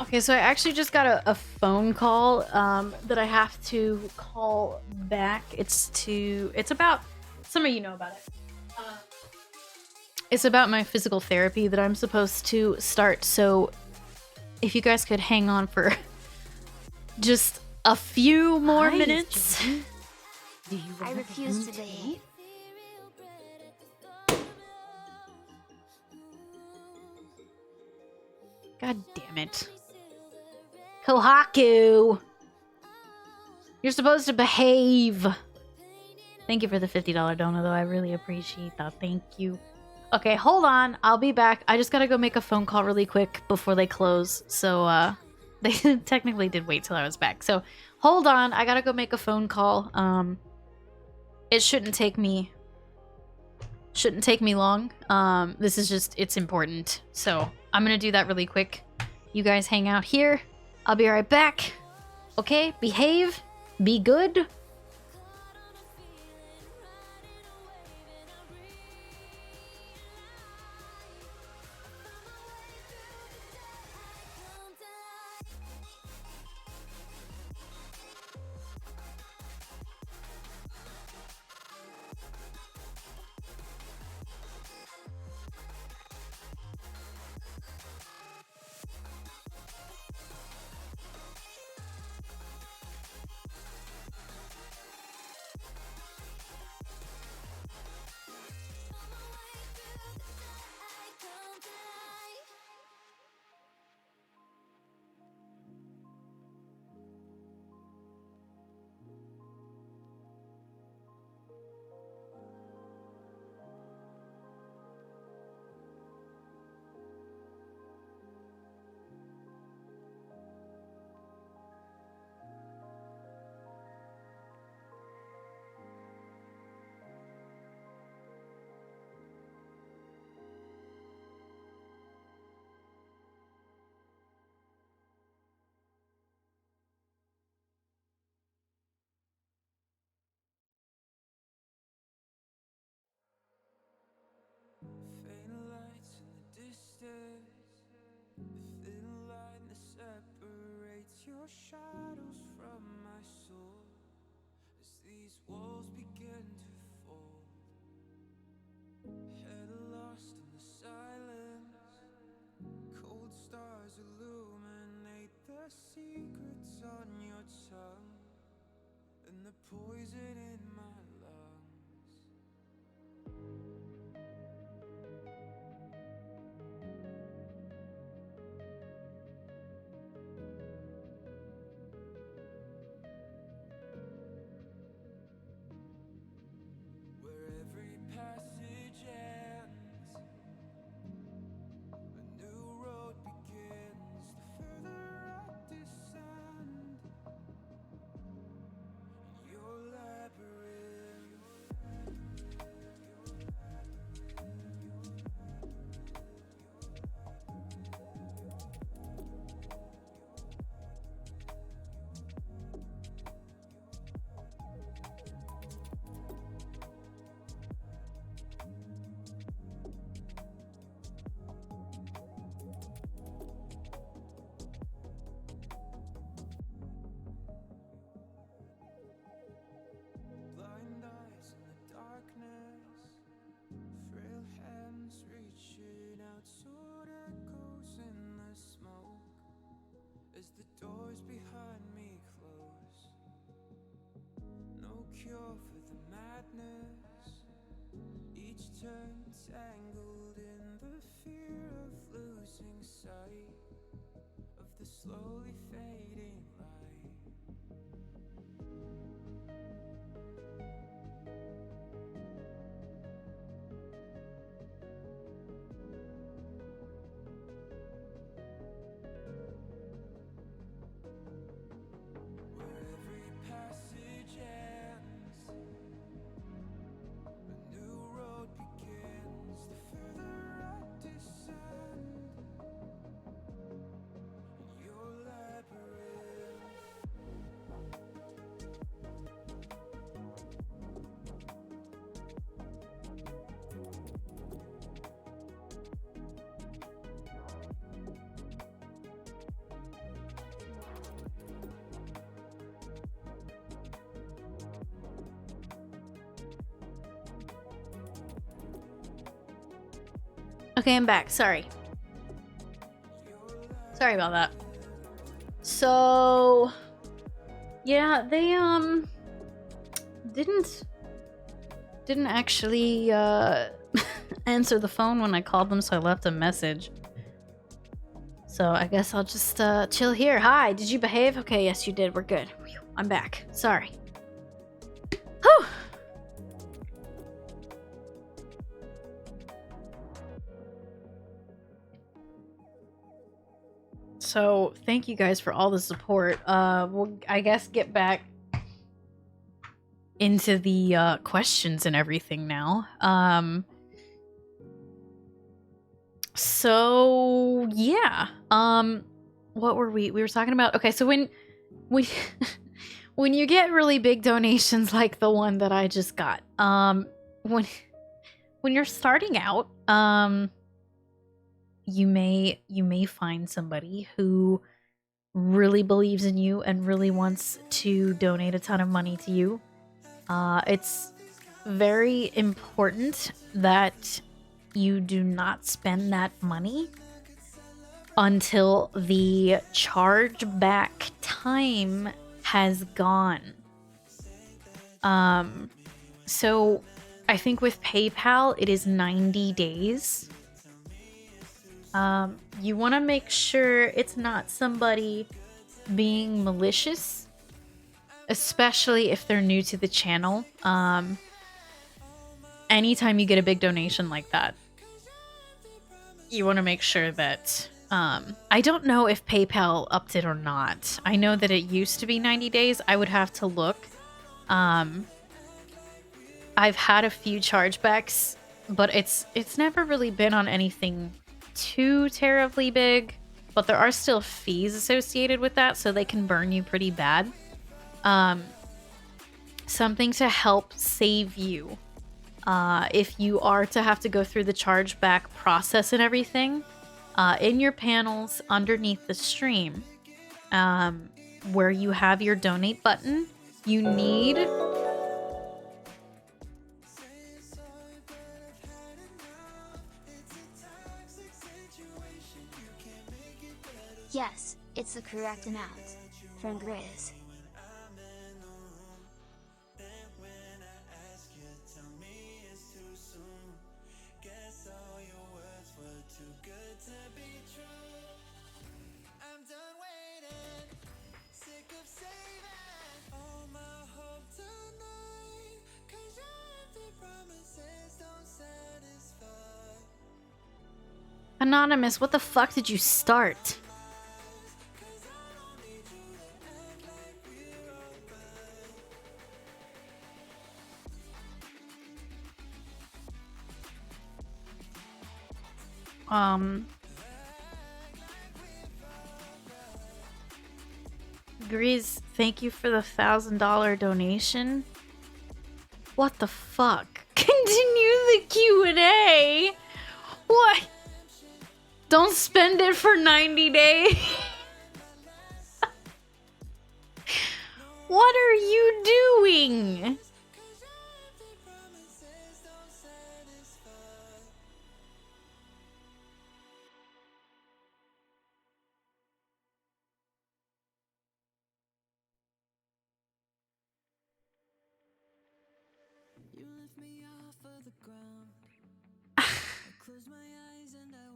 Speaker 1: Okay, so I actually just got a phone call that I have to call back. It's about, some of you know about it. It's about my physical therapy that I'm supposed to start. So if you guys could hang on for just a few more
Speaker 5: Hi,
Speaker 1: minutes.
Speaker 5: Jody. Do you
Speaker 2: I
Speaker 5: want
Speaker 2: refuse
Speaker 5: green
Speaker 2: to
Speaker 5: tea?
Speaker 2: behave.
Speaker 1: God damn it. Kohaku! You're supposed to behave. Thank you for the $50 dono, though. I really appreciate that. Thank you. Okay, hold on. I'll be back. I just gotta go make a phone call really quick before they close. So, they technically did wait till I was back. So, hold on. I gotta go make a phone call. It shouldn't take me long. This is just, it's important. So, I'm gonna do that really quick. You guys hang out here. I'll be right back. Okay? Behave. Be good.
Speaker 7: Faint lights in the distance, the thin line that separates your shadows from my soul. As these walls begin to fall, head lost in the silence, cold stars illuminate the secrets on your tongue and the poison in my lungs. Where every passage ends, a new road begins. The further I descend, your labyrinth. Blind eyes in the darkness, frail hands reaching out, sword echoes in the smoke as the doors behind me close. No cure for the madness, each turn tangled in the fear of losing sight of the slowly fading light. Where every passage ends, a new road begins. The further I descend, your labyrinth.
Speaker 1: Okay, I'm back. Sorry. Sorry about that. So, yeah, they didn't actually answer the phone when I called them, so I left a message. So I guess I'll just chill here. Hi, did you behave? Okay, yes you did. We're good. Whew, I'm back. Sorry. Whew. So thank you guys for all the support. We'll, I guess, get back into the questions and everything now. So yeah. What were we were talking about? Okay, so when when you get really big donations like the one that I just got, when you're starting out, you may find somebody who really believes in you and really wants to donate a ton of money to you. It's very important that you do not spend that money until the chargeback time has gone. So I think with PayPal it is 90 days. You want to make sure it's not somebody being malicious, especially if they're new to the channel. Anytime you get a big donation like that, you want to make sure that I don't know if PayPal upped it or not. I know that it used to be 90 days. I would have to look. I've had a few chargebacks, but it's never really been on anything too terribly big, but there are still fees associated with that, so they can burn you pretty bad. Something to help save you if you are to have to go through the chargeback process and everything, in your panels underneath the stream, where you have your donate button, you need
Speaker 2: Yes, it's the correct amount. From Grizz.
Speaker 1: Anonymous, what the fuck did you start? Grizz, thank you for the $1,000 donation. What the fuck? Continue the Q&A. What? Don't spend it for 90 days. What are you doing?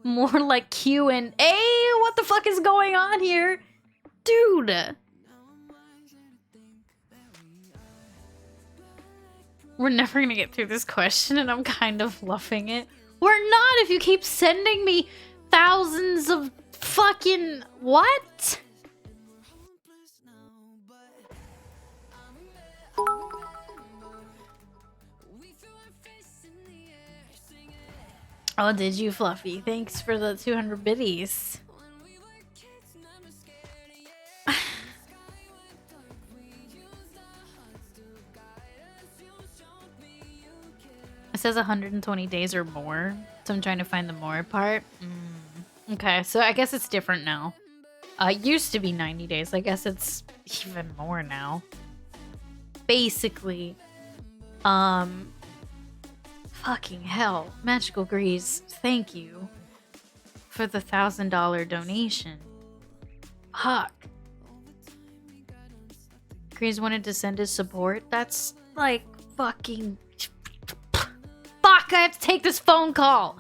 Speaker 1: More like Q&A. What the fuck is going on here? Dude. We're never gonna get through this question and I'm kind of loving it. We're not if you keep sending me thousands of fucking... What? Oh, did you, Fluffy? Thanks for the 200 biddies. It says 120 days or more, so I'm trying to find the more part. Okay, so I guess it's different now. It used to be 90 days. I guess it's even more now. Basically, fuck. Fucking hell. Magical Grease, thank you for the $1,000 donation. Fuck. Grease wanted to send his support. That's like fucking. Fuck, I have to take this phone call.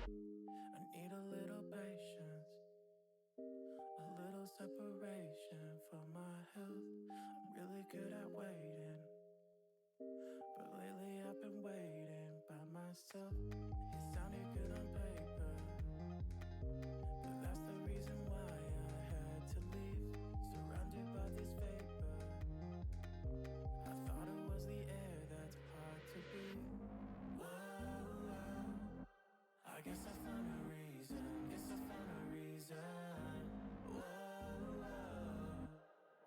Speaker 7: I need a little patience, a little separation for my health. I'm really good at waiting, but lately I've been waiting by myself. It sounded good on paper, but that's the reason why I had to leave. Surrounded by this vapor, I thought it was the air that's hard to breathe. Whoa, I guess I found a reason. Guess I found a reason. Whoa,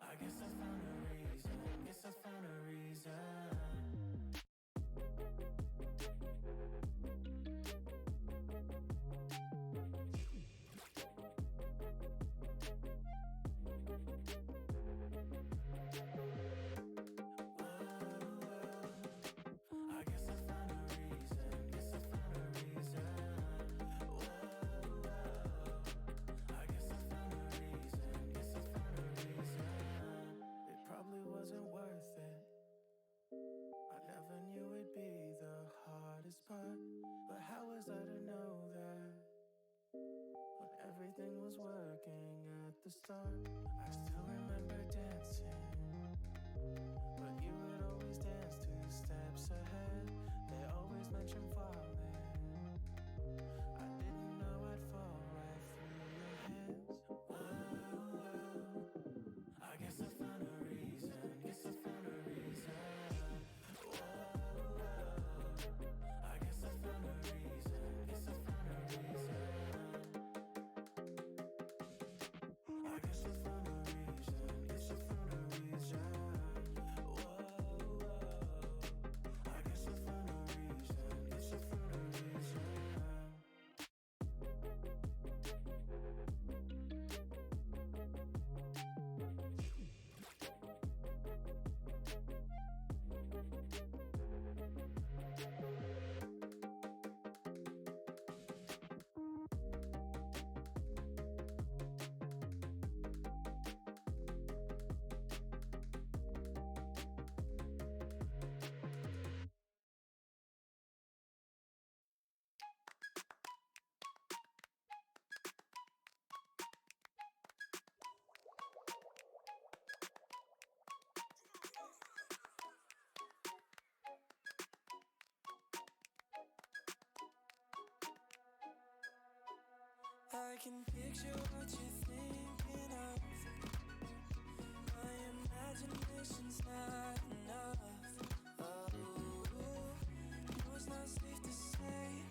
Speaker 7: I guess I found a reason. Guess I found a reason. I guess I found a reason. Guess I found a reason. I guess I found a reason. Guess I found a reason. It probably wasn't worth it. I never knew it'd be the hardest part. But how was I to know that when everything was working at the start? I still remember dancing, but you would always dance 2 steps ahead. They always mention falling. I didn't know I'd fall right through your hands. Whoa, I guess I found a reason. Guess I found a reason. Whoa, I guess I found a reason. Guess I found a reason. I guess I found a reason. I can picture what you're thinking of. My imagination's not enough. Oh, no, it's not safe to say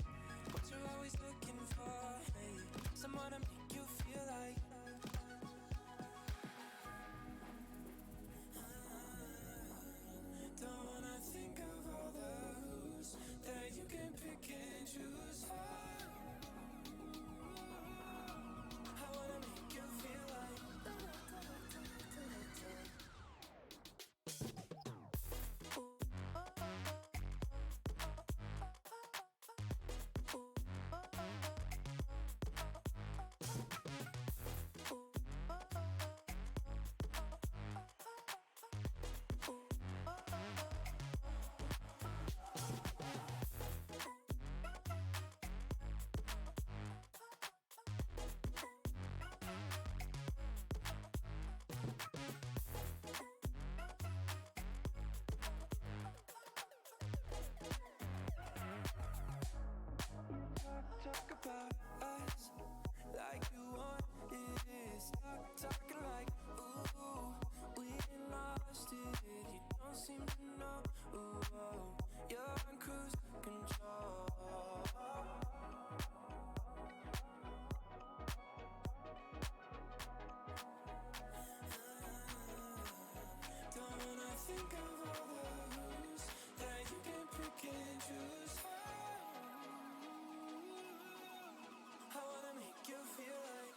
Speaker 7: what you're always looking for. Hey, someone to make you feel like. Don't wanna think of all the who's that you can pick and choose. I wanna make you feel like. Talk about us like you want it. Stop talking like, ooh, we ain't lost it. You don't seem to know, ooh, oh, you're in cruise control. Don't wanna think of all the who's that you can pick and choose. I wanna make you feel like.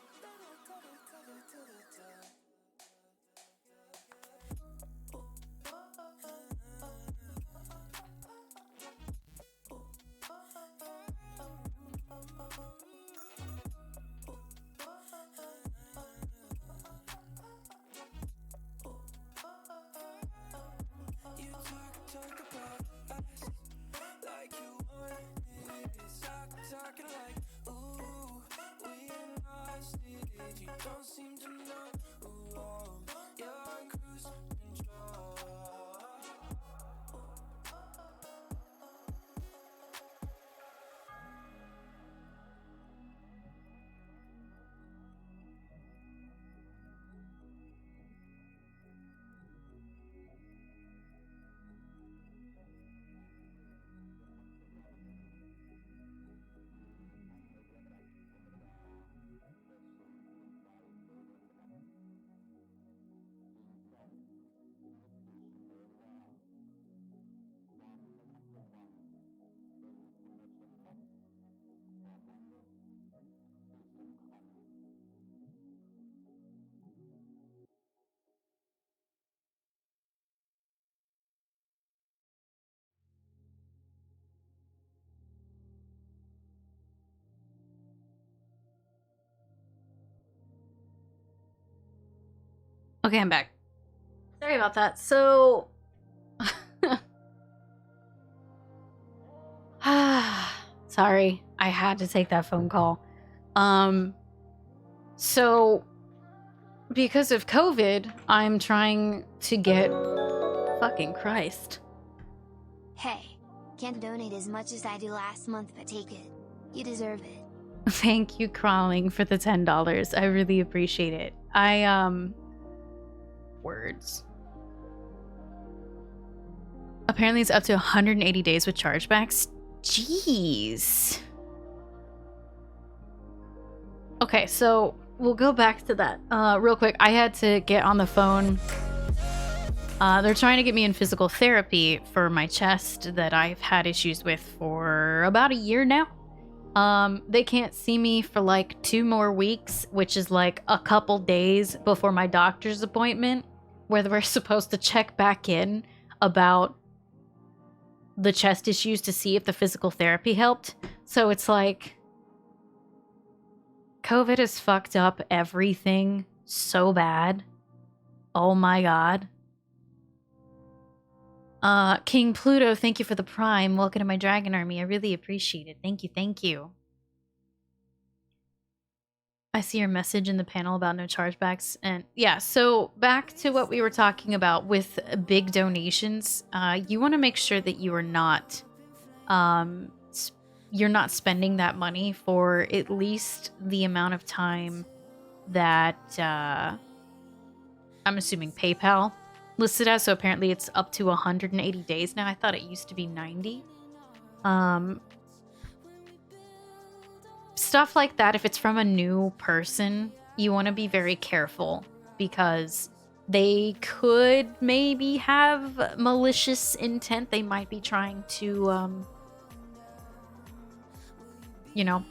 Speaker 7: You talk about us like you want it. Stop talking like, ooh, we ain't lost it. You don't seem to know, ooh, oh, you're in cruise control.
Speaker 1: Okay, I'm back. Sorry about that. So, sorry, I had to take that phone call. So because of COVID, I'm trying to get fucking Christ.
Speaker 2: Hey, can't donate as much as I do last month, but take it. You deserve it.
Speaker 1: Thank you, Crawling, for the $10. I really appreciate it. Words. Apparently it's up to 180 days with chargebacks. Jeez. Okay, so we'll go back to that real quick. I had to get on the phone. They're trying to get me in physical therapy for my chest that I've had issues with for about a year now. They can't see me for like 2 more weeks, which is like a couple days before my doctor's appointment, where we're supposed to check back in about the chest issues to see if the physical therapy helped. So it's like, COVID has fucked up everything so bad. Oh my god. King Pluto, thank you for the Prime. Welcome to my Dragon Army. I really appreciate it. Thank you, thank you. I see your message in the panel about no chargebacks. And yeah, so back to what we were talking about with big donations. You want to make sure that you are not you're not spending that money for at least the amount of time that I'm assuming PayPal listed as. So apparently it's up to 180 days now. I thought it used to be 90. Stuff like that, if it's from a new person, you want to be very careful because they could maybe have malicious intent. They might be trying to,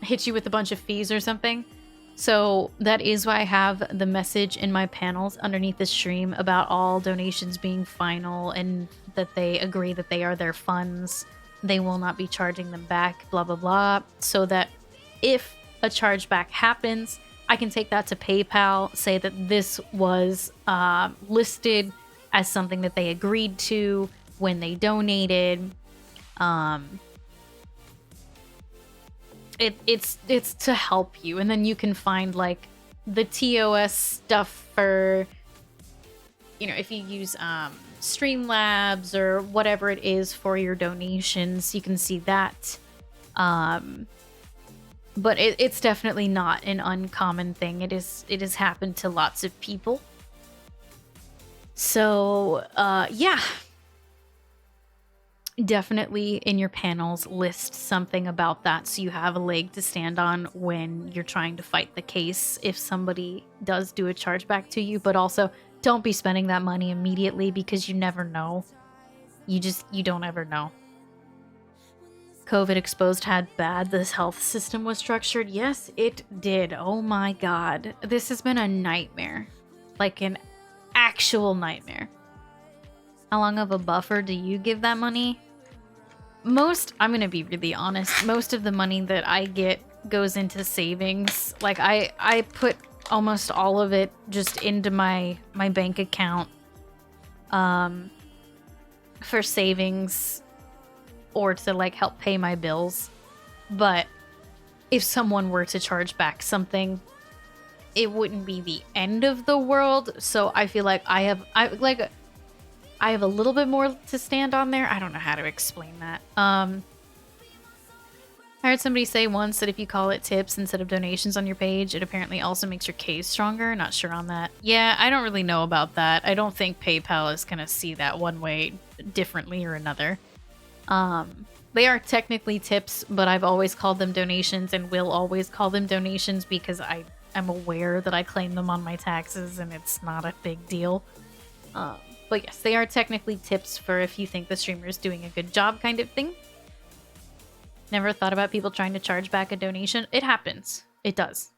Speaker 1: hit you with a bunch of fees or something. So that is why I have the message in my panels underneath the stream about all donations being final and that they agree that they are their funds. They will not be charging them back, blah, blah, blah. So that if a chargeback happens, I can take that to PayPal, say that this was listed as something that they agreed to when they donated. It's to help you, and then you can find like the TOS stuff for, if you use Streamlabs or whatever it is for your donations, you can see that. But it's definitely not an uncommon thing. It has happened to lots of people. So yeah. Definitely in your panels list something about that so you have a leg to stand on when you're trying to fight the case if somebody does do a chargeback to you. But also don't be spending that money immediately because you never know. You don't ever know. COVID exposed how bad this health system was structured. Yes, it did. Oh my god. This has been a nightmare. Like an actual nightmare. How long of a buffer do you give that money? I'm gonna be really honest, most of the money that I get goes into savings. Like I put almost all of it just into my bank account for savings or to like help pay my bills. But if someone were to charge back something, it wouldn't be the end of the world. So I feel like I have a little bit more to stand on there. I don't know how to explain that. I heard somebody say once that if you call it tips instead of donations on your page, it apparently also makes your case stronger. Not sure on that. Yeah, I don't really know about that. I don't think PayPal is going to see that one way differently or another. They are technically tips, but I've always called them donations and will always call them donations because I am aware that I claim them on my taxes and it's not a big deal. But yes, they are technically tips for if you think the streamer is doing a good job kind of thing. Never thought about people trying to charge back a donation. It happens. It does.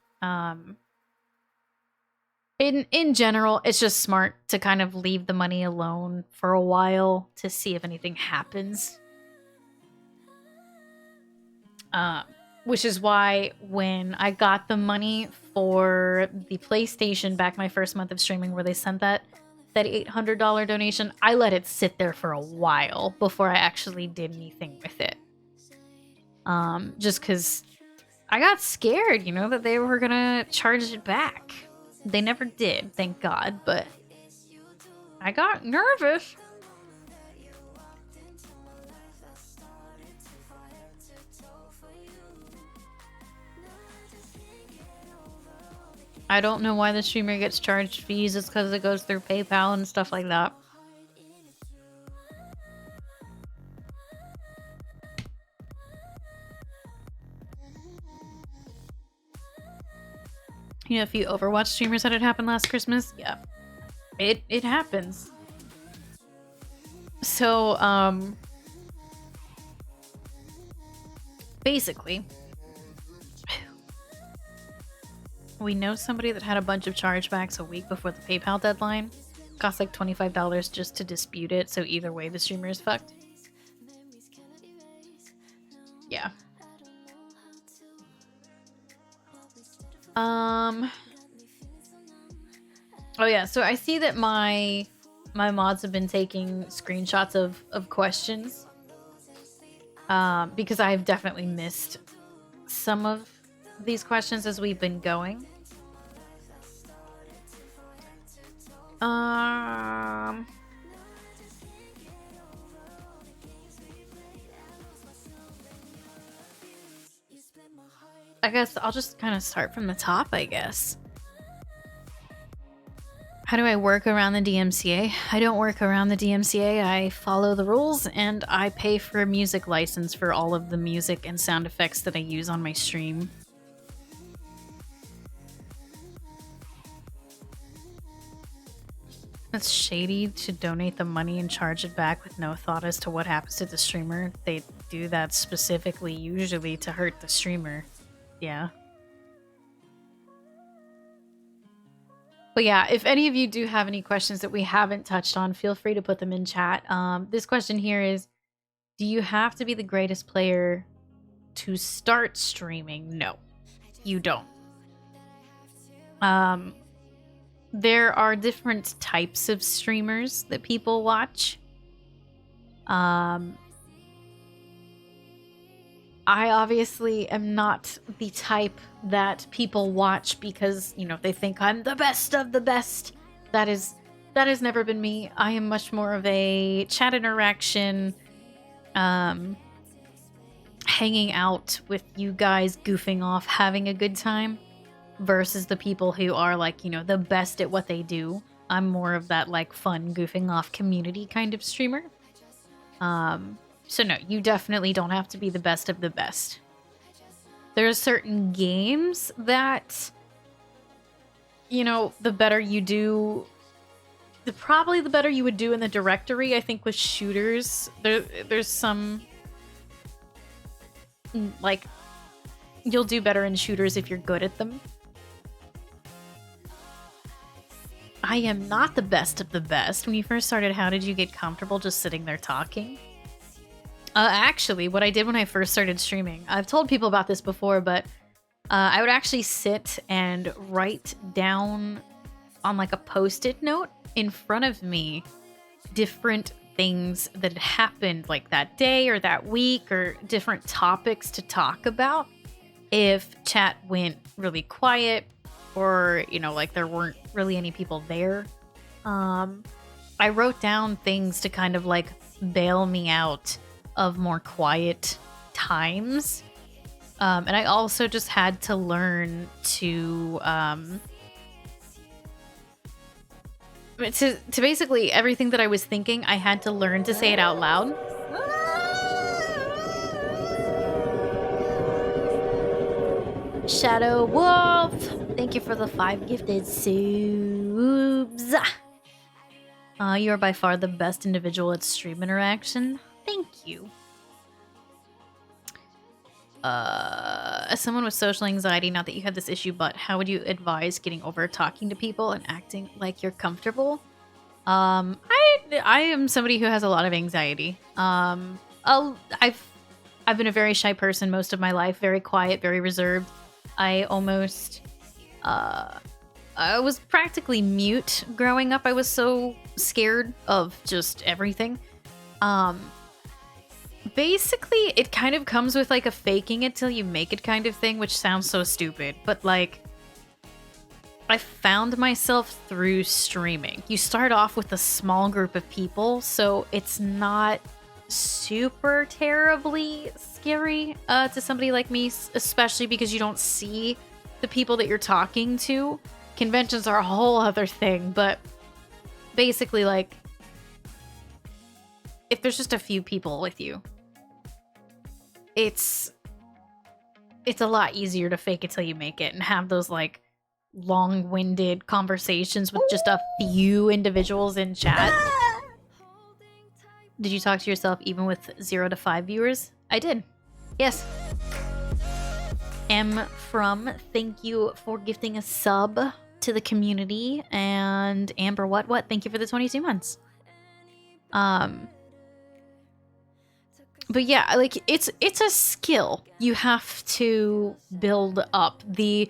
Speaker 1: In general, it's just smart to kind of leave the money alone for a while to see if anything happens. Which is why when I got the money for the PlayStation back my first month of streaming where they sent that $800 donation, I let it sit there for a while before I actually did anything with it. Just because I got scared, that they were gonna charge it back. They never did, thank God, but I got nervous. I don't know why the streamer gets charged fees. It's because it goes through PayPal and stuff like that. A few Overwatch streamers had it happen last Christmas. Yeah, it happens. So, basically, we know somebody that had a bunch of chargebacks a week before the PayPal deadline. Cost like $25 just to dispute it, so either way the streamer is fucked. Yeah. Oh yeah, so I see that my mods have been taking screenshots of questions. Because I've definitely missed some of these questions as we've been going. I guess I'll just kind of start from the top, I guess. How do I work around the DMCA? I don't work around the DMCA. I follow the rules and I pay for a music license for all of the music and sound effects that I use on my stream. It's shady to donate the money and charge it back with no thought as to what happens to the streamer. They do that specifically, usually to hurt the streamer. Yeah. But yeah, if any of you do have any questions that we haven't touched on, feel free to put them in chat. This question here is, do you have to be the greatest player to start streaming? No, you don't. There are different types of streamers that people watch. I obviously am not the type that people watch because, you know, they think I'm the best of the best. That has never been me. I am much more of a chat interaction, hanging out with you guys, goofing off, having a good time, versus the people who are like, you know, the best at what they do. I'm more of that like fun, goofing off community kind of streamer. So no, you definitely don't have to be the best of the best. There are certain games that, you know, the better you do, probably the better you would do in the directory. I think with shooters, there's some, like, you'll do better in shooters if you're good at them. I am not the best of the best. When you first started, how did you get comfortable just sitting there talking? Actually, what I did when I first started streaming, I've told people about this before, but I would actually sit and write down on like a post-it note in front of me different things that had happened like that day or that week, or different topics to talk about. If chat went really quiet, or, you know, like there weren't really any people there, I wrote down things to kind of like bail me out of more quiet times. And I also just had to learn to basically everything that I was thinking, I had to learn to say it out loud. Shadow Wolf, thank you for the 5 gifted subs. You are by far the best individual at stream interaction. Thank you. As someone with social anxiety, not that you had this issue, but how would you advise getting over talking to people and acting like you're comfortable? I am somebody who has a lot of anxiety. I've been a very shy person most of my life, very quiet, very reserved. I almost I was practically mute growing up. I was so scared of just everything. Basically, it kind of comes with like a faking it till you make it kind of thing, which sounds so stupid, but like, I found myself through streaming. You start off with a small group of people, so it's not super terribly scary to somebody like me, especially because you don't see the people that you're talking to. Conventions are a whole other thing, but basically, like, if there's just a few people with you, it's a lot easier to fake it till you make it and have those like long-winded conversations with just a few individuals in chat. Did you talk to yourself even with 0 to 5 viewers? I did. Yes. M from, thank you for gifting a sub to the community. And Amber what? Thank you for the 22 months. But yeah, like it's a skill you have to build up. The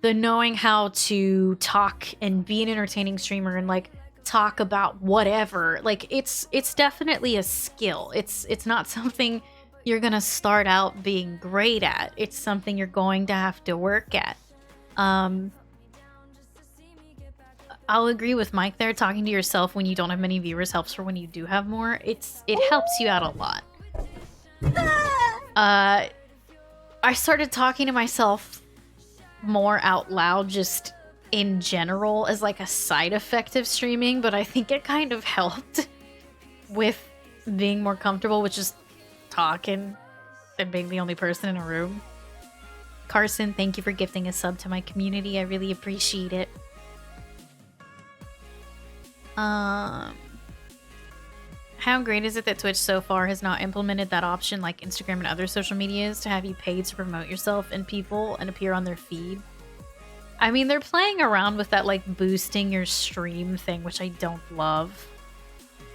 Speaker 1: knowing how to talk and be an entertaining streamer and like talk about whatever. Like it's definitely a skill. It's not something you're gonna start out being great at. It's something you're going to have to work at. I'll agree with Mike there. Talking to yourself when you don't have many viewers helps for when you do have more. It helps you out a lot. I started talking to myself more out loud just in general as like a side effect of streaming, but I think it kind of helped with being more comfortable with just talking and being the only person in a room. Carson, thank you for gifting a sub to my community. I really appreciate it. How great is it that Twitch so far has not implemented that option like Instagram and other social medias to have you pay to promote yourself and people and appear on their feed? I mean, they're playing around with that like boosting your stream thing, which I don't love.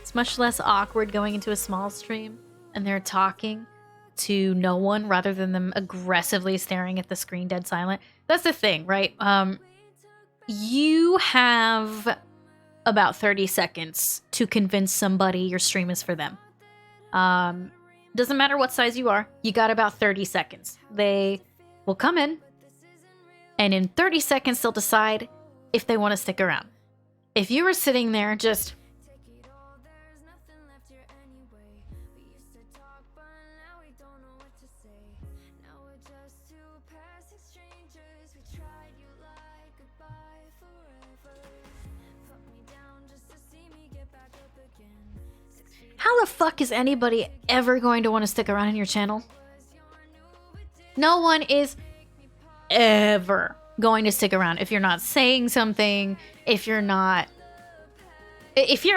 Speaker 1: It's much less awkward going into a small stream and they're talking to no one rather than them aggressively staring at the screen dead silent. That's the thing, right? You have about 30 seconds to convince somebody your stream is for them. Doesn't matter what size you are, you got about 30 seconds. They will come in, and in 30 seconds they'll decide if they want to stick around. If you were sitting there just how the fuck is anybody ever going to want to stick around in your channel? No one is ever going to stick around if you're not saying something, if you're on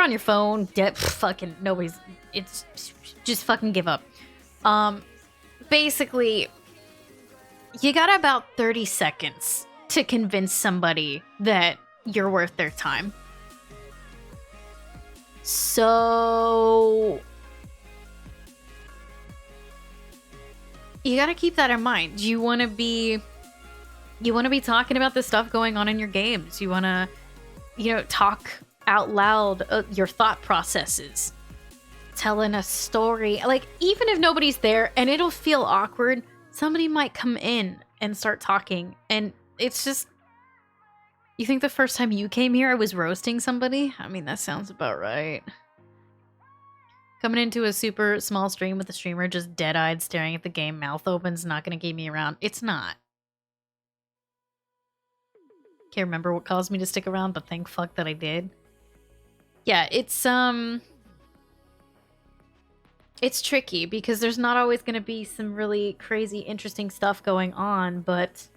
Speaker 1: your phone, fucking nobody's, it's just fucking give up. Basically, you got about 30 seconds to convince somebody that you're worth their time. So you got to keep that in mind. You want to be talking about the stuff going on in your games. You want to, talk out loud your thought processes, telling a story. Like, even if nobody's there and it'll feel awkward, somebody might come in and start talking. And it's just, you think the first time you came here I was roasting somebody? I mean, that sounds about right. Coming into a super small stream with a streamer just dead-eyed staring at the game, mouth open's not going to keep me around. It's not. Can't remember what caused me to stick around, but thank fuck that I did. Yeah, it's tricky because there's not always going to be some really crazy, interesting stuff going on, but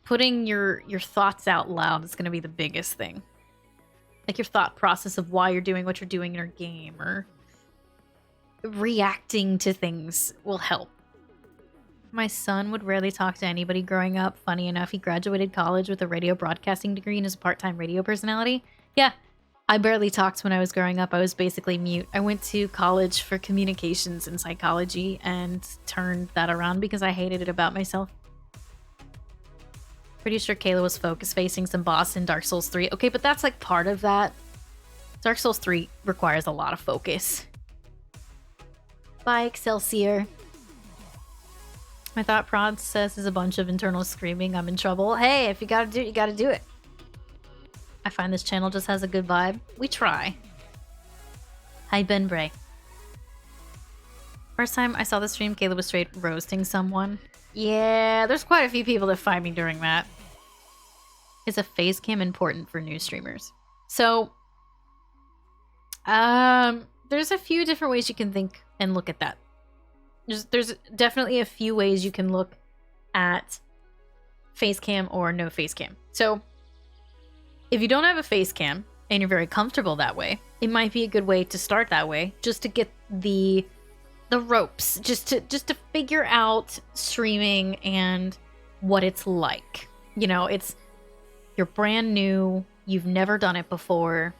Speaker 1: putting your thoughts out loud is going to be the biggest thing. Like your thought process of why you're doing what you're doing in your game or reacting to things will help. My son would rarely talk to anybody growing up. Funny enough, he graduated college with a radio broadcasting degree and is a part-time radio personality. Yeah, I barely talked when I was growing up. I was basically mute. I went to college for communications and psychology and turned that around because I hated it about myself. Pretty sure Kayla was focus facing some boss in Dark Souls 3. Okay, but that's like part of that. Dark Souls 3 requires a lot of focus. Bye, Excelsior. My thought process is a bunch of internal screaming. I'm in trouble. Hey, if you gotta do it, you gotta do it. I find this channel just has a good vibe. We try. Hi, Ben Bray. First time I saw the stream, Kayla was straight roasting someone. Yeah, there's quite a few people that find me during that. Is a face cam important for new streamers? So, there's a few different ways you can think and look at that. There's definitely a few ways you can look at face cam or no face cam. So, if you don't have a face cam and you're very comfortable that way, it might be a good way to start that way, just to get the ropes, just to figure out streaming and what it's like. You're brand new, you've never done it before,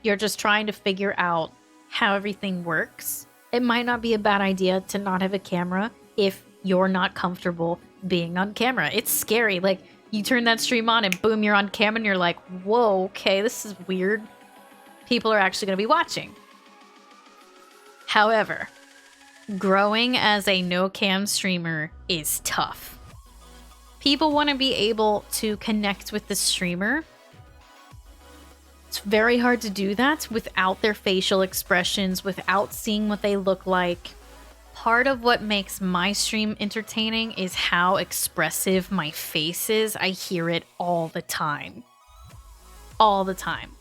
Speaker 1: you're just trying to figure out how everything works. It might not be a bad idea to not have a camera if you're not comfortable being on camera. It's scary. Like, you turn that stream on and boom, you're on camera and you're like, whoa, okay, this is weird. People are actually going to be watching. However, growing as a no-cam streamer is tough. People want to be able to connect with the streamer. It's very hard to do that without their facial expressions, without seeing what they look like. part of what makes my stream entertaining is how expressive my face is. I hear it all the time. All the time.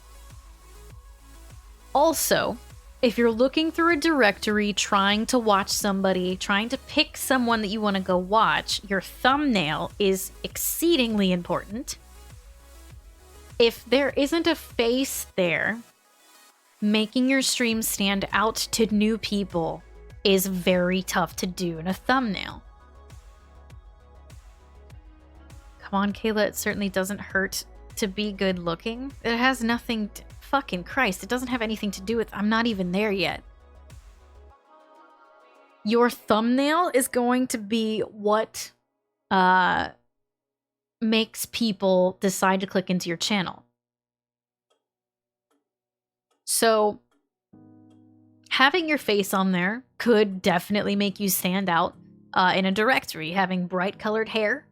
Speaker 1: Also, if you're looking through a directory, trying to watch somebody, trying to pick someone that you want to go watch, your thumbnail is exceedingly important. If there isn't a face there, making your stream stand out to new people is very tough to do in a thumbnail. Come on, Kayla, it certainly doesn't hurt to be good looking. It has nothing to, fucking Christ, it doesn't have anything to do with, I'm not even there yet. Your thumbnail is going to be what makes people decide to click into your channel. So having your face on there could definitely make you stand out in a directory. Having bright colored hair,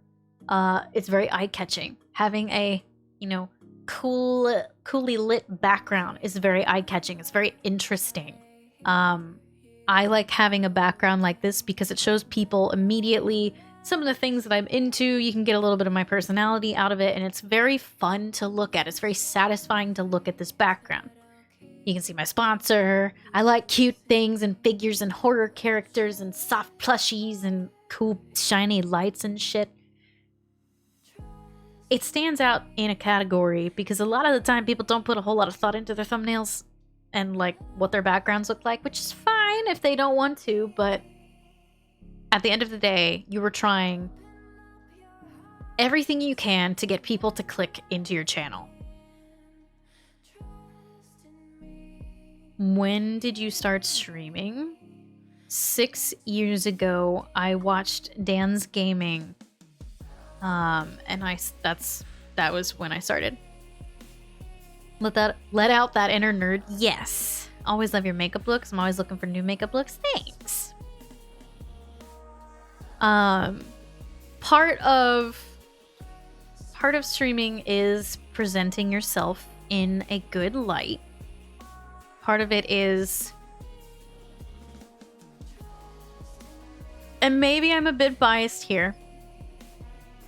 Speaker 1: it's very eye-catching. Having a, you know, coolly lit background is very eye-catching. It's very interesting. I like having a background like this because it shows people immediately some of the things that I'm into. You can get a little bit of my personality out of it, and it's very fun to look at. It's very satisfying to look at this background. You can see my sponsor. I like cute things and figures and horror characters and soft plushies and cool shiny lights and shit. It stands out in a category because a lot of the time people don't put a whole lot of thought into their thumbnails and like what their backgrounds look like, which is fine if they don't want to, but at the end of the day, you were trying everything you can to get people to click into your channel. When did you start streaming? 6 years ago, I watched Dan's Gaming, and that was when I started. Let out that inner nerd. Yes, always love your makeup looks. I'm always looking for new makeup looks. Thanks. Part of streaming is presenting yourself in a good light. Part of it is, and maybe I'm a bit biased here,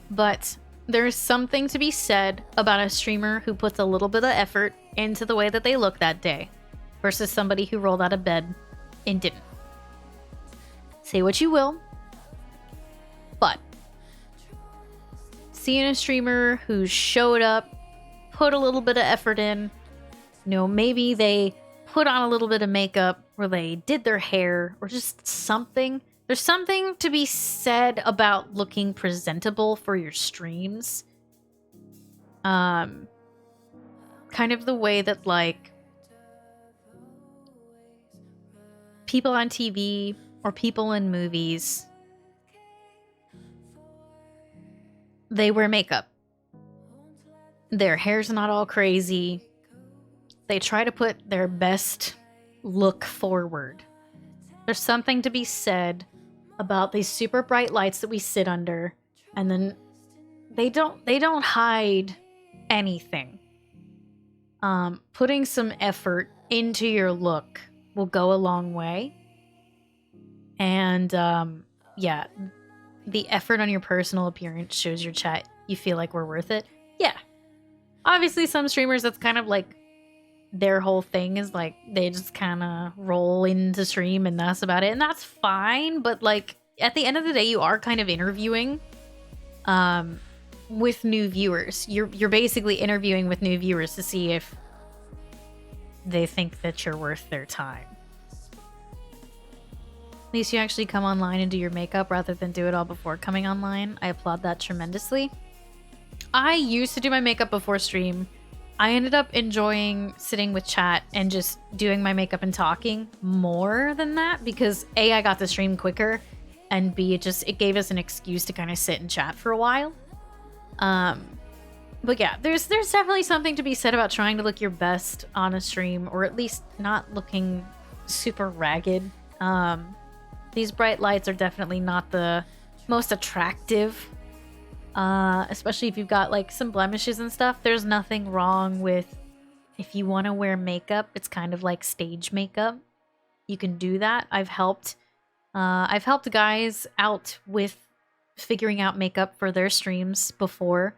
Speaker 1: but there's something to be said about a streamer who puts a little bit of effort into the way that they look that day versus somebody who rolled out of bed and didn't. Say what you will, but seeing a streamer who showed up, put a little bit of effort in, you know, maybe they put on a little bit of makeup or they did their hair or just something. There's something to be said about looking presentable for your streams. Kind of the way that like people on TV or people in movies, they wear makeup. Their hair's not all crazy. They try to put their best look forward. There's something to be said about these super bright lights that we sit under, and then they don't hide anything. Putting some effort into your look will go a long way. And yeah, the effort on your personal appearance shows your chat you feel like we're worth it. Yeah. Obviously some streamers, that's kind of like their whole thing is like they just kind of roll into stream and that's about it, and that's fine, but like at the end of the day you are kind of interviewing with new viewers. You're basically interviewing with new viewers to see if they think that you're worth their time. At least you actually come online and do your makeup rather than do it all before coming online. I applaud that tremendously. I used to do my makeup before stream. I ended up enjoying sitting with chat and just doing my makeup and talking more than that because A, I got to stream quicker, and B, it gave us an excuse to kind of sit and chat for a while. But yeah, there's definitely something to be said about trying to look your best on a stream, or at least not looking super ragged. These bright lights are definitely not the most attractive. Especially if you've got like some blemishes and stuff. There's nothing wrong with if you want to wear makeup. It's kind of like stage makeup. You can do that. I've helped I've helped guys out with figuring out makeup for their streams before.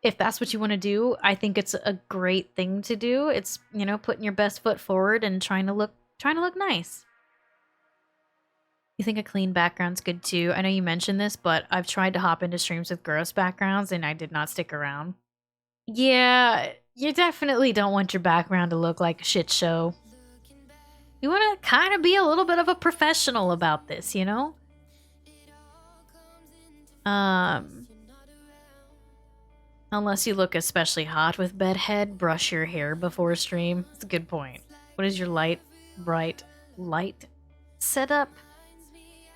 Speaker 1: If that's what you want to do, I think it's a great thing to do. It's, you know, putting your best foot forward and trying to look nice. You think a clean background's good too? I know you mentioned this, but I've tried to hop into streams with gross backgrounds and I did not stick around. Yeah, you definitely don't want your background to look like a shit show. You want to kind of be a little bit of a professional about this, you know? Unless you look especially hot with bedhead, brush your hair before stream. That's a good point. What is your bright light setup?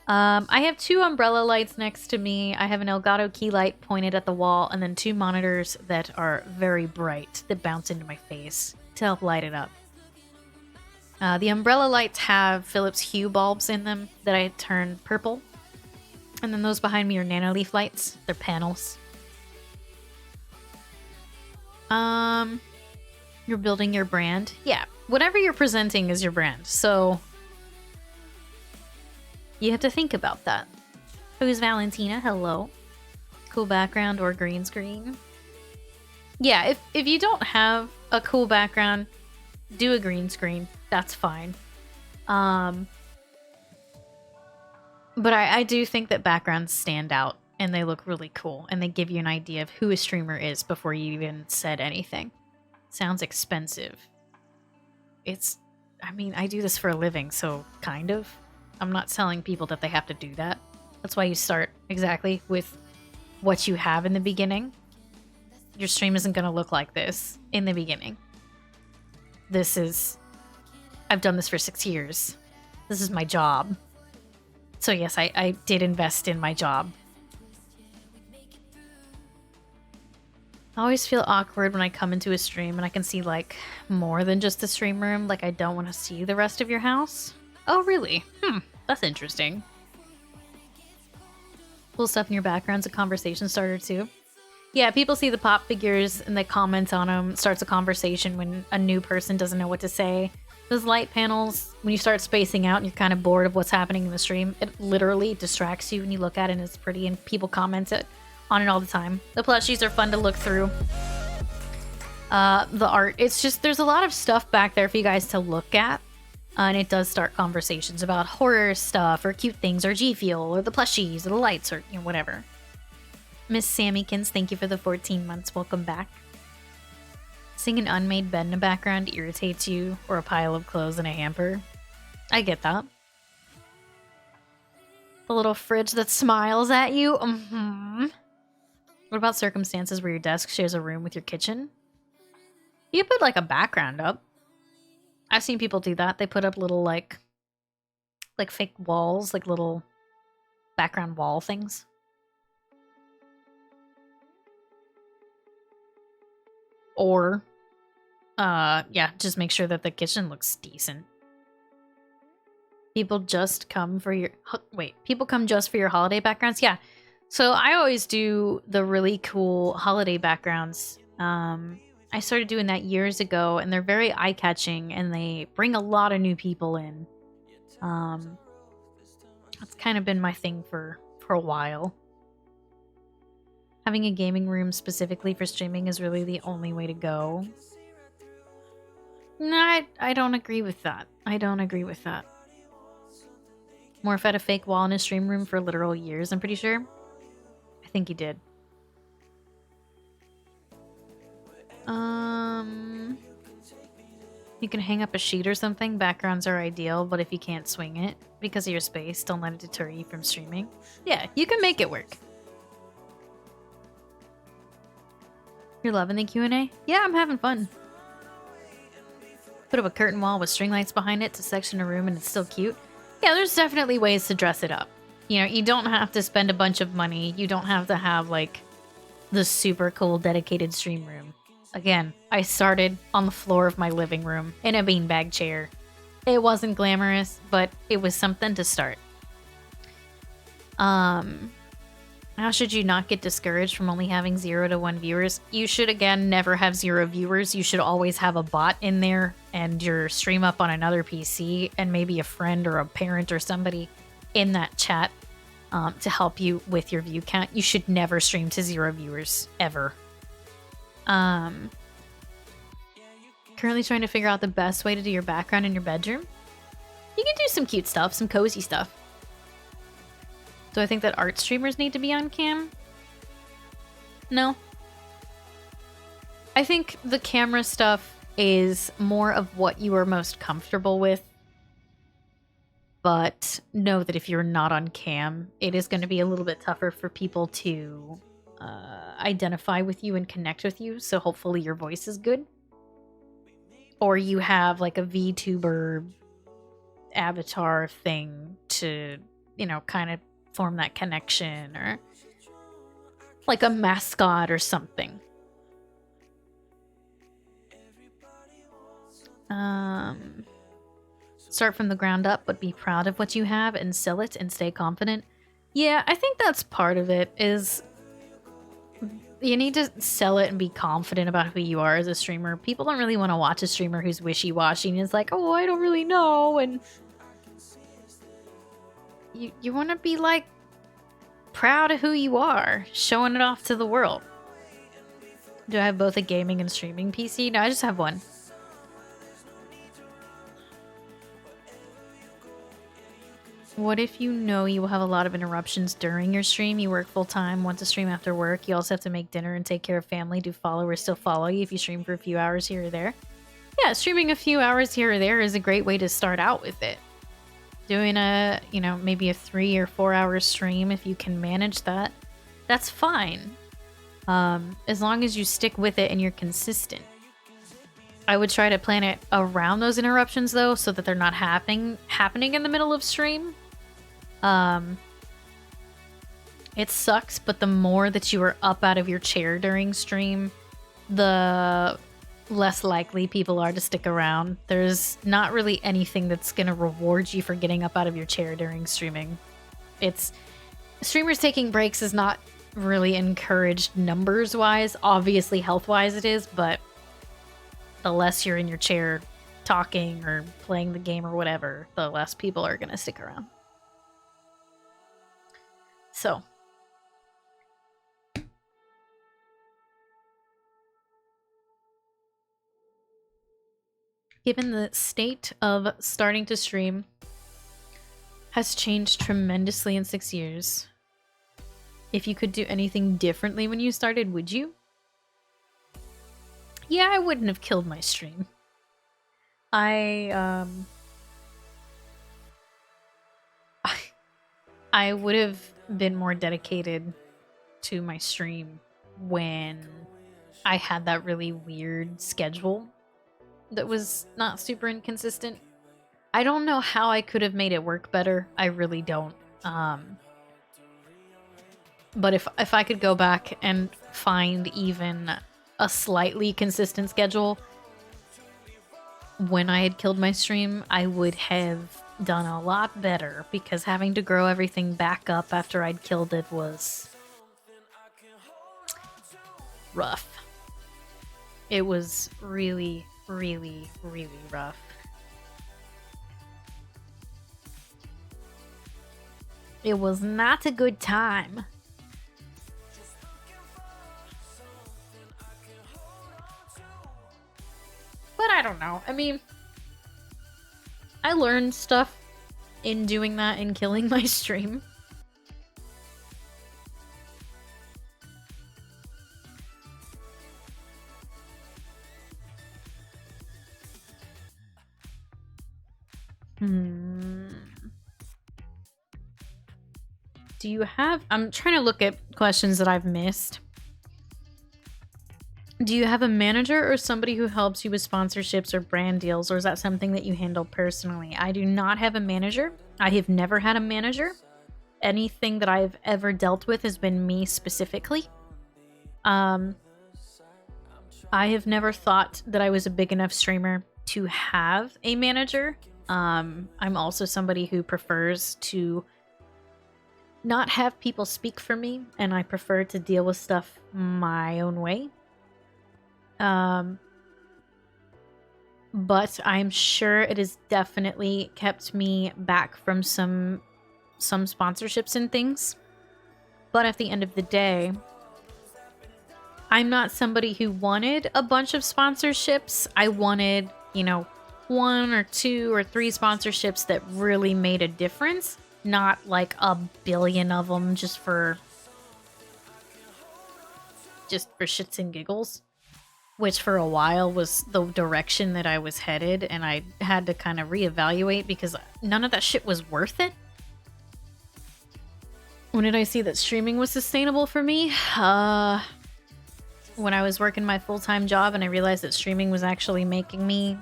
Speaker 1: I have 2 umbrella lights next to me. I have an Elgato key light pointed at the wall, and then 2 monitors that are very bright that bounce into my face to help light it up. The umbrella lights have Philips Hue bulbs in them that I turn purple. And then those behind me are Nanoleaf lights. They're panels. You're building your brand. Yeah, whatever you're presenting is your brand. So you have to think about that. Who's Valentina? Hello. Cool background or green screen. Yeah, if you don't have a cool background, do a green screen. That's fine. But I do think that backgrounds stand out and they look really cool and they give you an idea of who a streamer is before you even said anything. Sounds expensive. I mean, I do this for a living, so kind of. I'm not telling people that they have to do that. That's why you start exactly with what you have in the beginning. Your stream isn't going to look like this in the beginning. I've done this for 6 years. This is my job. So yes, I did invest in my job. I always feel awkward when I come into a stream and I can see like more than just the stream room. Like I don't want to see the rest of your house. Oh really? That's interesting. Cool stuff in your background's a conversation starter too. Yeah, people see the pop figures and they comment on them. It starts a conversation when a new person doesn't know what to say. Those light panels, when you start spacing out and you're kind of bored of what's happening in the stream, it literally distracts you when you look at it and it's pretty and people comment on it all the time. The plushies are fun to look through. The art, it's just, there's a lot of stuff back there for you guys to look at. And it does start conversations about horror stuff or cute things or G Fuel or the plushies or the lights or whatever. Miss Sammykins, thank you for the 14 months. Welcome back. Seeing an unmade bed in the background irritates you, or a pile of clothes in a hamper. I get that. The little fridge that smiles at you. What about circumstances where your desk shares a room with your kitchen? You put like a background up. I've seen people do that. They put up little like fake walls, like little background wall things. Or, yeah, just make sure that the kitchen looks decent. People just come for your... people come just for your holiday backgrounds? Yeah. So I always do the really cool holiday backgrounds. I started doing that years ago, and they're very eye-catching, and they bring a lot of new people in. That's kind of been my thing for a while. Having a gaming room specifically for streaming is really the only way to go. No, I don't agree with that. I don't agree with that. Morph had a fake wall in his stream room for literal years, I'm pretty sure. I think he did. You can hang up a sheet or something. Backgrounds are ideal, but if you can't swing it because of your space, don't let it deter you from streaming. Yeah, you can make it work. You're loving the Q&A? Yeah, I'm having fun. Put up a curtain wall with string lights behind it to section a room and it's still cute. Yeah, there's definitely ways to dress it up. You know, you don't have to spend a bunch of money. You don't have to have, like, the super cool dedicated stream room. Again, I started on the floor of my living room in a beanbag chair. It wasn't glamorous, but it was something to start. How should you not get discouraged from only having 0 to 1 viewers? You should, again, never have 0 viewers. You should always have a bot in there and your stream up on another PC and maybe a friend or a parent or somebody in that chat to help you with your view count. You should never stream to 0 viewers, ever. Currently trying to figure out the best way to do your background in your bedroom. You can do some cute stuff, some cozy stuff. Do I think that art streamers need to be on cam? No. I think the camera stuff is more of what you are most comfortable with. But know that if you're not on cam, it is going to be a little bit tougher for people to identify with you and connect with you. So hopefully your voice is good. Or you have like a VTuber avatar thing to, you know, kind of form that connection, or like a mascot or something. Start from the ground up, but be proud of what you have and sell it and stay confident. Yeah, I think that's part of it, is you need to sell it and be confident about who you are as a streamer. People don't really want to watch a streamer who's wishy-washy and is like, oh, I don't really know, and you want to be like proud of who you are, showing it off to the world. Do I have both a gaming and streaming PC? No, I just have one. What if you know you will have a lot of interruptions during your stream? You work full-time, want to stream after work. You also have to make dinner and take care of family. Do followers still follow you if you stream for a few hours here or there? Yeah, streaming a few hours here or there is a great way to start out with it. Doing a, you know, maybe a 3 or 4 hour stream, if you can manage that, that's fine. As long as you stick with it and you're consistent. I would try to plan it around those interruptions though, so that they're not happening in the middle of stream. It sucks, but the more that you are up out of your chair during stream, the less likely people are to stick around. There's not really anything that's going to reward you for getting up out of your chair during streaming. Streamers taking breaks is not really encouraged numbers wise. Obviously health wise it is, but the less you're in your chair talking or playing the game or whatever, the less people are going to stick around. So given the state of starting to stream has changed tremendously in 6 years, if you could do anything differently when you started, would you? Yeah, I wouldn't have killed my stream. I would have been more dedicated to my stream when I had that really weird schedule that was not super inconsistent. I don't know how I could have made it work better. I really don't. But if I could go back and find even a slightly consistent schedule when I had killed my stream, I would have done a lot better, because having to grow everything back up after I'd killed it was rough. It was really, really, really rough. It was not a good time. But I don't know. I mean, I learned stuff in doing that and killing my stream. Do you have... I'm trying to look at questions that I've missed. Do you have a manager or somebody who helps you with sponsorships or brand deals, or is that something that you handle personally? I do not have a manager. I have never had a manager. Anything that I've ever dealt with has been me specifically. I have never thought that I was a big enough streamer to have a manager. I'm also somebody who prefers to not have people speak for me, and I prefer to deal with stuff my own way. But I'm sure it has definitely kept me back from some sponsorships and things. But at the end of the day, I'm not somebody who wanted a bunch of sponsorships. I wanted, you know, 1 or 2 or 3 sponsorships that really made a difference, not like a billion of them just for shits and giggles, which for a while was the direction that I was headed, and I had to kind of reevaluate because none of that shit was worth it. When did I see that streaming was sustainable for me? When I was working my full-time job and I realized that streaming was actually making me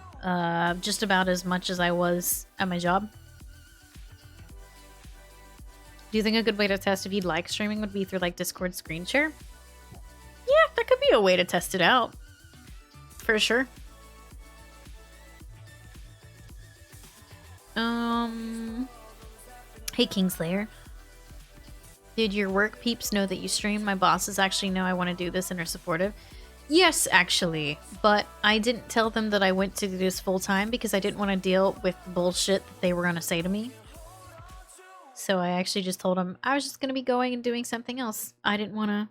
Speaker 1: just about as much as I was at my job. Do you think a good way to test if you'd like streaming would be through like Discord screen share? Yeah, that could be a way to test it out. For sure. Hey Kingslayer. Did your work peeps know that you stream? My bosses actually know I want to do this and are supportive. Yes, actually, but I didn't tell them that I went to do this full time because I didn't want to deal with the bullshit that they were going to say to me. So I actually just told them I was just going to be going and doing something else. I didn't want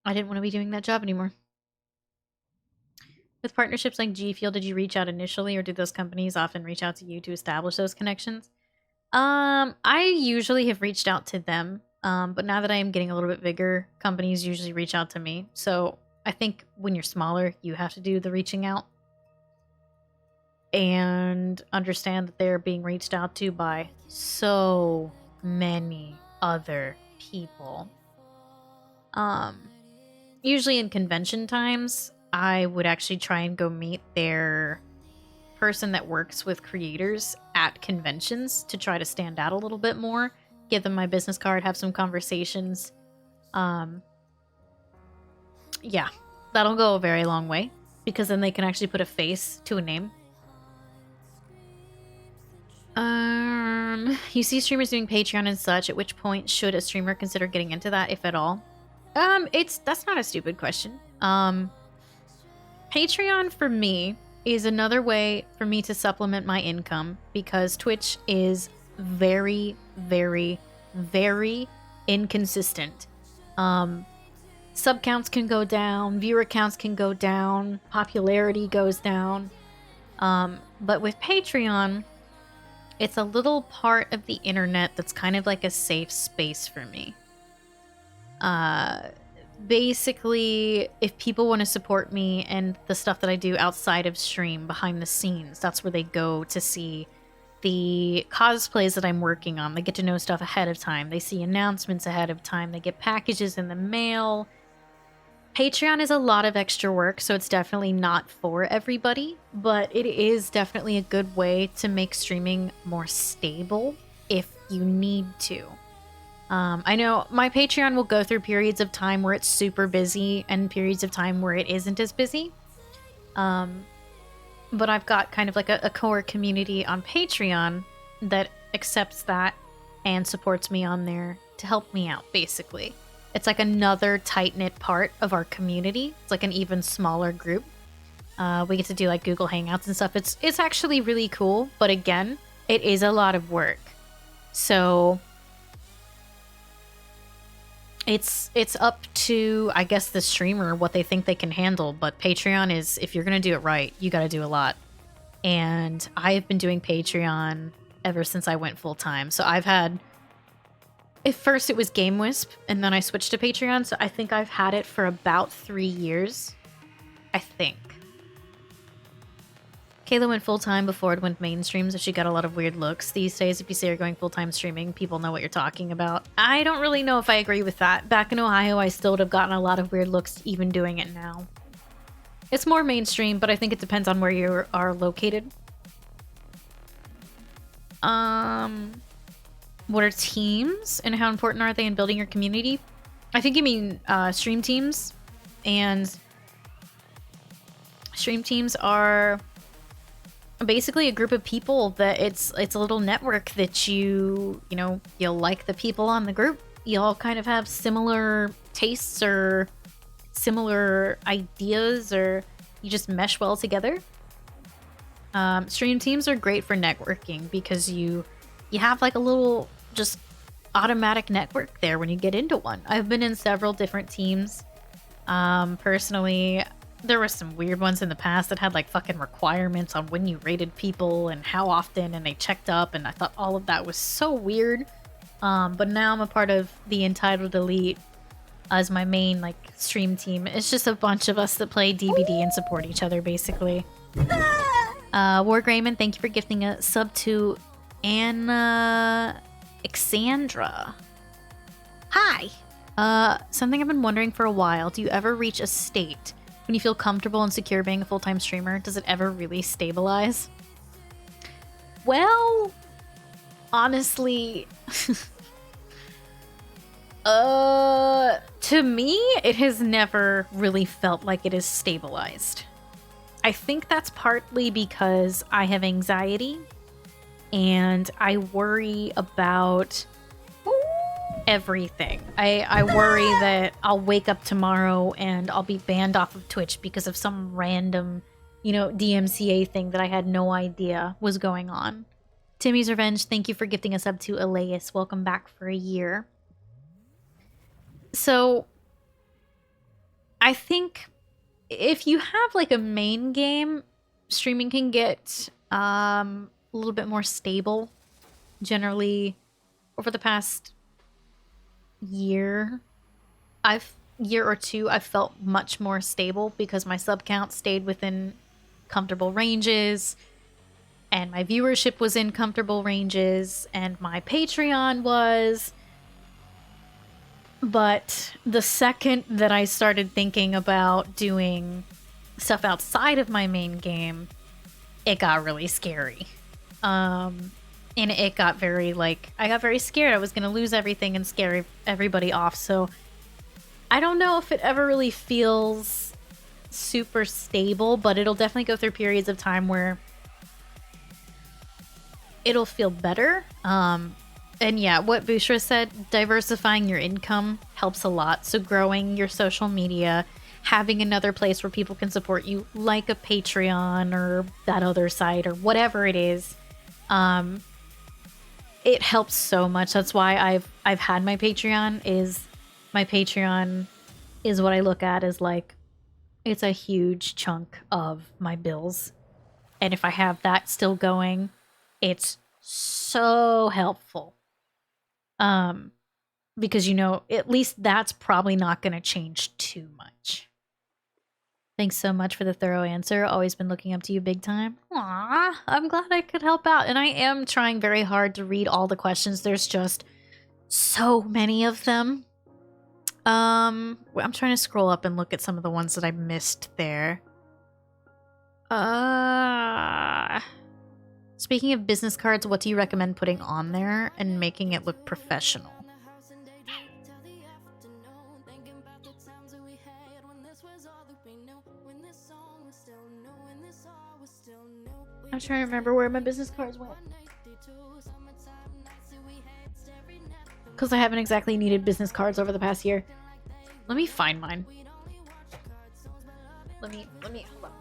Speaker 1: to be doing that job anymore. With partnerships like G Fuel, did you reach out initially, or did those companies often reach out to you to establish those connections? I usually have reached out to them, but now that I am getting a little bit bigger, companies usually reach out to me. So I think when you're smaller, you have to do the reaching out and understand that they're being reached out to by so many other people. Usually in convention times, I would actually try and go meet their person that works with creators at conventions to try to stand out a little bit more, give them my business card, have some conversations. Yeah, that'll go a very long way because then they can actually put a face to a name. You see streamers doing Patreon and such. At which point should a streamer consider getting into that, if at all? That's not a stupid question. Patreon for me is another way for me to supplement my income because Twitch is very, very, very inconsistent. Sub counts can go down, viewer counts can go down, popularity goes down. But with Patreon, it's a little part of the internet that's kind of like a safe space for me. Basically, if people want to support me and the stuff that I do outside of stream, behind the scenes, that's where they go to see the cosplays that I'm working on. They get to know stuff ahead of time. They see announcements ahead of time. They get packages in the mail. Patreon is a lot of extra work, so it's definitely not for everybody, but it is definitely a good way to make streaming more stable if you need to. I know my Patreon will go through periods of time where it's super busy and periods of time where it isn't as busy. But I've got kind of like a core community on Patreon that accepts that and supports me on there to help me out, basically. It's like another tight-knit part of our community. It's like an even smaller group. We get to do like Google Hangouts and stuff. It's actually really cool, but again, it is a lot of work. So it's up to, I guess, the streamer what they think they can handle, but Patreon is, if you're gonna do it right, you gotta do a lot. And I have been doing Patreon ever since I went full-time. So I've had, at first it was GameWisp, and then I switched to Patreon, so I think I've had it for about 3 years. I think. Kayla went full-time before it went mainstream, so she got a lot of weird looks. These days, if you say you're going full-time streaming, people know what you're talking about. I don't really know if I agree with that. Back in Ohio, I still would have gotten a lot of weird looks even doing it now. It's more mainstream, but I think it depends on where you are located. What are teams, and how important are they in building your community? I think you mean stream teams, and stream teams are basically a group of people that it's a little network that you'll like the people on the group. You all kind of have similar tastes or similar ideas, or you just mesh well together. Stream teams are great for networking because you have like a little just automatic network there when you get into one. I've been in several different teams. Personally, there were some weird ones in the past that had like fucking requirements on when you rated people and how often, and they checked up, and I thought all of that was so weird. But now I'm a part of the Entitled Elite as my main like stream team. It's just a bunch of us that play DBD and support each other basically. Wargrayman, thank you for gifting a sub to Anna Exandra. Hi. Something I've been wondering for a while. Do you ever reach a state when you feel comfortable and secure being a full-time streamer? Does it ever really stabilize? Well, honestly, to me, it has never really felt like it is stabilized. I think that's partly because I have anxiety and I worry about everything. I worry that I'll wake up tomorrow and I'll be banned off of Twitch because of some random, DMCA thing that I had no idea was going on. Timmy's Revenge, thank you for gifting us up to Elias. Welcome back for a year. So, I think if you have like a main game, streaming can get a little bit more stable. Generally, over the past year or two, I've felt much more stable because my sub count stayed within comfortable ranges, and my viewership was in comfortable ranges, and my Patreon was. But the second that I started thinking about doing stuff outside of my main game, it got really scary. And it got very, I got very scared. I was going to lose everything and scare everybody off. So I don't know if it ever really feels super stable, but it'll definitely go through periods of time where it'll feel better. And yeah, what Bushra said, diversifying your income helps a lot. So growing your social media, having another place where people can support you, like a Patreon or that other site or whatever it is, it helps so much. That's why I've had my Patreon. My Patreon is what I look at as like, it's a huge chunk of my bills. And if I have that still going, it's so helpful. Because at least that's probably not going to change too much. Thanks so much for the thorough answer. Always been looking up to you big time. Aw, I'm glad I could help out. And I am trying very hard to read all the questions. There's just so many of them. I'm trying to scroll up and look at some of the ones that I missed there. Speaking of business cards, what do you recommend putting on there and making it look professional? I'm trying to remember where my business cards went. Because I haven't exactly needed business cards over the past year. Let me find mine. Let me hold on.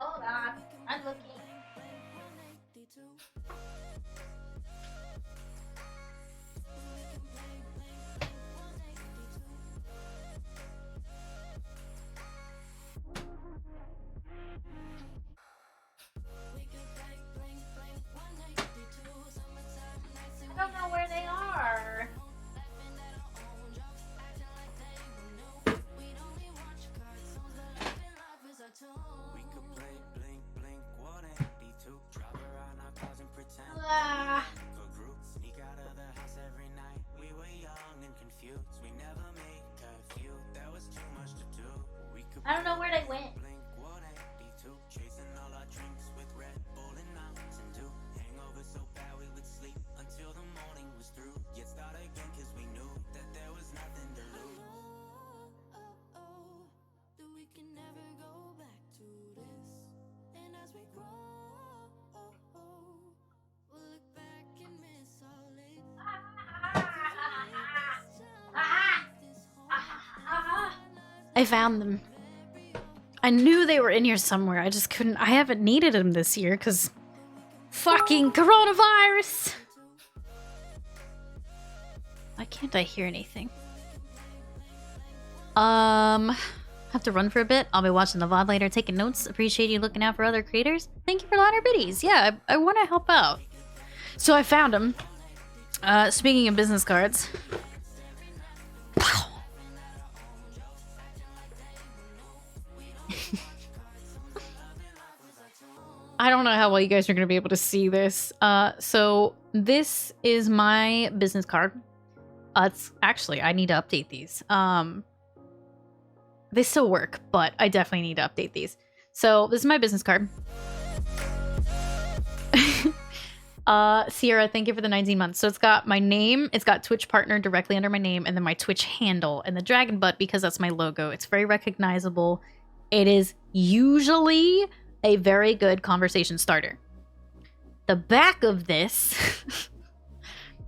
Speaker 1: Hold on, I'm looking. I don't know where they are. I don't know where they went. I found them. I knew they were in here somewhere. I just couldn't. I haven't needed them this year because fucking coronavirus. Why can't I hear anything? Have to run for a bit. I'll be watching the VOD later, taking notes. Appreciate you looking out for other creators. Thank you for ladder biddies. Yeah, I want to help out. So I found them. Speaking of business cards. I don't know how well you guys are going to be able to see this. So this is my business card. It's actually, I need to update these. They still work, but I definitely need to update these. So this is my business card. Sierra, thank you for the 19 months. So it's got my name, it's got Twitch partner directly under my name, and then my Twitch handle, and the dragon butt because that's my logo. It's very recognizable. It is usually a very good conversation starter. The back of this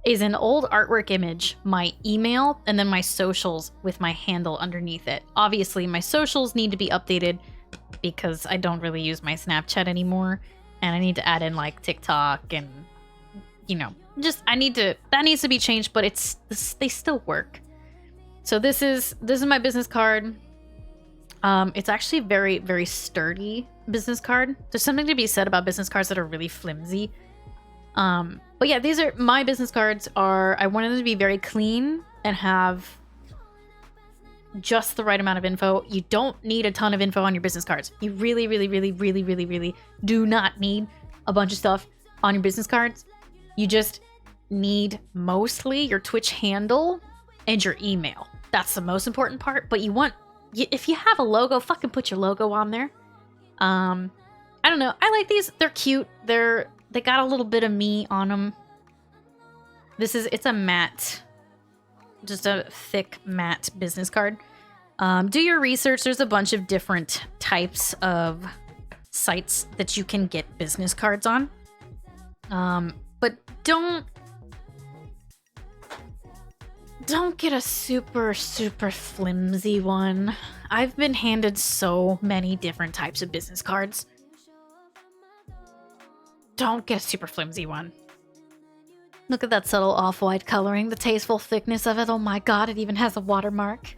Speaker 1: is an old artwork image, my email, and then my socials with my handle underneath it. Obviously, my socials need to be updated because I don't really use my Snapchat anymore, and I need to add in like TikTok and, you know, just that needs to be changed, but they still work. So this is my business card. It's actually very, very sturdy business card. There's something to be said about business cards that are really flimsy. But yeah, these are my business cards. I wanted them to be very clean and have just the right amount of info. You don't need a ton of info on your business cards. You really, really, really, really, really, really do not need a bunch of stuff on your business cards. You just need mostly your Twitch handle and your email. That's the most important part. But if you have a logo, fucking put your logo on there. I don't know. I like these. They're cute. They got a little bit of me on them. It's a matte, just a thick matte business card. Do your research. There's a bunch of different types of sites that you can get business cards on. But don't get a super, super flimsy one. I've been handed so many different types of business cards. Don't get a super flimsy one. Look at that subtle off-white coloring, the tasteful thickness of it. Oh my god, it even has a watermark.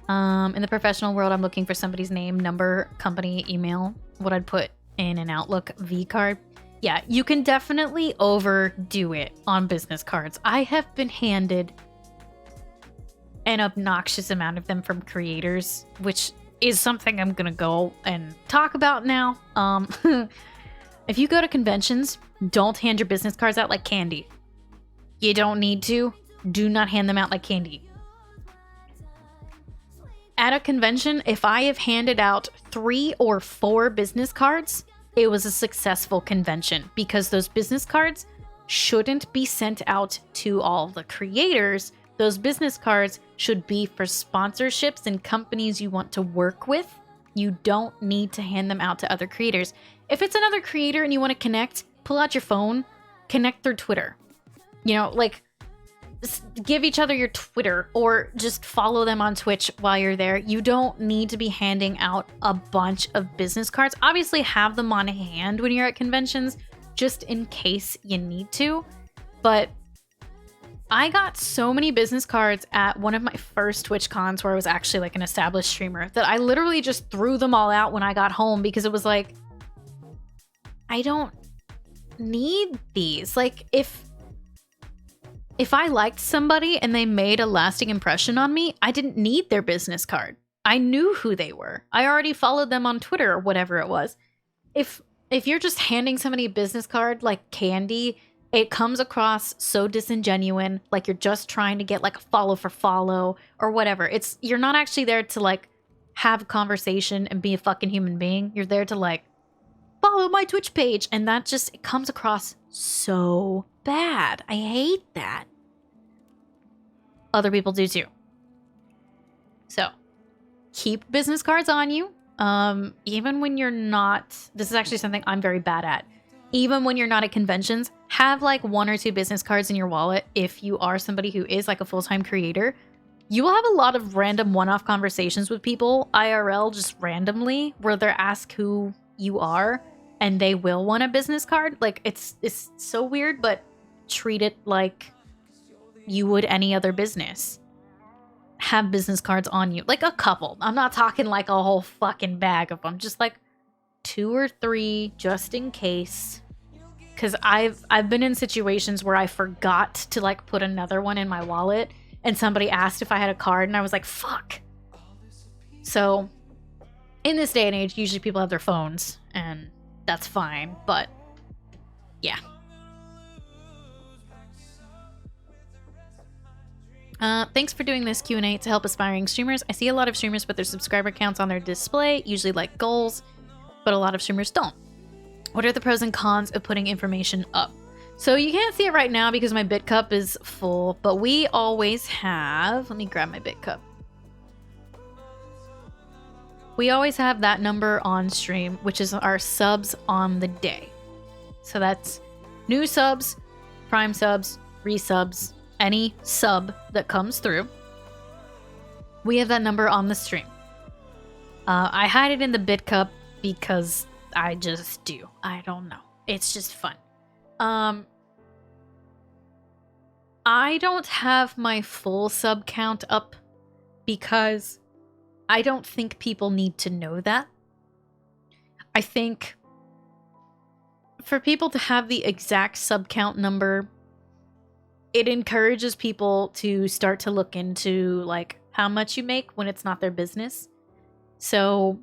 Speaker 1: In the professional world, I'm looking for somebody's name, number, company, email, what I'd put in an Outlook V card. Yeah, you can definitely overdo it on business cards. I have been handed an obnoxious amount of them from creators, which is something I'm gonna go and talk about now. If you go to conventions, don't hand your business cards out like candy. You don't need to. Do not hand them out like candy. At a convention, if I have handed out 3 or 4 business cards, it was a successful convention because those business cards shouldn't be sent out to all the creators. Those business cards should be for sponsorships and companies you want to work with. You don't need to hand them out to other creators. If it's another creator and you want to connect, pull out your phone, connect through Twitter. You know, like, give each other your Twitter or just follow them on Twitch while you're there. You don't need to be handing out a bunch of business cards. Obviously, have them on hand when you're at conventions, just in case you need to. But I got so many business cards at one of my first Twitch cons where I was actually like an established streamer that I literally just threw them all out when I got home because it was like, I don't need these. Like, if I liked somebody and they made a lasting impression on me, I didn't need their business card. I knew who they were. I already followed them on Twitter or whatever it was. If you're just handing somebody a business card like candy, it comes across so disingenuous, like you're just trying to get like a follow for follow or whatever. You're not actually there to like have a conversation and be a fucking human being. You're there to like follow my Twitch page, and that just it comes across so bad. I hate that. Other people do too. So, keep business cards on you. Even when you're not, this is actually something I'm very bad at. Even when you're not at conventions, have like 1 or 2 business cards in your wallet. If you are somebody who is like a full-time creator, you will have a lot of random one-off conversations with people IRL just randomly where they're asked who you are and they will want a business card. Like it's so weird, but treat it like you would any other business. Have business cards on you, like a couple. I'm not talking like a whole fucking bag of them, just like 2 or 3 just in case. Because I've been in situations where I forgot to like put another one in my wallet and somebody asked if I had a card and I was like, fuck. So in this day and age, usually people have their phones and that's fine, but yeah. Thanks for doing this Q&A to help aspiring streamers. I see a lot of streamers put their subscriber counts on their display, usually like goals, but a lot of streamers don't. What are the pros and cons of putting information up? So you can't see it right now because my BitCup is full, but we always have, let me grab my BitCup. We always have that number on stream, which is our subs on the day. So that's new subs, prime subs, resubs, any sub that comes through. We have that number on the stream. I hide it in the BitCup because I just do. I don't know. It's just fun. I don't have my full sub count up because I don't think people need to know that. I think for people to have the exact sub count number, it encourages people to start to look into like how much you make when it's not their business. So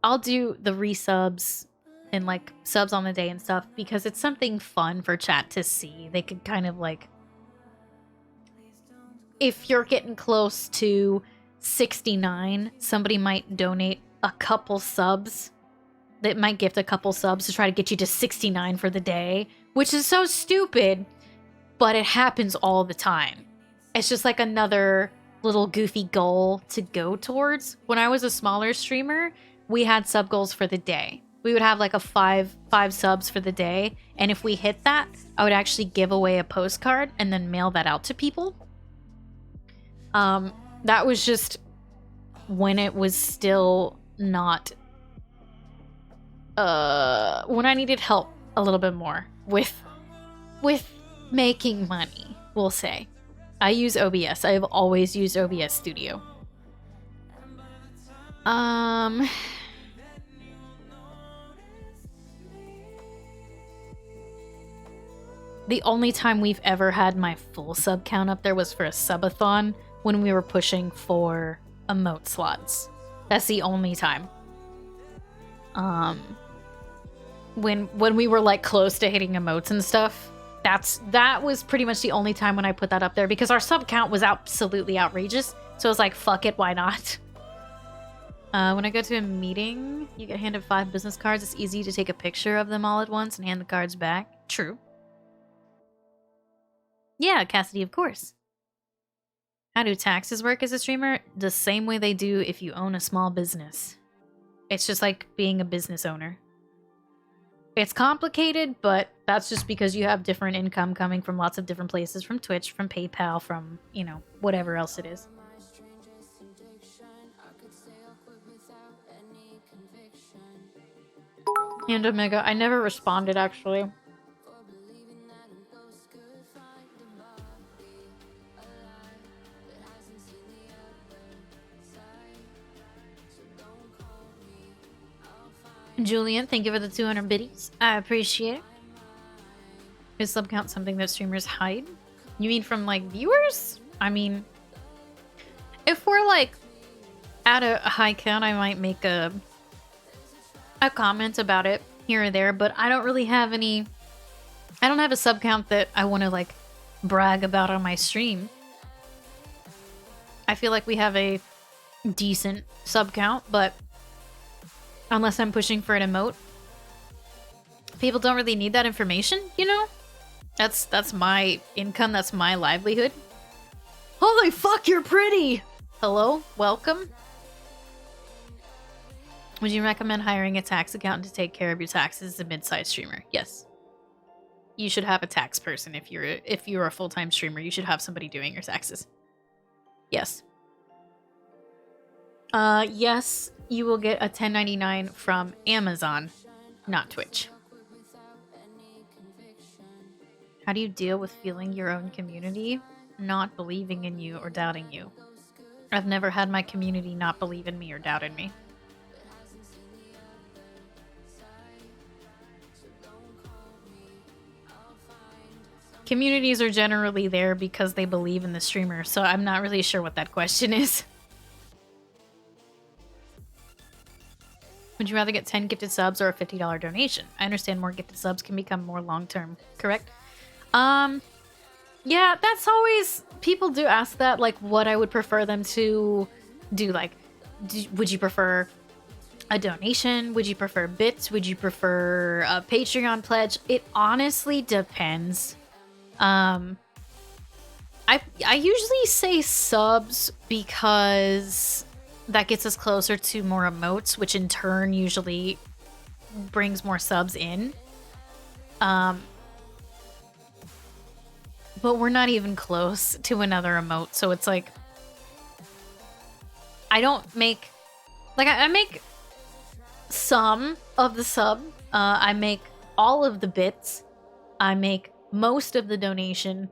Speaker 1: I'll do the resubs and like subs on the day and stuff because it's something fun for chat to see. They could kind of like, if you're getting close to 69, somebody might donate a couple subs. They might gift a couple subs to try to get you to 69 for the day, which is so stupid, but it happens all the time. It's just like another little goofy goal to go towards. When I was a smaller streamer, we had sub goals for the day. We would have like a five subs for the day, and if we hit that, I would actually give away a postcard and then mail that out to people. That was just when it was still not when I needed help a little bit more with making money, we'll say. I use OBS. I've always used OBS Studio. The only time we've ever had my full sub count up there was for a subathon when we were pushing for emote slots. That's the only time. When we were like close to hitting emotes and stuff, that was pretty much the only time when I put that up there because our sub count was absolutely outrageous. So I was like, fuck it, why not? When I go to a meeting, you get handed 5 business cards. It's easy to take a picture of them all at once and hand the cards back. True. Yeah, Cassidy, of course. How do taxes work as a streamer? The same way they do if you own a small business. It's just like being a business owner. It's complicated, but that's just because you have different income coming from lots of different places, from Twitch, from PayPal, from, you know, whatever else it is. And Omega, I never responded, actually. Julian, thank you for the 200 biddies. I appreciate it. Is sub count something that streamers hide? You mean from, like, viewers? I mean, if we're, like, at a high count, I might make a comment about it here or there, but I don't really have any... I don't have a sub count that I want to, like, brag about on my stream. I feel like we have a decent sub count, but unless I'm pushing for an emote, people don't really need that information, you know? That's my income, that's my livelihood. Holy fuck, you're pretty! Hello, welcome. Would you recommend hiring a tax accountant to take care of your taxes as a mid-sized streamer? Yes. You should have a tax person if you're a full-time streamer. You should have somebody doing your taxes. Yes. Yes, you will get a 1099 from Amazon, not Twitch. How do you deal with feeling your own community not believing in you or doubting you? I've never had my community not believe in me or doubt in me. Communities are generally there because they believe in the streamer, so I'm not really sure what that question is. Would you rather get 10 gifted subs or a $50 donation? I understand more gifted subs can become more long-term, correct? Yeah, that's always... People do ask that, like, what I would prefer them to do. Like, would you prefer a donation? Would you prefer bits? Would you prefer a Patreon pledge? It honestly depends. I usually say subs because that gets us closer to more emotes, which in turn usually brings more subs in. But we're not even close to another emote, so it's like... I don't make... Like, I make some of the sub. I make all of the bits. I make most of the donation.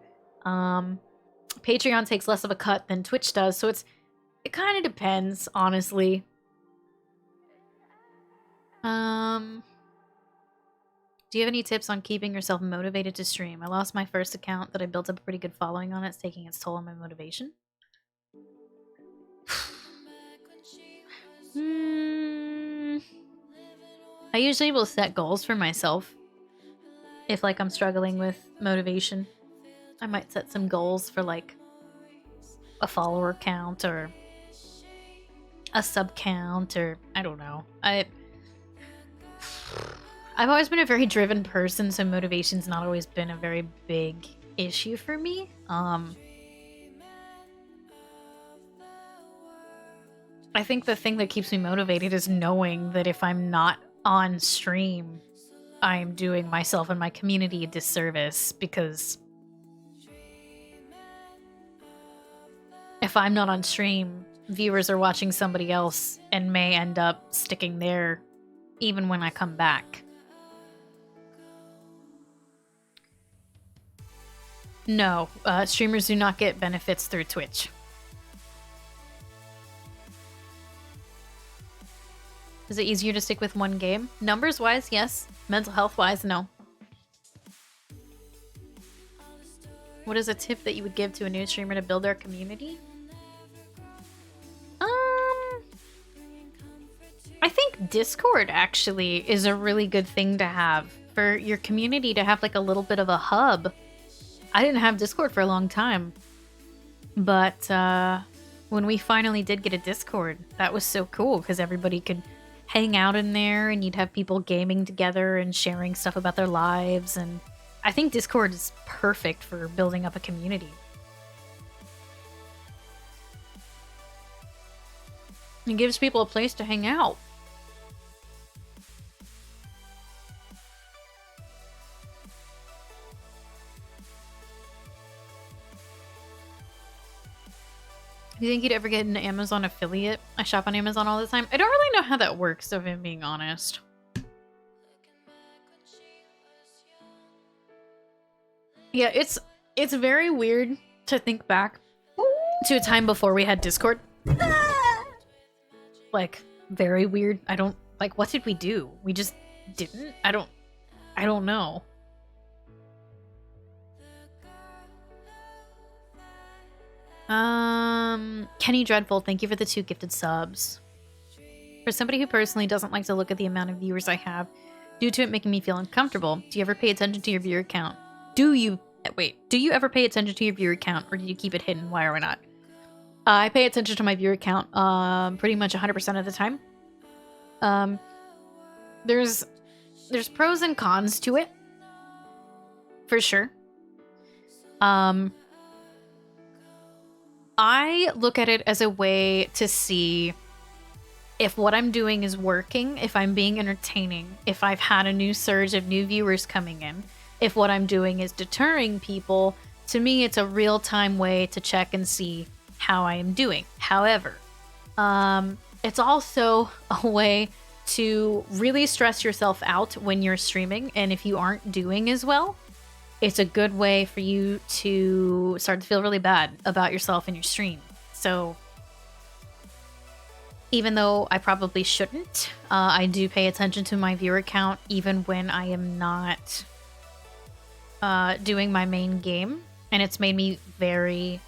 Speaker 1: Patreon takes less of a cut than Twitch does, so it kind of depends, honestly. Do you have any tips on keeping yourself motivated to stream? I lost my first account that I built up a pretty good following on. It's taking its toll on my motivation. I usually will set goals for myself. If, like, I'm struggling with motivation, I might set some goals for, like, a follower count or a sub count or I don't know. I've always been a very driven person, so motivation's not always been a very big issue for me. I think the thing that keeps me motivated is knowing that if I'm not on stream, I'm doing myself and my community a disservice, because if I'm not on stream, viewers are watching somebody else and may end up sticking there even when I come back. No, streamers do not get benefits through Twitch. Is it easier to stick with one game? Numbers-wise, yes. Mental health-wise, no. What is a tip that you would give to a new streamer to build their community? I think Discord actually is a really good thing to have for your community, to have like a little bit of a hub. I didn't have Discord for a long time, but when we finally did get a Discord, that was so cool because everybody could hang out in there and you'd have people gaming together and sharing stuff about their lives. And I think Discord is perfect for building up a community. It gives people a place to hang out. Do you think you'd ever get an Amazon affiliate? I shop on Amazon all the time. I don't really know how that works, if I'm being honest. Yeah, it's very weird to think back to a time before we had Discord. Like, very weird. I don't... Like, what did we do? We just didn't? I don't know. Kenny Dreadful, thank you for the 2 gifted subs. For somebody who personally doesn't like to look at the amount of viewers I have, due to it making me feel uncomfortable, do you ever pay attention to your viewer count? Do you ever pay attention to your viewer count, or do you keep it hidden? Why or why not? I pay attention to my viewer count pretty much 100% of the time. There's pros and cons to it, for sure. I look at it as a way to see if what I'm doing is working, if I'm being entertaining, if I've had a new surge of new viewers coming in, if what I'm doing is deterring people. To me, it's a real-time way to check and see how I am doing. However, it's also a way to really stress yourself out when you're streaming, and if you aren't doing as well, it's a good way for you to start to feel really bad about yourself and your stream. So even though I probably shouldn't, I do pay attention to my viewer count even when I am not doing my main game, and it's made me very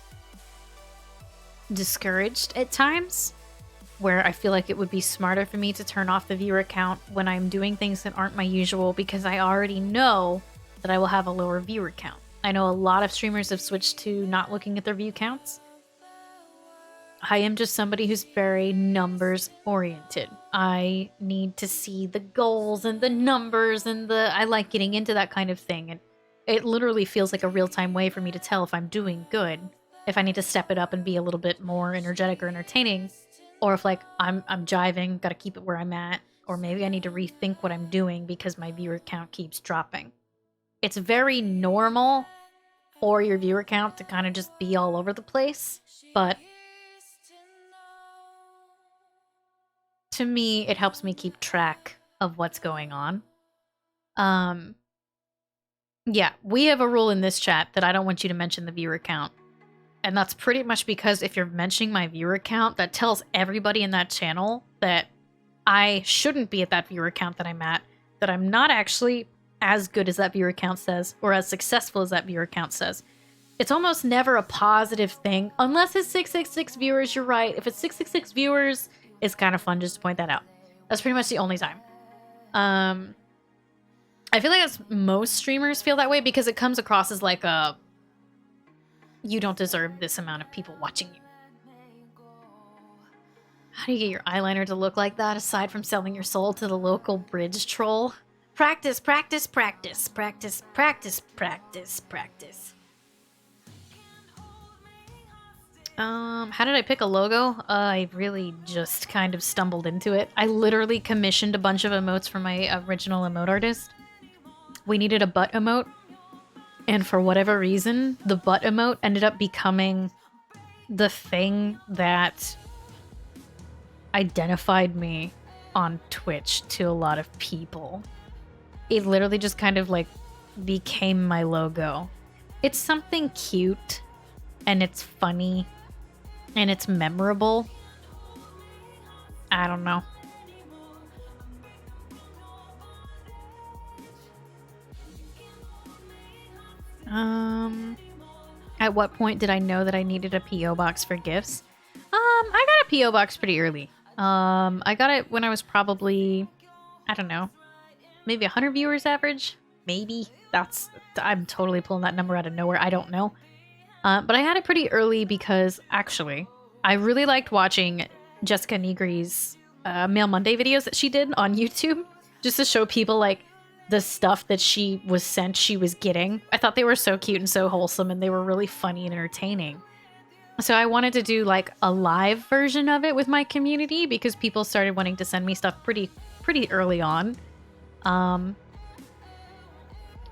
Speaker 1: discouraged at times, where I feel like it would be smarter for me to turn off the viewer count when I'm doing things that aren't my usual, because I already know that I will have a lower viewer count. I know a lot of streamers have switched to not looking at their view counts. I am just somebody who's very numbers oriented. I need to see the goals and the numbers and I like getting into that kind of thing. And it literally feels like a real-time way for me to tell if I'm doing good, if I need to step it up and be a little bit more energetic or entertaining, or if like I'm jiving, gotta keep it where I'm at, or maybe I need to rethink what I'm doing because my viewer count keeps dropping. It's very normal for your viewer count to kind of just be all over the place, but to me, it helps me keep track of what's going on. Yeah, we have a rule in this chat that I don't want you to mention the viewer count. And that's pretty much because if you're mentioning my viewer count, that tells everybody in that channel that I shouldn't be at that viewer count that I'm at, that I'm not actually as good as that viewer count says, or as successful as that viewer count says. It's almost never a positive thing, unless it's 666 viewers, you're right. If it's 666 viewers, it's kind of fun just to point that out. That's pretty much the only time. I feel like that's most streamers feel that way because it comes across as like a, you don't deserve this amount of people watching you. How do you get your eyeliner to look like that aside from selling your soul to the local bridge troll? Practice, practice, practice, practice, practice, practice, practice. How did I pick a logo? I really just kind of stumbled into it. I literally commissioned a bunch of emotes for my original emote artist. We needed a butt emote, and for whatever reason, the butt emote ended up becoming the thing that identified me on Twitch to a lot of people. It literally just kind of like became my logo. It's something cute, and it's funny, and it's memorable. I don't know. At what point did I know that I needed a P.O. box for gifts? I got a P.O. box pretty early. I got it when I was probably, I don't know, maybe 100 viewers average? Maybe. I'm totally pulling that number out of nowhere. I don't know. But I had it pretty early because, actually, I really liked watching Jessica Negri's Mail Monday videos that she did on YouTube, just to show people, like, the stuff that she was sent she was getting. I thought they were so cute and so wholesome, and they were really funny and entertaining. So I wanted to do, like, a live version of it with my community because people started wanting to send me stuff pretty early on.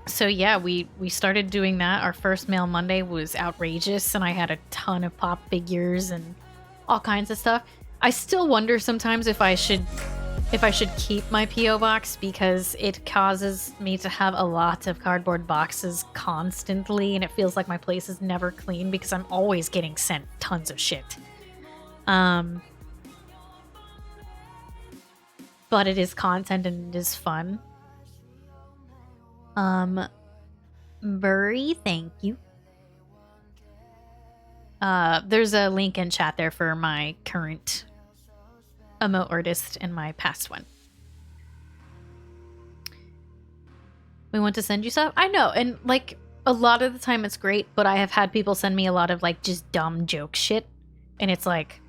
Speaker 1: So yeah, we started doing that. Our first Mail Monday was outrageous, and I had a ton of pop figures and all kinds of stuff. I still wonder sometimes if I should keep my P.O. box because it causes me to have a lot of cardboard boxes constantly, and it feels like my place is never clean because I'm always getting sent tons of shit. But it is content and it is fun. Burry, thank you. There's a link in chat there for my current emote artist and my past one. We want to send you stuff? I know, and like a lot of the time it's great, but I have had people send me a lot of like just dumb joke shit And it's like,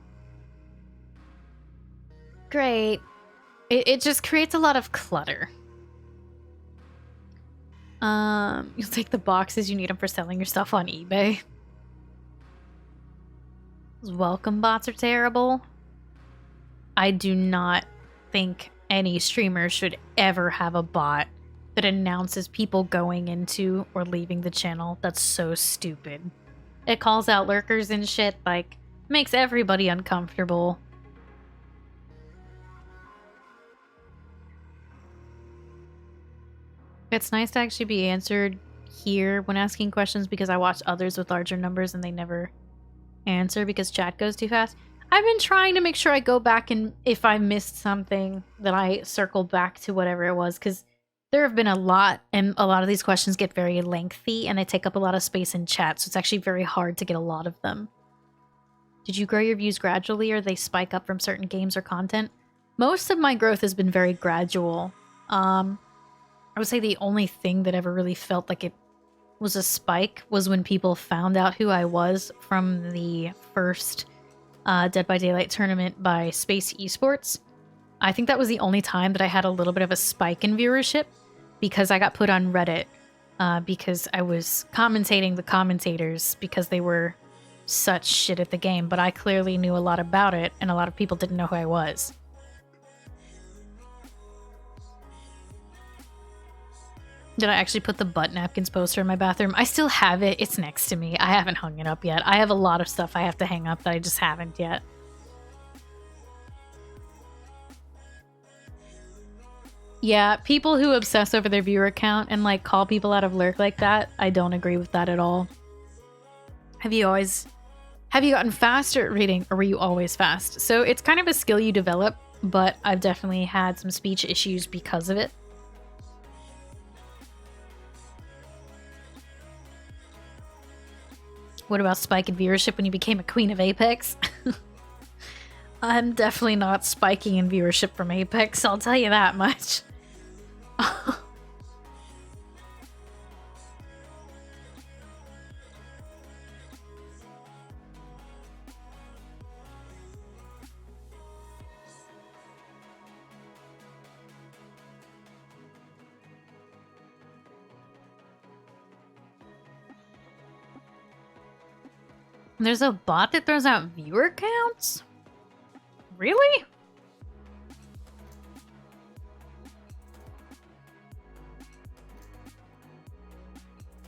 Speaker 1: great. It just creates a lot of clutter. You'll take the boxes, you need them for selling your stuff on eBay. Those welcome bots are terrible. I do not think any streamer should ever have a bot that announces people going into or leaving the channel. That's so stupid. It calls out lurkers and shit, like, makes everybody uncomfortable. It's nice to actually be answered here when asking questions because I watch others with larger numbers and they never answer because chat goes too fast. I've been trying to make sure I go back and if I missed something that I circle back to whatever it was, because there have been a lot and a lot of these questions get very lengthy and they take up a lot of space in chat, so it's actually very hard to get a lot of them. Did you grow your views gradually or they spike up from certain games or content? Most of my growth has been very gradual. I would say the only thing that ever really felt like it was a spike was when people found out who I was from the first Dead by Daylight tournament by Space Esports. I think that was the only time that I had a little bit of a spike in viewership because I got put on Reddit because I was commentating the commentators because they were such shit at the game, but I clearly knew a lot about it and a lot of people didn't know who I was. Did I actually put the butt napkins poster in my bathroom? I still have it. It's next to me. I haven't hung it up yet. I have a lot of stuff I have to hang up that I just haven't yet. Yeah, people who obsess over their viewer count and like call people out of lurk like that, I don't agree with that at all. Have you gotten faster at reading or were you always fast? So it's kind of a skill you develop, but I've definitely had some speech issues because of it. What about spike in viewership when you became a queen of Apex? I'm definitely not spiking in viewership from Apex, I'll tell you that much. There's a bot that throws out viewer counts? Really?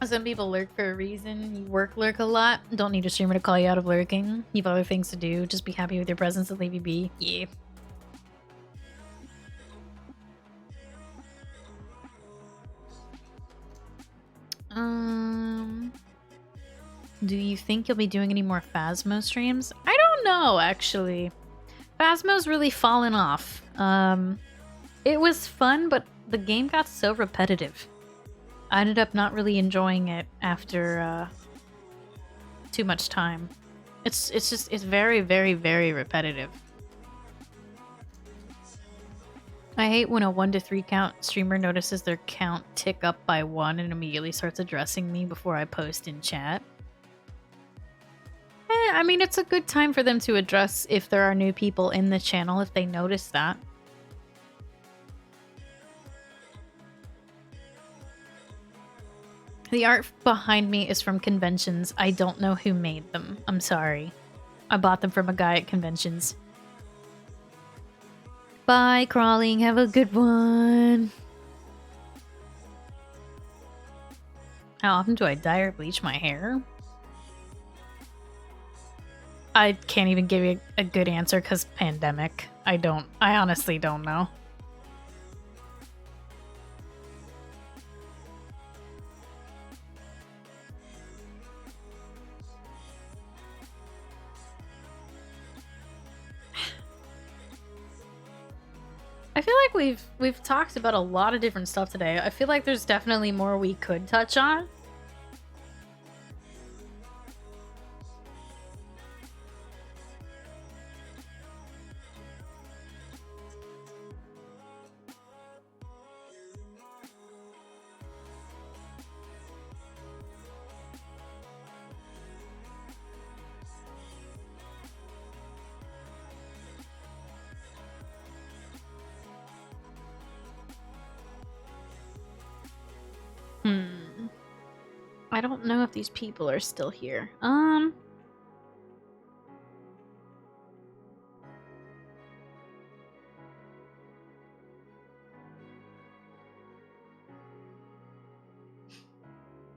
Speaker 1: Some people lurk for a reason. You work lurk a lot. Don't need a streamer to call you out of lurking. You have other things to do. Just be happy with your presence and leave you be. Yeah. Do you think you'll be doing any more Phasmo streams? I don't know, actually. Phasmo's really fallen off. It was fun, but the game got so repetitive. I ended up not really enjoying it after too much time. It's very, very, very repetitive. I hate when a 1 to 3 count streamer notices their count tick up by 1 and immediately starts addressing me before I post in chat. I mean, it's a good time for them to address if there are new people in the channel if they notice that. The art behind me is from conventions. I don't know who made them. I'm sorry. I bought them from a guy at conventions. Bye, Crawling. Have a good one. How often do I dye or bleach my hair? I can't even give you a good answer because pandemic. I honestly don't know. I feel like we've talked about a lot of different stuff today. I feel like there's definitely more we could touch on. I don't know if these people are still here.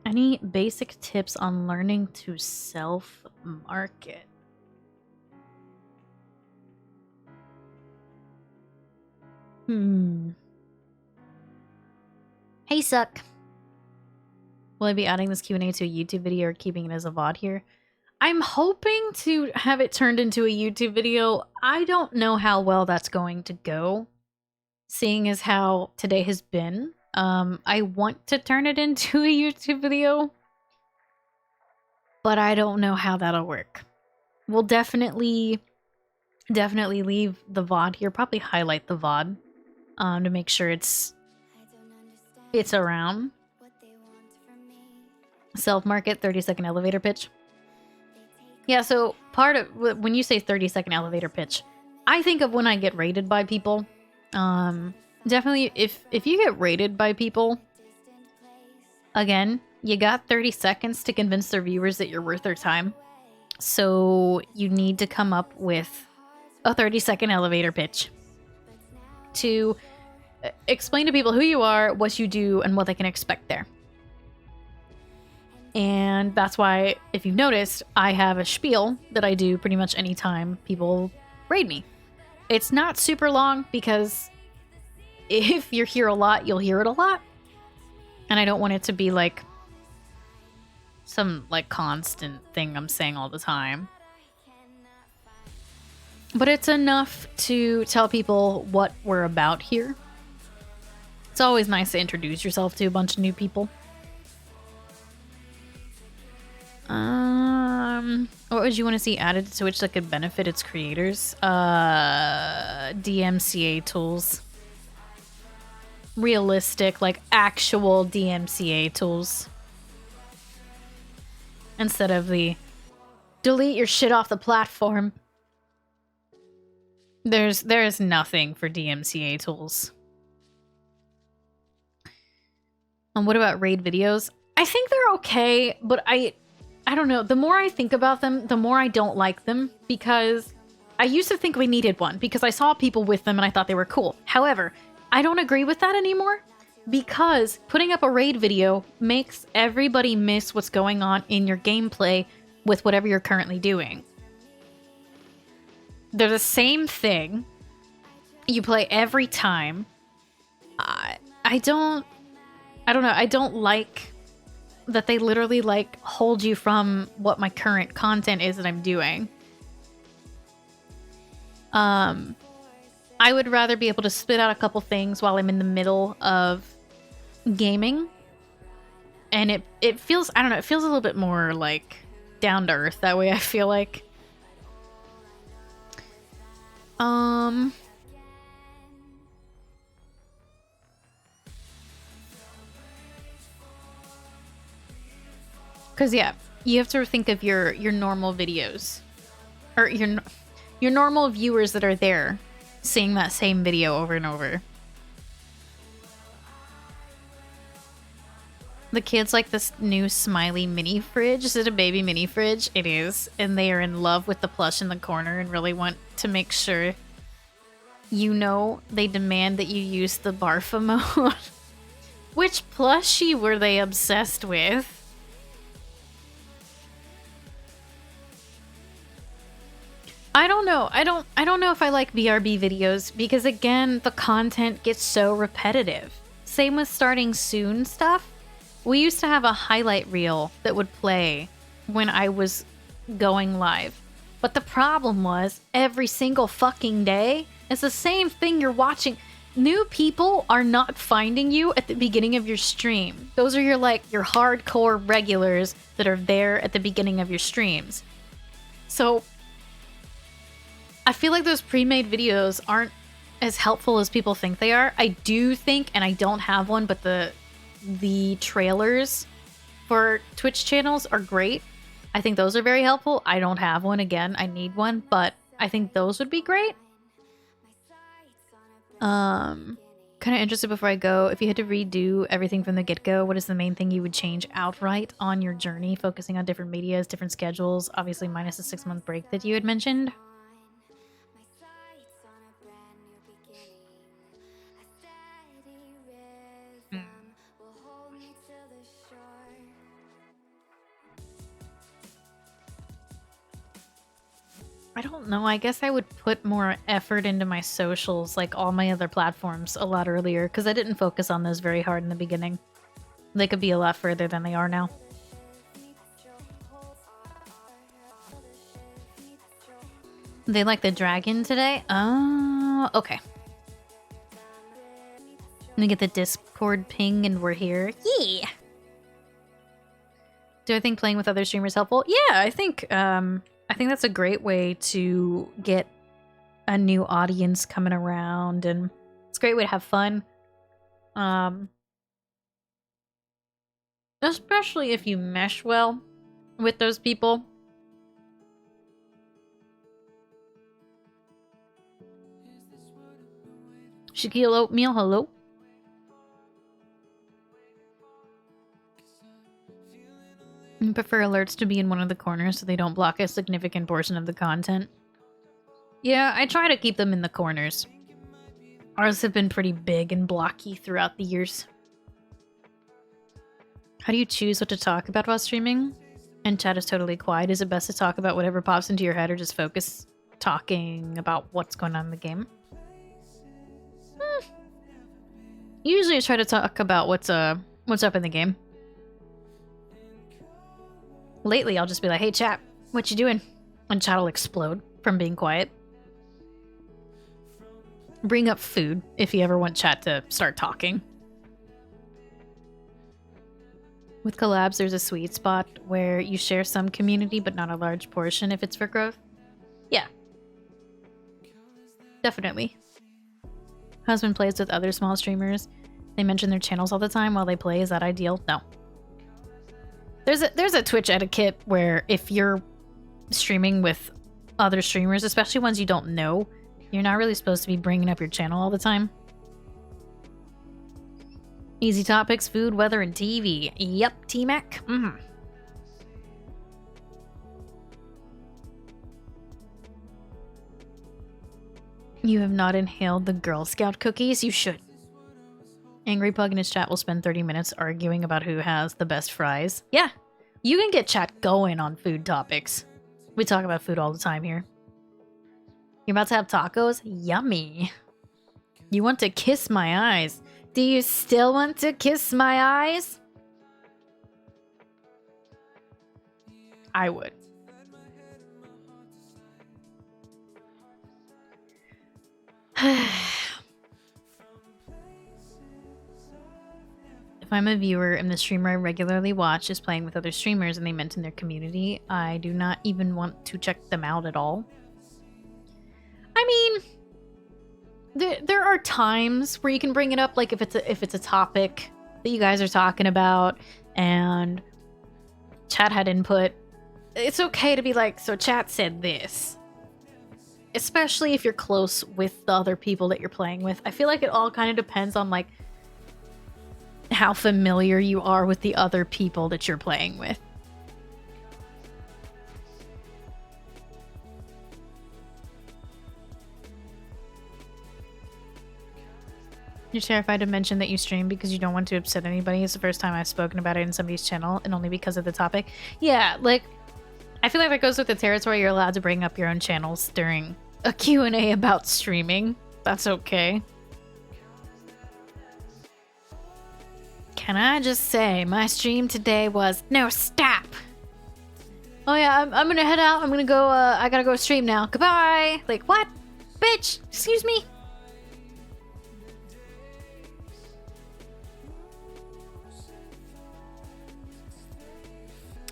Speaker 1: Any basic tips on learning to self-market? Hey, Suck. Will I be adding this Q&A to a YouTube video or keeping it as a VOD here? I'm hoping to have it turned into a YouTube video. I don't know how well that's going to go, seeing as how today has been. I want to turn it into a YouTube video, but I don't know how that'll work. We'll definitely leave the VOD here, probably highlight the VOD, to make sure it's around. Self-market, 30-second elevator pitch. Yeah, so part of when you say 30-second elevator pitch, I think of when I get rated by people. Definitely, if you get rated by people, again, you got 30 seconds to convince their viewers that you're worth their time. So you need to come up with a 30-second elevator pitch to explain to people who you are, what you do, and what they can expect there. And that's why, if you've noticed, I have a spiel that I do pretty much anytime people raid me. It's not super long because if you're here a lot, you'll hear it a lot. And I don't want it to be like some like constant thing I'm saying all the time. But it's enough to tell people what we're about here. It's always nice to introduce yourself to a bunch of new people. What would you want to see added to Twitch that could benefit its creators? DMCA tools. Realistic, like actual DMCA tools. Instead of the delete your shit off the platform. There's nothing for DMCA tools. And what about raid videos? I think they're okay, but I don't know. The more I think about them, the more I don't like them, because I used to think we needed one because I saw people with them and I thought they were cool. However, I don't agree with that anymore because putting up a raid video makes everybody miss what's going on in your gameplay with whatever you're currently doing. They're the same thing. You play every time. I don't know. I don't like that they literally like hold you from what my current content is that I'm doing. I would rather be able to spit out a couple things while I'm in the middle of gaming. And it feels, I don't know, it feels a little bit more like down to earth that way, I feel like. Because, yeah, you have to think of your normal videos. Or your normal viewers that are there seeing that same video over and over. The kids like this new smiley mini fridge. Is it a baby mini fridge? It is. And they are in love with the plush in the corner and really want to make sure you know they demand that you use the Barfa mode. Which plushie were they obsessed with? I don't know. I don't know if I like BRB videos because again, the content gets so repetitive. Same with starting soon stuff. We used to have a highlight reel that would play when I was going live. But the problem was every single fucking day, it's the same thing you're watching. New people are not finding you at the beginning of your stream. Those are your hardcore regulars that are there at the beginning of your streams. So I feel like those pre-made videos aren't as helpful as people think they are. I do think, and I don't have one, but the trailers for Twitch channels are great. I think those are very helpful. I don't have one. Again, I need one, but I think those would be great. Kind of interested before I go. If you had to redo everything from the get-go, what is the main thing you would change outright on your journey, focusing on different medias, different schedules, obviously minus the 6-month break that you had mentioned? I don't know. I guess I would put more effort into my socials, like all my other platforms, a lot earlier, because I didn't focus on those very hard in the beginning. They could be a lot further than they are now. They like the dragon today? Oh, okay. Let me get the Discord ping and we're here. Yeah! Do I think playing with other streamers helpful? Yeah, I think that's a great way to get a new audience coming around, and it's a great way to have fun. Especially if you mesh well with those people. Shaquille Oatmeal, hello. I prefer alerts to be in one of the corners so they don't block a significant portion of the content. Yeah, I try to keep them in the corners. Ours have been pretty big and blocky throughout the years. How do you choose what to talk about while streaming? And chat is totally quiet. Is it best to talk about whatever pops into your head or just focus talking about what's going on in the game? Usually I try to talk about what's up in the game. Lately, I'll just be like, hey, chat, what you doing? And chat will explode from being quiet. Bring up food if you ever want chat to start talking. With collabs, there's a sweet spot where you share some community, but not a large portion if it's for growth. Yeah. Definitely. Husband plays with other small streamers. They mention their channels all the time while they play. Is that ideal? No. There's a Twitch etiquette where if you're streaming with other streamers, especially ones you don't know, you're not really supposed to be bringing up your channel all the time. Easy topics, food, weather, and TV. Yep, T-Mac. You have not inhaled the Girl Scout cookies? You should. Angry Pug in his chat will spend 30 minutes arguing about who has the best fries. Yeah, you can get chat going on food topics. We talk about food all the time here. You're about to have tacos? Yummy. You want to kiss my eyes? Do you still want to kiss my eyes? I would. If I'm a viewer and the streamer I regularly watch is playing with other streamers and they mention their community, I do not even want to check them out at all. I mean, there are times where you can bring it up, like if it's a topic that you guys are talking about and chat had input. It's okay to be like, so chat said this. Especially if you're close with the other people that you're playing with. I feel like it all kind of depends on like how familiar you are with the other people that you're playing with. You're terrified to mention that you stream because you don't want to upset anybody. It's the first time I've spoken about it in somebody's channel, and only because of the topic. Yeah, like, I feel like that goes with the territory. You're allowed to bring up your own channels during a Q&A about streaming. That's okay. Can I just say, my stream today was... No, stop! Oh yeah, I'm gonna head out. I'm gonna go, I gotta go stream now. Goodbye! Like, what? Bitch! Excuse me?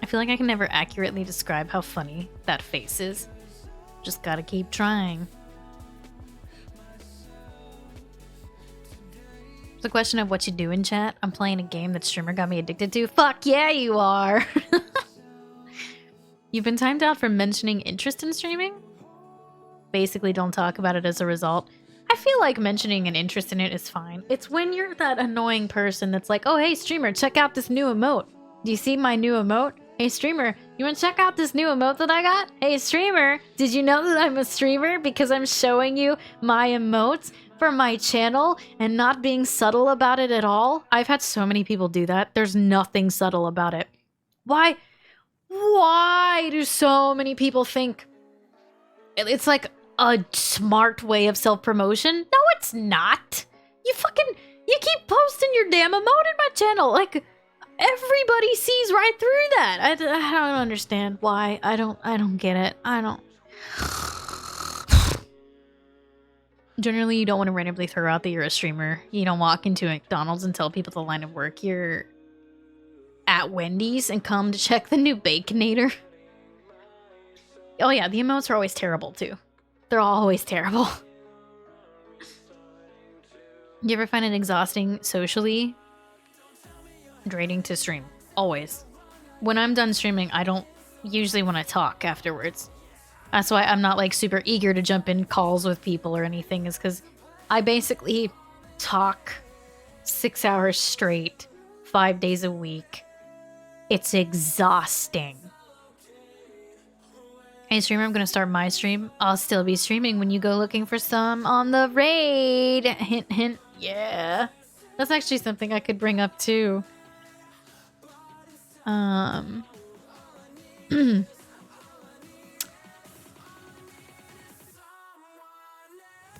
Speaker 1: I feel like I can never accurately describe how funny that face is. Just gotta keep trying. The question of what you do in chat. I'm playing a game that streamer got me addicted to. Fuck yeah, you are! You've been timed out for mentioning interest in streaming? Basically, don't talk about it as a result. I feel like mentioning an interest in it is fine. It's when you're that annoying person that's like, oh, hey, streamer, check out this new emote. Do you see my new emote? Hey, streamer, you want to check out this new emote that I got? Hey, streamer, did you know that I'm a streamer because I'm showing you my emotes for my channel and not being subtle about it at all? I've had so many people do that. There's nothing subtle about it. Why do so many people think it's like a smart way of self-promotion? No, it's not. You keep posting your damn emote in my channel. Like, everybody sees right through that. I don't understand why. I don't get it. Generally, you don't want to randomly throw out that you're a streamer. You don't walk into McDonald's and tell people at the line of work you're at Wendy's and come to check the new Baconator. Oh yeah, the emotes are always terrible too. They're always terrible. You ever find it exhausting socially? Draining to stream. Always. When I'm done streaming, I don't usually want to talk afterwards. That's why I'm not like super eager to jump in calls with people or anything, is because I basically talk 6 hours straight, 5 days a week. It's exhausting. Hey streamer, I'm gonna start my stream. I'll still be streaming when you go looking for some on the raid. Hint, hint. Yeah. That's actually something I could bring up too.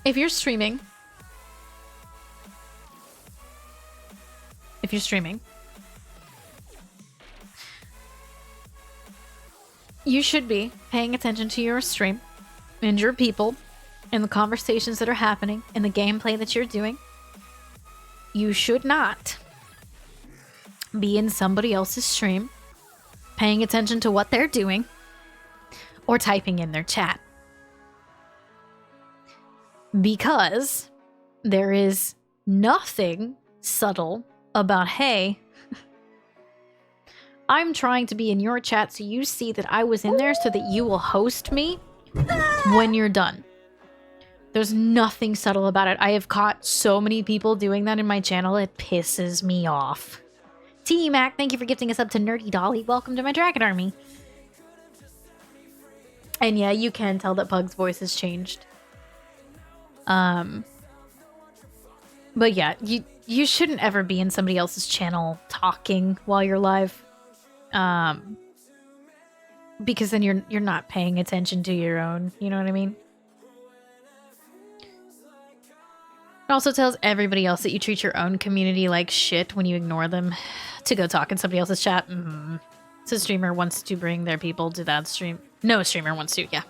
Speaker 1: If you're streaming, you should be paying attention to your stream and your people and the conversations that are happening and the gameplay that you're doing. You should not be in somebody else's stream paying attention to what they're doing or typing in their chat. Because there is nothing subtle about, hey, I'm trying to be in your chat so you see that I was in there so that you will host me when you're done. There's nothing subtle about it. I have caught so many people doing that in my channel, it pisses me off. T-Mac, thank you for gifting us up to Nerdy Dolly. Welcome to my Dragon Army. And yeah, you can tell that Pug's voice has changed. But yeah, you shouldn't ever be in somebody else's channel talking while you're live. Because then you're not paying attention to your own, you know what I mean? It also tells everybody else that you treat your own community like shit when you ignore them to go talk in somebody else's chat. So streamer wants to bring their people to that stream. No streamer wants to, yeah.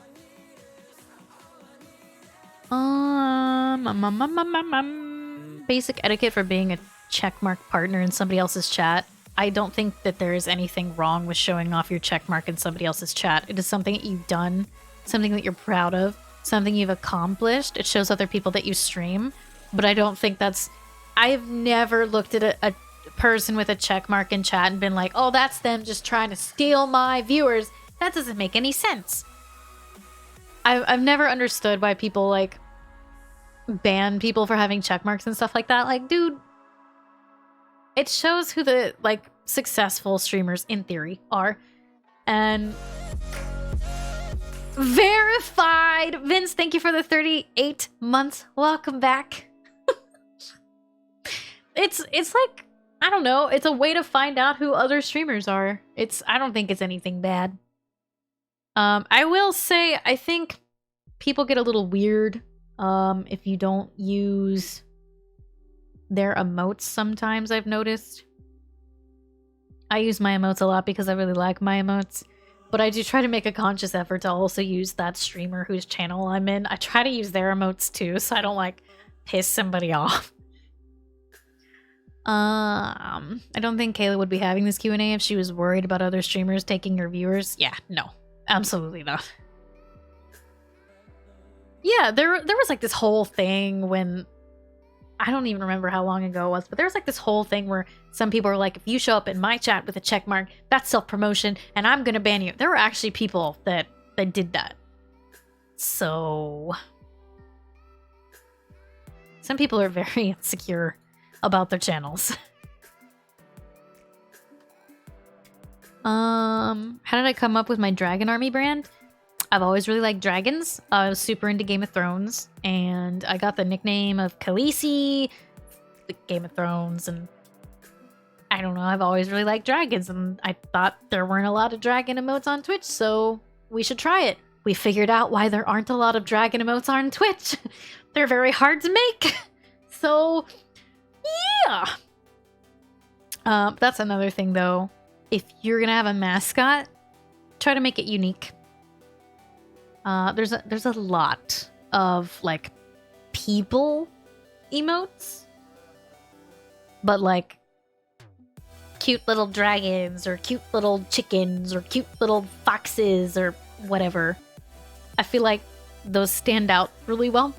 Speaker 1: Basic etiquette for being a checkmark partner in somebody else's chat. I don't think that there is anything wrong with showing off your checkmark in somebody else's chat. It is something that you've done, something that you're proud of, something you've accomplished. It shows other people that you stream, but I don't think that's... I've never looked at a person with a checkmark in chat and been like, oh, that's them just trying to steal my viewers. That doesn't make any sense. I've never understood why people, like, ban people for having checkmarks and stuff like that. Like, dude, it shows who the, like, successful streamers, in theory, are. And... verified! Vince, thank you for the 38 months. Welcome back. It's like, I don't know, it's a way to find out who other streamers are. I don't think it's anything bad. I will say, I think people get a little weird if you don't use their emotes sometimes, I've noticed. I use my emotes a lot because I really like my emotes, but I do try to make a conscious effort to also use that streamer whose channel I'm in. I try to use their emotes too, so I don't, like, piss somebody off. I don't think Kayla would be having this Q&A if she was worried about other streamers taking her viewers. Yeah, no. Absolutely not. Yeah, there was like this whole thing when... I don't even remember how long ago it was, but there was like this whole thing where some people were like, if you show up in my chat with a check mark, that's self-promotion, and I'm gonna ban you. There were actually people that did that. So... Some people are very insecure about their channels. How did I come up with my Dragon Army brand? I've always really liked dragons. I was super into Game of Thrones, and I got the nickname of Khaleesi, the Game of Thrones, and I don't know, I've always really liked dragons, and I thought there weren't a lot of dragon emotes on Twitch, so we should try it. We figured out why there aren't a lot of dragon emotes on Twitch. They're very hard to make. So, yeah. That's another thing, though. If you're gonna have a mascot, try to make it unique. There's a lot of like people emotes, but like cute little dragons or cute little chickens or cute little foxes or whatever. I feel like those stand out really well.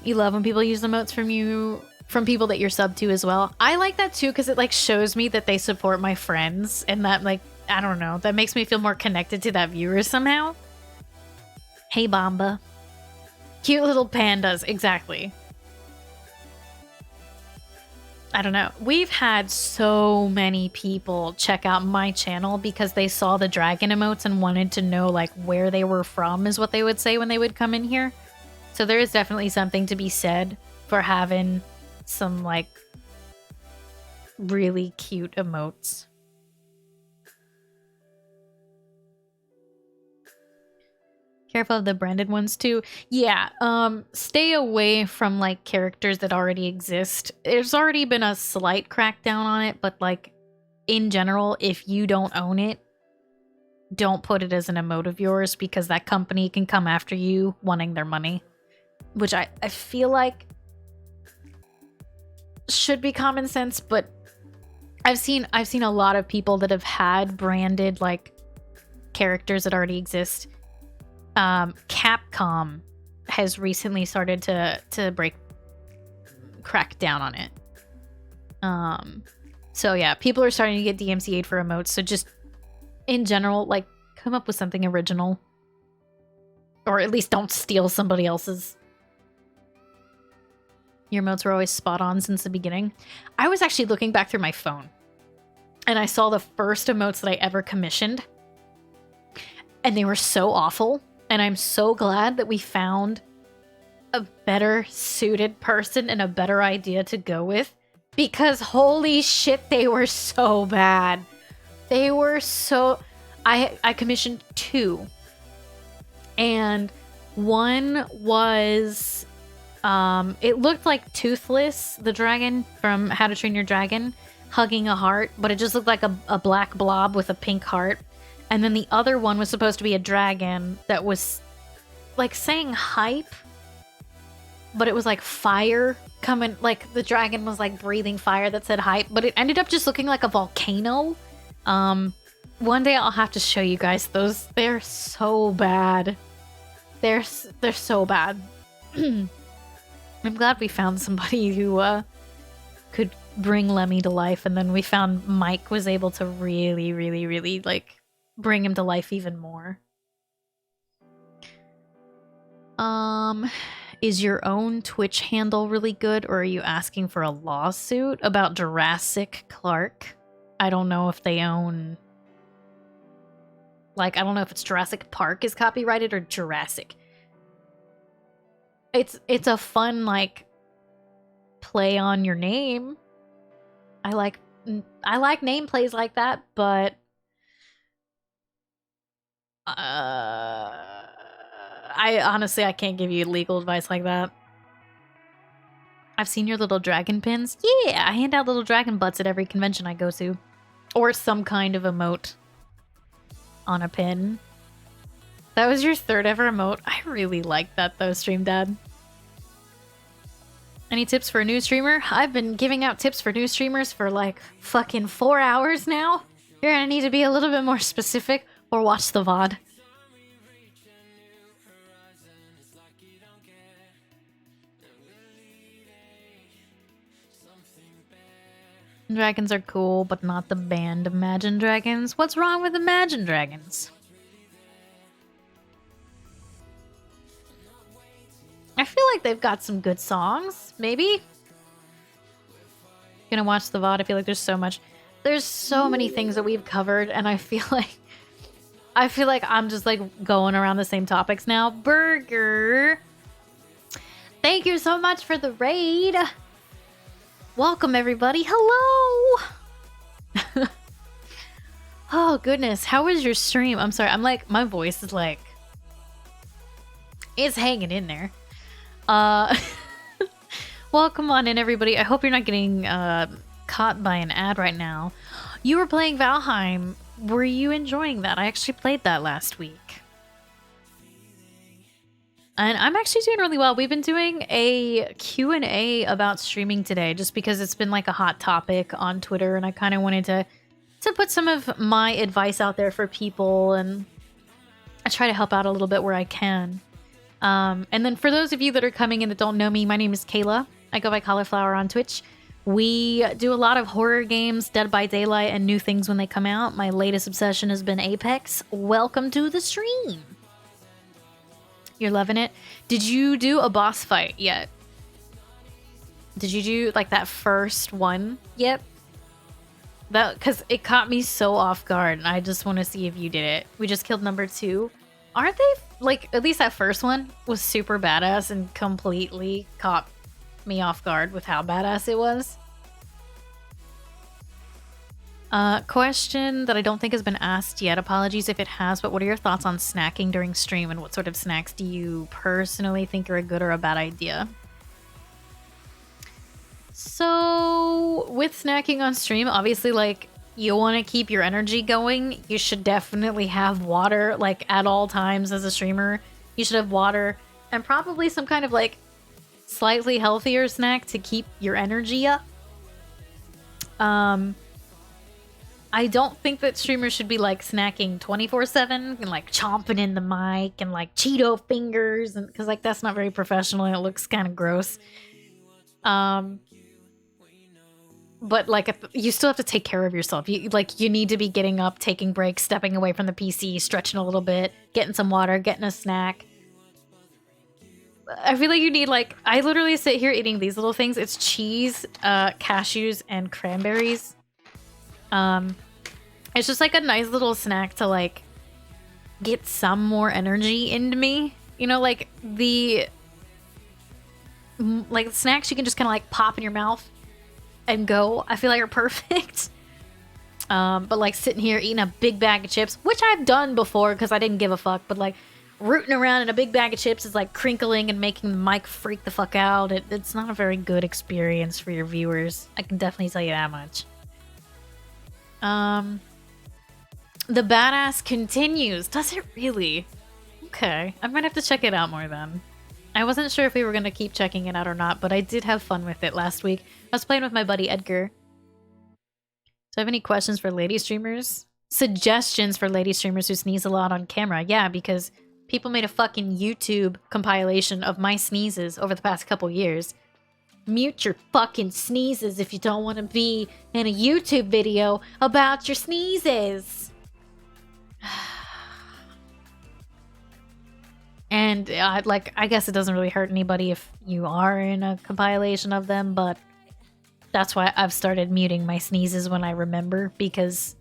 Speaker 1: You love when people use emotes from people that you're sub to as well. I like that too because it like shows me that they support my friends, and that like, I don't know, that makes me feel more connected to that viewer somehow. Hey Bamba. Cute little pandas, exactly. I don't know. We've had so many people check out my channel because they saw the dragon emotes and wanted to know like where they were from, is what they would say when they would come in here. So there is definitely something to be said for having some like really cute emotes. Careful of the branded ones too. Yeah, stay away from like characters that already exist. There's already been a slight crackdown on it, but like in general, if you don't own it, don't put it as an emote of yours because that company can come after you wanting their money. Which I feel like should be common sense, but I've seen a lot of people that have had branded like characters that already exist. Capcom has recently started to crack down on it. So yeah, people are starting to get DMCA'd for emotes. So just in general, like come up with something original, or at least don't steal somebody else's. Your emotes were always spot on since the beginning. I was actually looking back through my phone, and I saw the first emotes that I ever commissioned, and they were so awful. And I'm so glad that we found a better suited person and a better idea to go with, because holy shit, they were so bad. They were so... I commissioned 2, and one was... it looked like Toothless, the dragon from How to Train Your Dragon, hugging a heart, but it just looked like a black blob with a pink heart. And then the other one was supposed to be a dragon that was like saying hype, but it was like fire coming, like the dragon was like breathing fire that said hype, but it ended up just looking like a volcano. One day I'll have to show you guys those. They're so bad. They're so bad. I'm glad we found somebody who could bring Lemmy to life, and then we found Mike was able to really, really, really like bring him to life even more. Is your own Twitch handle really good, or are you asking for a lawsuit about Jurassic Clark? I don't know if they own... Like, I don't know if it's Jurassic Park is copyrighted or Jurassic. It's a fun, like, play on your name. I like name plays like that, but I honestly, I can't give you legal advice like that. I've seen your little dragon pins. Yeah, I hand out little dragon butts at every convention I go to. Or some kind of emote on a pin. That was your third ever emote. I really like that though, Stream Dad. Any tips for a new streamer? I've been giving out tips for new streamers for like fucking 4 hours now. You're gonna need to be a little bit more specific or watch the VOD. Dragons are cool, but not the band Imagine Dragons. What's wrong with Imagine Dragons? They've got some good songs, maybe. Gonna watch the VOD. I feel like there's so many things that we've covered, and I feel like I'm just like going around the same topics now. Burger, thank you so much for the raid. Welcome everybody. Hello. Oh goodness, how was your stream? I'm sorry, I'm like, my voice is like, it's hanging in there. Welcome on in everybody. I hope you're not getting caught by an ad right now. You were playing Valheim. Were you enjoying that? I actually played that last week. And I'm actually doing really well. We've been doing a Q&A about streaming today just because it's been like a hot topic on Twitter, and I kind of wanted to put some of my advice out there for people, and I try to help out a little bit where I can. And then for those of you that are coming in that don't know me, my name is Kayla. I go by Cauliflower on Twitch. We do a lot of horror games, Dead by Daylight, and new things when they come out. My latest obsession has been Apex. Welcome to the stream. You're loving it. Did you do a boss fight yet? Did you do like that first one yet? That, because it caught me so off guard, and I just want to see if you did it. We just killed number 2. Aren't they, like, at least that first one was super badass and completely caught me off guard with how badass it was. Question that I don't think has been asked yet. Apologies if it has, but what are your thoughts on snacking during stream, and what sort of snacks do you personally think are a good or a bad idea? So, with snacking on stream, obviously, like, you want to keep your energy going. You should definitely have water, like, at all times as a streamer. You should have water and probably some kind of, like, slightly healthier snack to keep your energy up. I don't think that streamers should be, like, snacking 24/7 and, like, chomping in the mic and, like, Cheeto fingers, and because, like, that's not very professional and it looks kind of gross. But, like, you still have to take care of yourself. You need to be getting up, taking breaks, stepping away from the PC, stretching a little bit, getting some water, getting a snack. I feel like you need, like, I literally sit here eating these little things. It's cheese, cashews, and cranberries. It's just, like, a nice little snack to, like, get some more energy into me. You know, like, the snacks you can just kind of, like, pop in your mouth and go, I feel like are perfect. But like sitting here eating a big bag of chips, which I've done before because I didn't give a fuck, but like rooting around in a big bag of chips is like crinkling and making the mic freak the fuck out. It's not a very good experience for your viewers. I can definitely tell you that much. The badass continues. Does it really? Okay, I'm gonna have to check it out more then. I wasn't sure if we were going to keep checking it out or not, but I did have fun with it last week. I was playing with my buddy Edgar. Do I have any questions for lady streamers? Suggestions for lady streamers who sneeze a lot on camera? Yeah, because people made a fucking YouTube compilation of my sneezes over the past couple years. Mute your fucking sneezes if you don't want to be in a YouTube video about your sneezes. And I guess it doesn't really hurt anybody if you are in a compilation of them, but that's why I've started muting my sneezes when I remember, because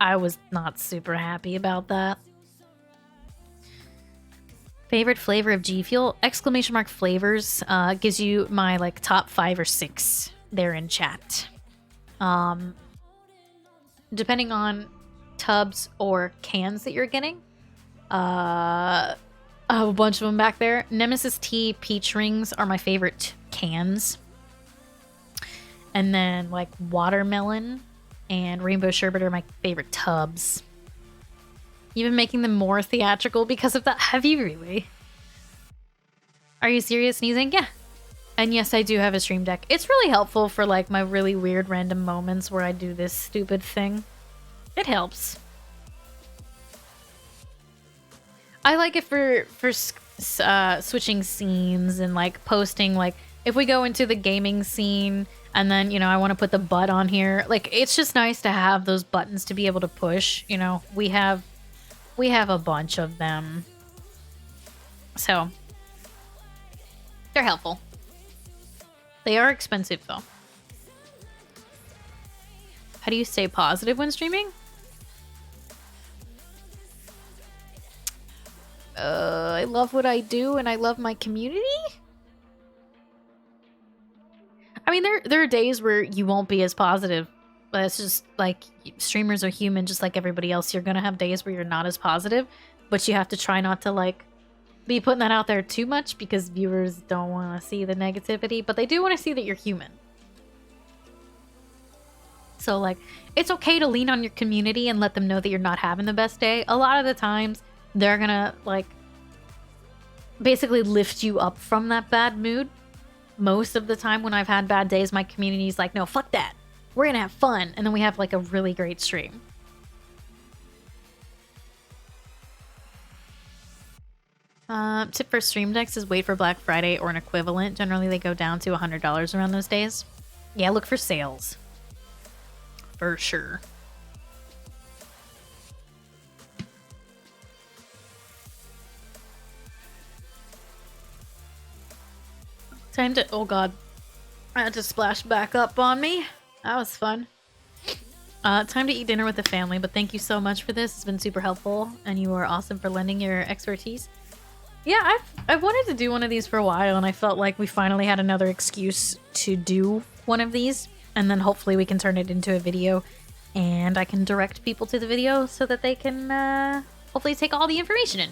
Speaker 1: I was not super happy about that. Favorite flavor of G Fuel? Exclamation mark flavors gives you my like top 5 or 6 there in chat. Depending on tubs or cans that you're getting. I have a bunch of them back there. Nemesis Tea peach rings are my favorite cans. And then like watermelon and rainbow sherbet are my favorite tubs. You've been making them more theatrical because of that. Have you really? Are you serious sneezing? Yeah. And yes, I do have a stream deck. It's really helpful for like my really weird random moments where I do this stupid thing. It helps. I like it for switching scenes and like posting, like if we go into the gaming scene and then, you know, I want to put the butt on here. Like it's just nice to have those buttons to be able to push, you know. We have a bunch of them. So They're helpful. They are expensive though. How do you stay positive when streaming? I love what I do and I love my community. I mean, there are days where you won't be as positive, but it's just like streamers are human, just like everybody else. You're gonna have days where you're not as positive, but you have to try not to like be putting that out there too much because viewers don't want to see the negativity, but they do want to see that you're human. So like, it's okay to lean on your community and let them know that you're not having the best day. A lot of the times, they're gonna like basically lift you up from that bad mood. Most of the time when I've had bad days, my community's like, no, fuck that. We're gonna have fun. And then we have like a really great stream. Tip for stream decks is wait for Black Friday or an equivalent. Generally, they go down to $100 around those days. Yeah, look for sales. For sure. Time to... Oh god. I had to splash back up on me. That was fun. Time to eat dinner with the family, but thank you so much for this. It's been super helpful, and you are awesome for lending your expertise. Yeah, I've wanted to do one of these for a while, and I felt like we finally had another excuse to do one of these, and then hopefully we can turn it into a video, and I can direct people to the video so that they can hopefully take all the information in.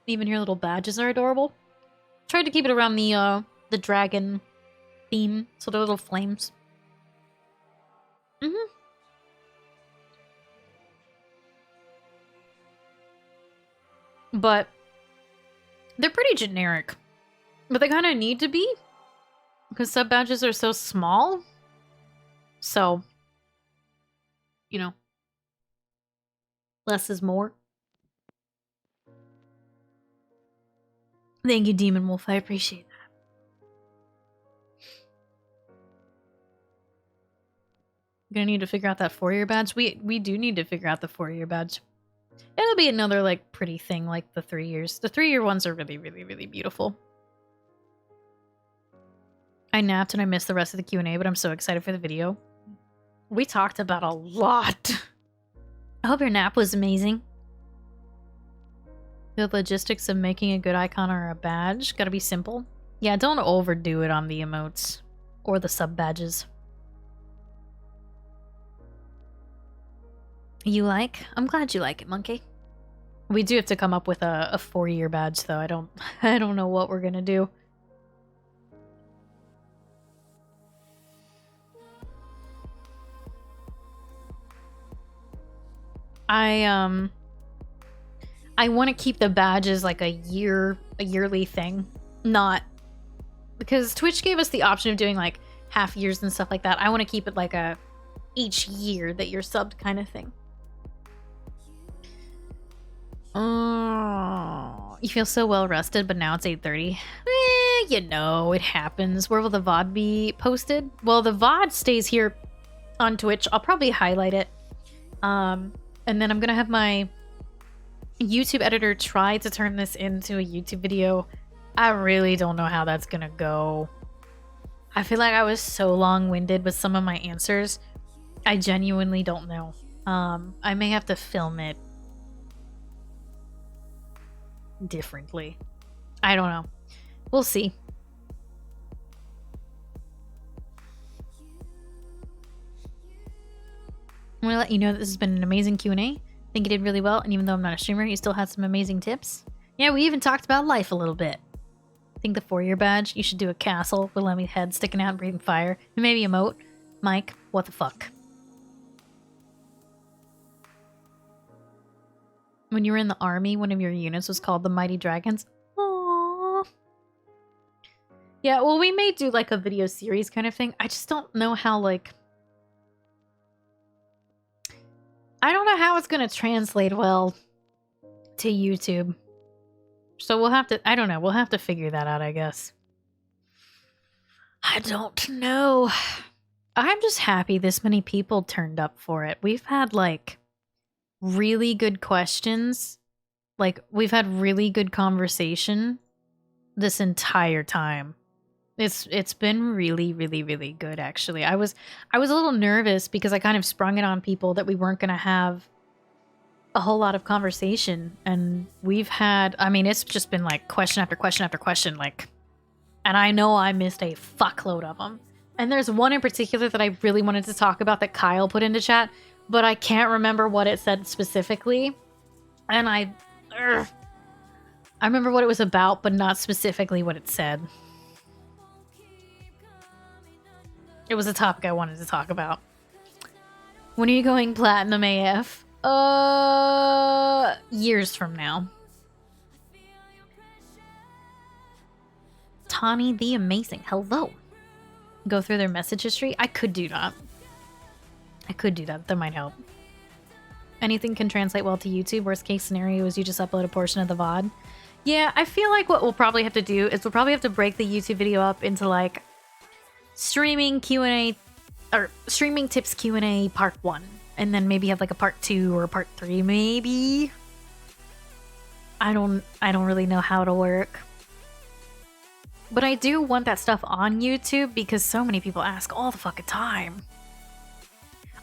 Speaker 1: Even your little badges are adorable. Tried to keep it around the dragon theme, so they're little flames. But they're pretty generic. But they kind of need to be, because sub badges are so small. So, you know, less is more. Thank you, Demon Wolf. I appreciate that. Gonna need to figure out that 4-year badge. We do need to figure out the 4-year badge. It'll be another like pretty thing like the 3 years. The 3-year ones are really, really, really beautiful. I napped and I missed the rest of the Q&A, but I'm so excited for the video. We talked about a lot. I hope your nap was amazing. The logistics of making a good icon or a badge gotta be simple. Yeah, don't overdo it on the emotes or the sub badges. You like? I'm glad you like it, Monkey. We do have to come up with a 4-year badge, though. I don't know what we're gonna do. I want to keep the badges like a yearly thing, not because Twitch gave us the option of doing like half years and stuff like that. I want to keep it like a each year that you're subbed kind of thing. Oh, you feel so well rested, but now it's 8:30. You know, it happens. Where will the VOD be posted? Well, the VOD stays here on Twitch. I'll probably highlight it. And then I'm gonna have my YouTube editor try to turn this into a YouTube video. I really don't know how that's gonna go. I feel like I was so long-winded with some of my answers. I genuinely don't know. I may have to film it differently. I don't know. We'll see. I'm gonna let you know that this has been an amazing Q&A. I think you did really well, and even though I'm not a streamer, you still had some amazing tips. Yeah, we even talked about life a little bit. I think the 4-year badge, you should do a castle with Lemmy's head sticking out and breathing fire, and maybe emote. Mike, what the fuck? When you were in the army, one of your units was called the Mighty Dragons. Aww. Yeah, well, we may do like a video series kind of thing. I just don't know how, like... I don't know how it's going to translate well to YouTube. So we'll have to... I don't know. We'll have to figure that out, I guess. I don't know. I'm just happy this many people turned up for it. We've had, like, really good questions. Like, we've had really good conversation this entire time. It's been really, really, really good, actually. I was a little nervous because I kind of sprung it on people that we weren't going to have a whole lot of conversation, and we've had, I mean, it's just been like question after question after question, like, and I know I missed a fuckload of them. And there's one in particular that I really wanted to talk about that Kyle put into chat, but I can't remember what it said specifically. And I remember what it was about, but not specifically what it said. It was a topic I wanted to talk about. When are you going platinum AF? Years from now. Tawny the Amazing. Hello. Go through their message history? I could do that. That might help. Anything can translate well to YouTube. Worst case scenario is you just upload a portion of the VOD. Yeah, I feel like what we'll probably have to do is we'll probably have to break the YouTube video up into like streaming Q&A or streaming tips Q&A part 1, and then maybe have like a part 2 or a part 3 maybe. I don't really know how to work. But I do want that stuff on YouTube because so many people ask all the fucking time.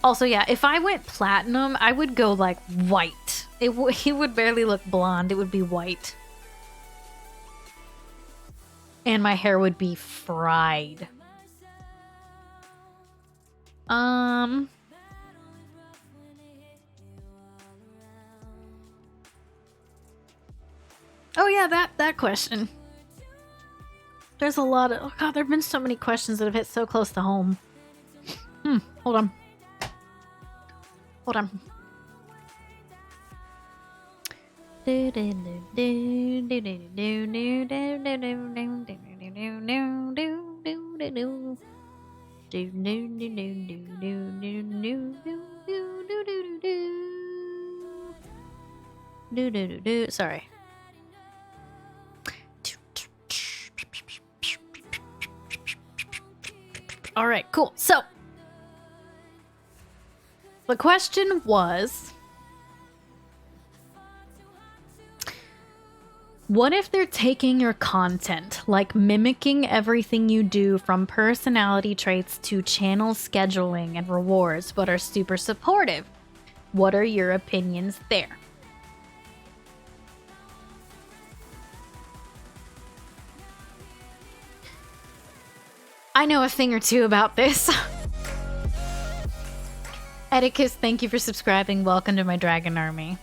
Speaker 1: Also, yeah, if I went platinum, I would go like white. It would barely look blonde, it would be white. And my hair would be fried. Oh yeah, that question. There's a lot of, oh god, there have been so many questions that have hit so close to home. Hold on. Sorry. All right, cool. So, the question was, what if they're taking your content, like mimicking everything you do from personality traits to channel scheduling and rewards, but are super supportive? What are your opinions there? I know a thing or two about this. Edicus, thank you for subscribing. Welcome to my dragon army.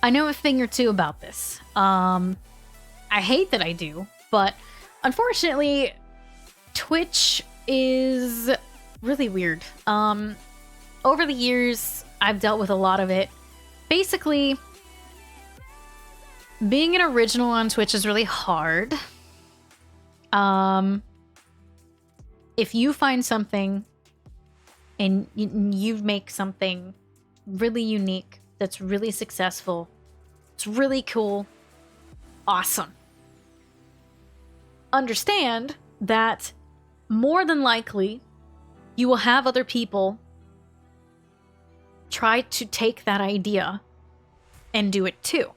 Speaker 1: I know a thing or two about this. I hate that I do, but unfortunately, Twitch is really weird. Over the years, I've dealt with a lot of it. Basically, being an original on Twitch is really hard. If you find something and you make something really unique, that's really successful, it's really cool, awesome. Understand that more than likely, you will have other people try to take that idea and do it too.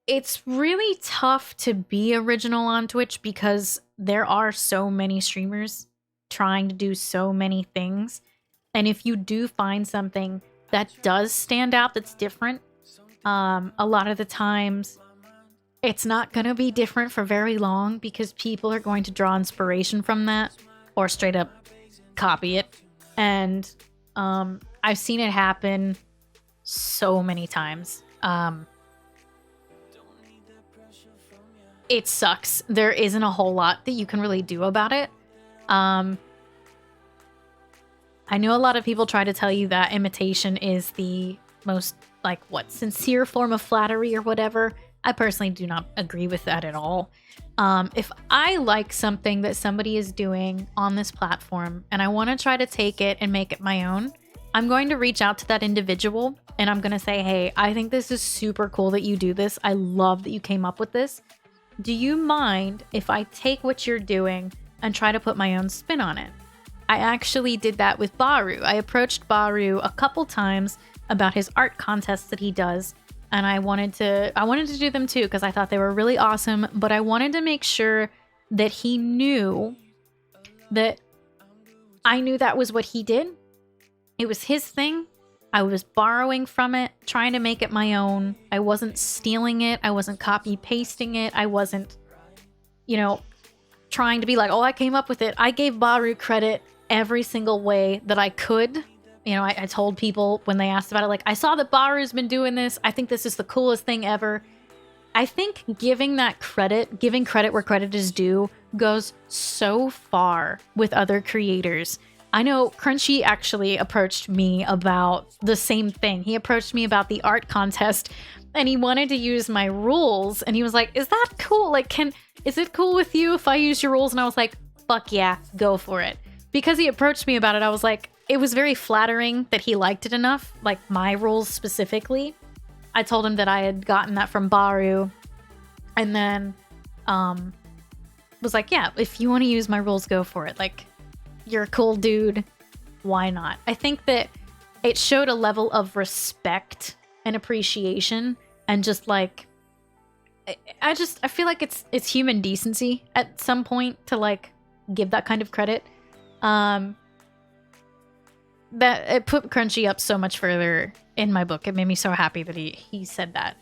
Speaker 1: It's really tough to be original on Twitch because there are so many streamers trying to do so many things. And if you do find something that does stand out that's different, a lot of the times it's not going to be different for very long because people are going to draw inspiration from that or straight up copy it. And I've seen it happen so many times. It sucks. There isn't a whole lot that you can really do about it. I know a lot of people try to tell you that imitation is the most, like, sincere form of flattery or whatever. I personally do not agree with that at all. If I like something that somebody is doing on this platform and I want to try to take it and make it my own, I'm going to reach out to that individual and I'm going to say, hey, I think this is super cool that you do this. I love that you came up with this. Do you mind if I take what you're doing and try to put my own spin on it? I actually did that with Baru. I approached Baru a couple times about his art contests that he does, and I wanted to do them too because I thought they were really awesome, but I wanted to make sure that he knew that I knew that was what he did. It was his thing. I was borrowing from it, trying to make it my own. I wasn't stealing it. I wasn't copy pasting it. I wasn't, trying to be like, oh, I came up with it. I gave Baru credit every single way that I could. I told people when they asked about it, like, I saw that Baru's been doing this. I think this is the coolest thing ever. I think giving credit where credit is due goes so far with other creators. I know Crunchy actually approached me about the same thing. He approached me about the art contest and he wanted to use my rules and he was like, is that cool? Like, is it cool with you if I use your rules? And I was like, fuck yeah, go for it. Because he approached me about it, I was like, it was very flattering that he liked it enough, like my rules specifically. I told him that I had gotten that from Baru and then was like, yeah, if you want to use my rules, go for it. Like, you're a cool dude. Why not? I think that it showed a level of respect and appreciation and just like, I feel like it's human decency at some point to like give that kind of credit. That it put Crunchy up so much further in my book. It made me so happy that he said that.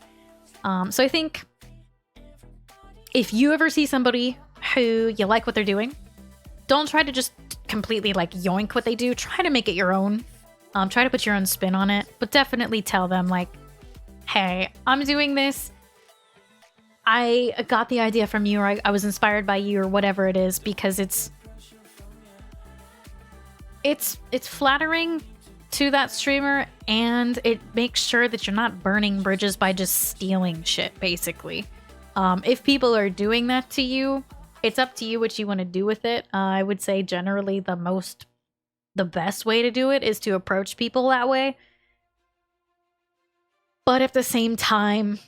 Speaker 1: So I think if you ever see somebody who you like what they're doing, don't try to just completely like yoink what they do. Try to make it your own. Try to put your own spin on it, but definitely tell them like, hey, I'm doing this. I got the idea from you, or I was inspired by you, or whatever it is, because it's flattering to that streamer, and it makes sure that you're not burning bridges by just stealing shit, basically. If people are doing that to you, it's up to you what you want to do with it. I would say generally the best way to do it is to approach people that way. But at the same time,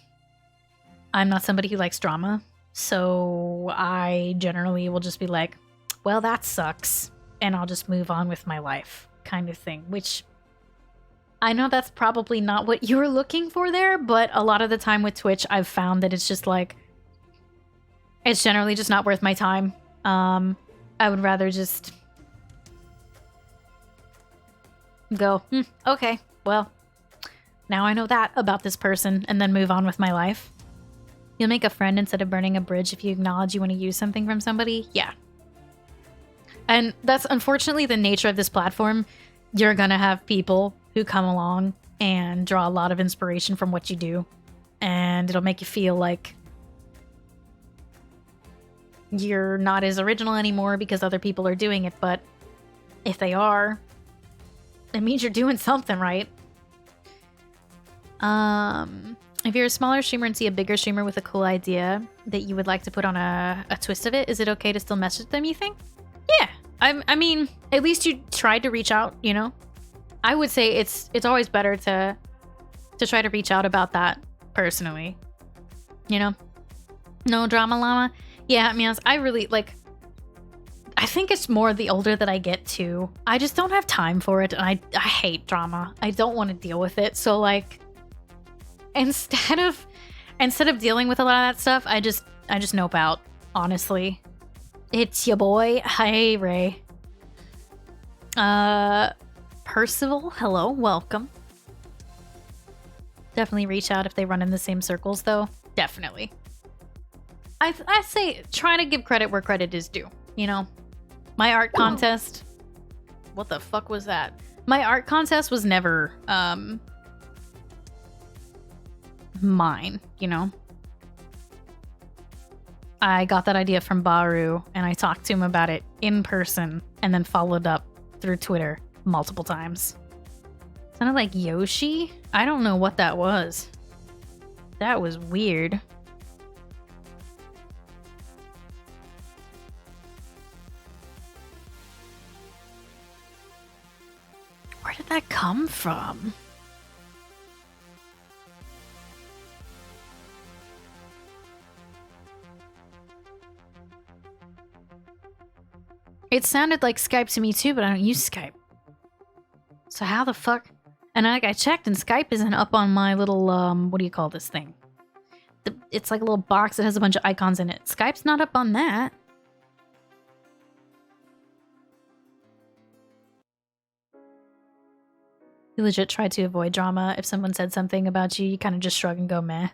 Speaker 1: I'm not somebody who likes drama, so I generally will just be like, well, that sucks, and I'll just move on with my life, kind of thing, which I know that's probably not what you were looking for there, but a lot of the time with Twitch, I've found that it's just like, it's generally just not worth my time. I would rather just go, okay, well, now I know that about this person, and then move on with my life. You'll make a friend instead of burning a bridge if you acknowledge you want to use something from somebody. Yeah. And that's unfortunately the nature of this platform. You're going to have people who come along and draw a lot of inspiration from what you do. And it'll make you feel like you're not as original anymore because other people are doing it. But if they are, it means you're doing something right. If you're a smaller streamer and see a bigger streamer with a cool idea that you would like to put on a twist of it, is it okay to still message them, you think? Yeah. I mean, at least you tried to reach out, you know? I would say it's always better to try to reach out about that personally. You know? No drama llama? Yeah, I mean, I really, like, I think it's more the older that I get too. I just don't have time for it, and I hate drama. I don't want to deal with it, so, like, instead of dealing with a lot of that stuff, I just nope out, honestly. It's your boy. Hi, Ray. Percival, hello, welcome. Definitely reach out if they run in the same circles, though. Definitely. I say try to give credit where credit is due, you know? My art contest... What the fuck was that? My art contest was never, mine, you know? I got that idea from Baru, and I talked to him about it in person, and then followed up through Twitter multiple times. Sounded like Yoshi? I don't know what that was. That was weird. Where did that come from? It sounded like Skype to me too, but I don't use Skype. So how the fuck? And I checked, and Skype isn't up on my little what do you call this thing? It's like a little box that has a bunch of icons in it. Skype's not up on that. You legit try to avoid drama. If someone said something about you, you kind of just shrug and go meh.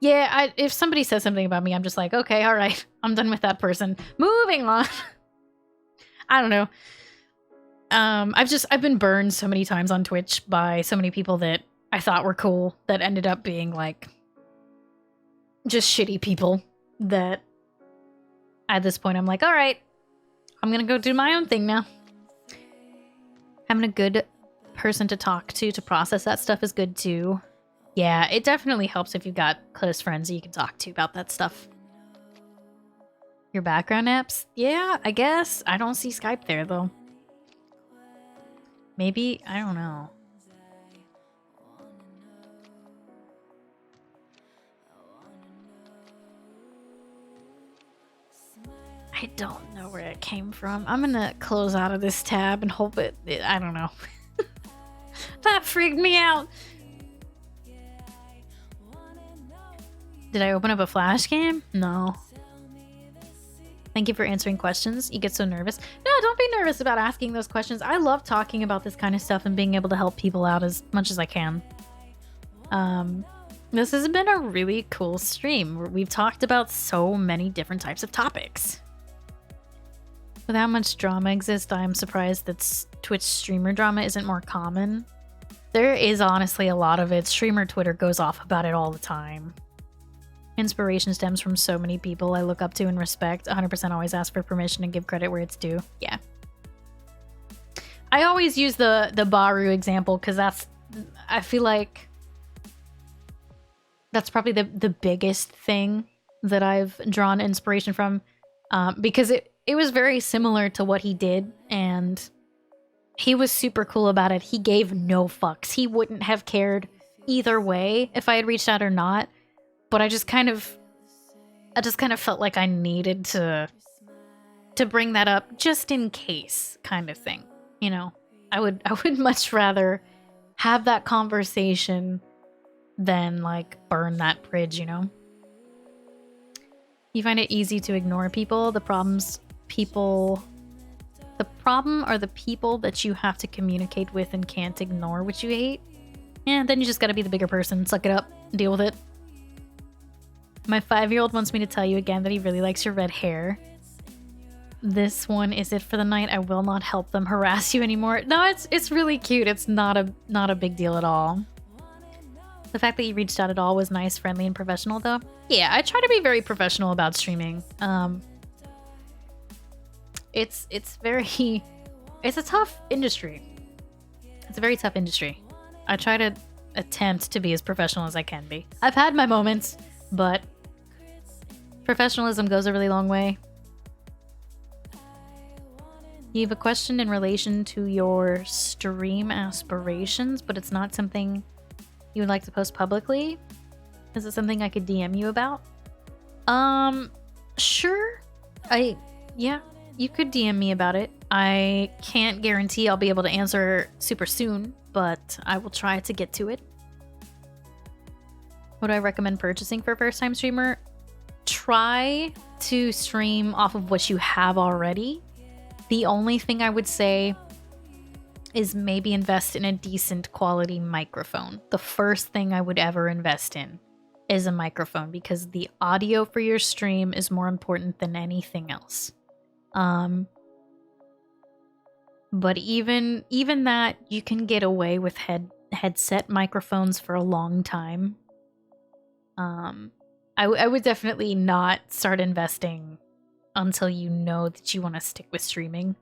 Speaker 1: Yeah, if somebody says something about me, I'm just like, okay, all right, I'm done with that person. Moving on. I don't know. I've been burned so many times on Twitch by so many people that I thought were cool that ended up being like just shitty people that at this point I'm like, all right, I'm gonna go do my own thing now. Having a good person to talk to process that stuff is good too. Yeah, it definitely helps if you've got close friends that you can talk to about that stuff. Your background apps? Yeah, I guess. I don't see Skype there though. Maybe, I don't know. I don't know where it came from. I'm gonna close out of this tab and hope I don't know. That freaked me out. Did I open up a flash game? No. Thank you for answering questions. You get so nervous. No, don't be nervous about asking those questions. I love talking about this kind of stuff and being able to help people out as much as I can. This has been a really cool stream. We've talked about so many different types of topics. With how much drama exists, I'm surprised that Twitch streamer drama isn't more common. There is honestly a lot of it. Streamer Twitter goes off about it all the time. Inspiration stems from so many people I look up to and respect. 100% always ask for permission and give credit where it's due. Yeah. I always use the Baru example because I feel like that's probably the biggest thing that I've drawn inspiration from, because it was very similar to what he did, and he was super cool about it. He gave no fucks. He wouldn't have cared either way if I had reached out or not. But I just kind of felt like I needed to bring that up just in case, kind of thing. You know, I would much rather have that conversation than like burn that bridge, you know? You find it easy to ignore people. The problem are the people that you have to communicate with and can't ignore what you hate. Yeah, then you just gotta be the bigger person, suck it up, deal with it. My 5-year-old wants me to tell you again that he really likes your red hair. This one is it for the night. I will not help them harass you anymore. No, it's really cute. It's not a big deal at all. The fact that you reached out at all was nice, friendly, and professional, though. Yeah, I try to be very professional about streaming. It's a tough industry. It's a very tough industry. I try to attempt to be as professional as I can be. I've had my moments, but professionalism goes a really long way. You have a question in relation to your stream aspirations, but it's not something you would like to post publicly. Is it something I could DM you about? Sure. Yeah, you could DM me about it. I can't guarantee I'll be able to answer super soon, but I will try to get to it. Would I recommend purchasing for a first-time streamer? Try to stream off of what you have already. The only thing I would say is maybe invest in a decent quality microphone. The first thing I would ever invest in is a microphone, because the audio for your stream is more important than anything else. But even that, you can get away with headset microphones for a long time. I would definitely not start investing until you know that you want to stick with streaming.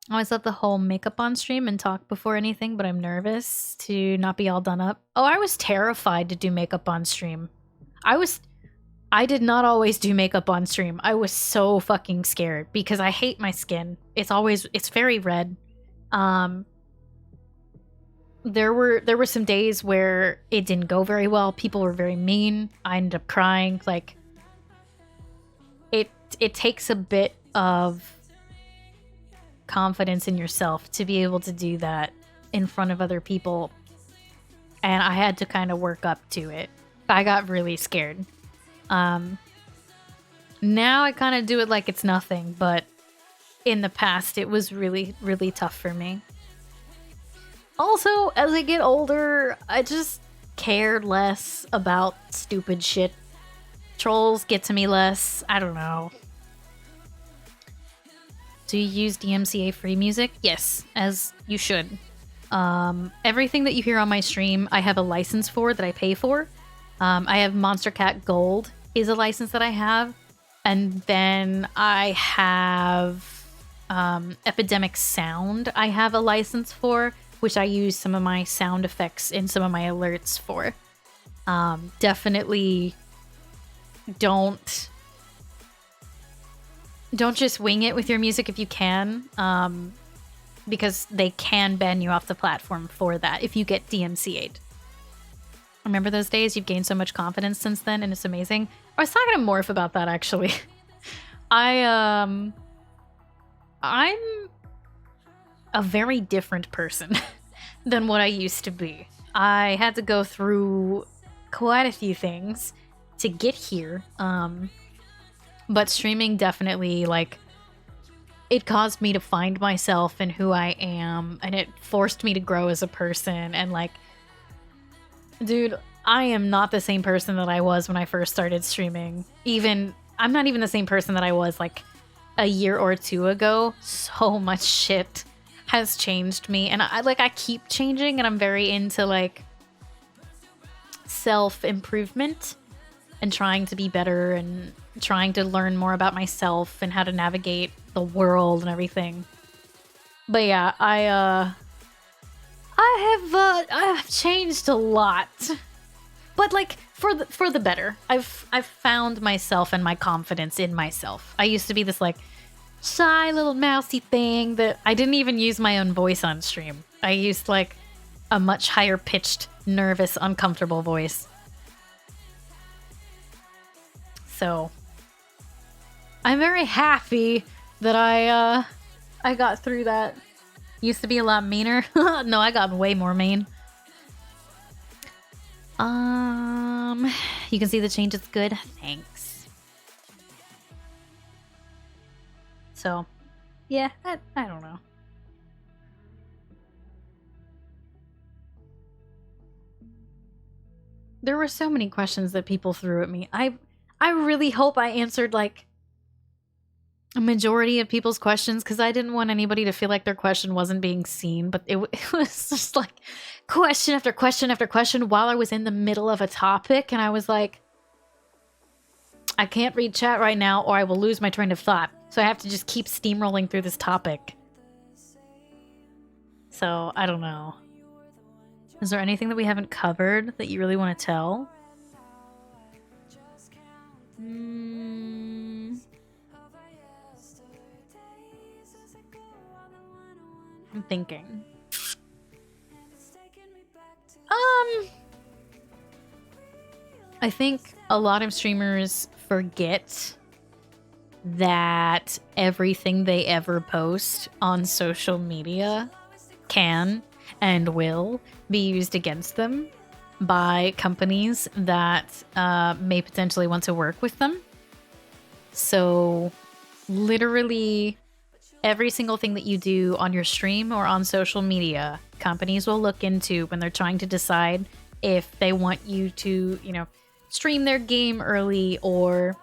Speaker 1: I always love the whole makeup on stream and talk before anything, but I'm nervous to not be all done up. Oh, I was terrified to do makeup on stream. I did not always do makeup on stream. I was so fucking scared because I hate my skin. It's very red. There were some days where it didn't go very well. People were very mean. I ended up crying. Like, it takes a bit of confidence in yourself to be able to do that in front of other people. And I had to kind of work up to it. I got really scared. Now I kind of do it like it's nothing, but in the past it was really, really tough for me. Also, as I get older, I just care less about stupid shit. Trolls get to me less. I don't know. Do you use DMCA free music? Yes, as you should. Everything that you hear on my stream, I have a license for that I pay for. I have Monster Cat Gold is a license that I have. And then I have Epidemic Sound I have a license for, which I use some of my sound effects in some of my alerts for. Definitely don't just wing it with your music if you can, because they can ban you off the platform for that if you get DMCA'd. Remember those days? You've gained so much confidence since then, and it's amazing. I was talking to Morph about that, actually. I'm a very different person than what I used to be. I had to go through quite a few things to get here. But streaming definitely, like, it caused me to find myself and who I am, and it forced me to grow as a person. And, like, dude, I am not the same person that I was when I first started streaming. I'm not even the same person that I was, like, a year or two ago. So much shit has changed me, and I keep changing, and I'm very into, like, self-improvement and trying to be better and trying to learn more about myself and how to navigate the world and everything. But yeah, I have changed a lot, but, like, for the better. I've found myself and my confidence in myself. I used to be this, like, shy little mousy thing that I didn't even use my own voice on stream. I used, like, a much higher pitched, nervous, uncomfortable voice. So I'm very happy that I got through that. Used to be a lot meaner. No, I got way more mean. You can see the change. It's good. Thanks. So, yeah, I don't know. There were so many questions that people threw at me. I really hope I answered, like, a majority of people's questions, because I didn't want anybody to feel like their question wasn't being seen, but it was just, like, question after question after question while I was in the middle of a topic, and I was like, I can't read chat right now or I will lose my train of thought, so I have to just keep steamrolling through this topic. So, I don't know. Is there anything that we haven't covered that you really want to tell? I'm thinking. I think a lot of streamers forget that everything they ever post on social media can and will be used against them by companies that may potentially want to work with them. So literally every single thing that you do on your stream or on social media, companies will look into when they're trying to decide if they want you to, you know, stream their game early or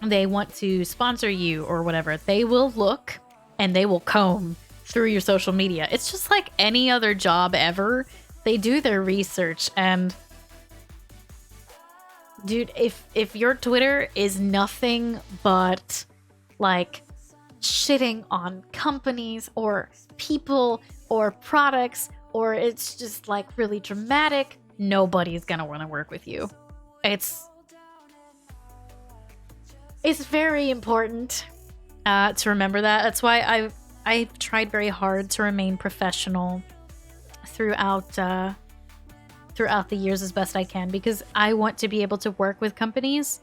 Speaker 1: they want to sponsor you or whatever. They will look and they will comb through your social media. It's just like any other job ever. They do their research, and dude, if your Twitter is nothing but, like, shitting on companies or people or products, or it's just, like, really dramatic, nobody's gonna want to work with you. It's very important to remember that. That's why I've tried very hard to remain professional throughout the years as best I can, because I want to be able to work with companies.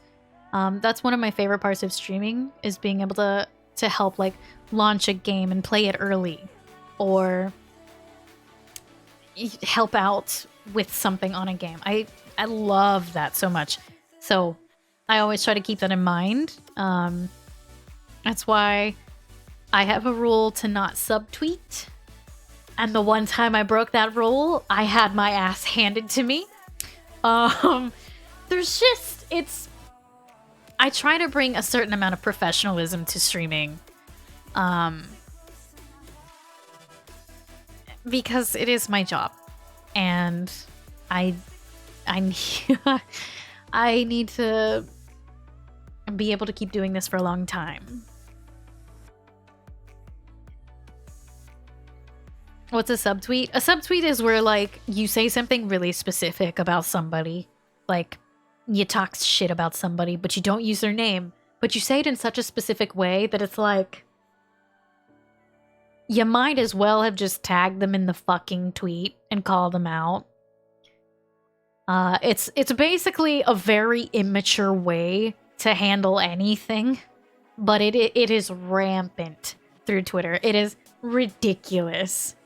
Speaker 1: That's one of my favorite parts of streaming, is being able to to help like launch a game and play it early, or help out with something on a game. I love that so much. So I always try to keep that in mind. That's why I have a rule to not subtweet. And the one time I broke that rule, I had my ass handed to me. There's just, I try to bring a certain amount of professionalism to streaming. Because it is my job. And I I need to be able to keep doing this for a long time. What's a subtweet? A subtweet is where, like, you say something really specific about somebody. Like, you talk shit about somebody, but you don't use their name. But you say it in such a specific way that it's like, you might as well have just tagged them in the fucking tweet and called them out. It's basically a very immature way to handle anything, but it is rampant through Twitter. It is ridiculous.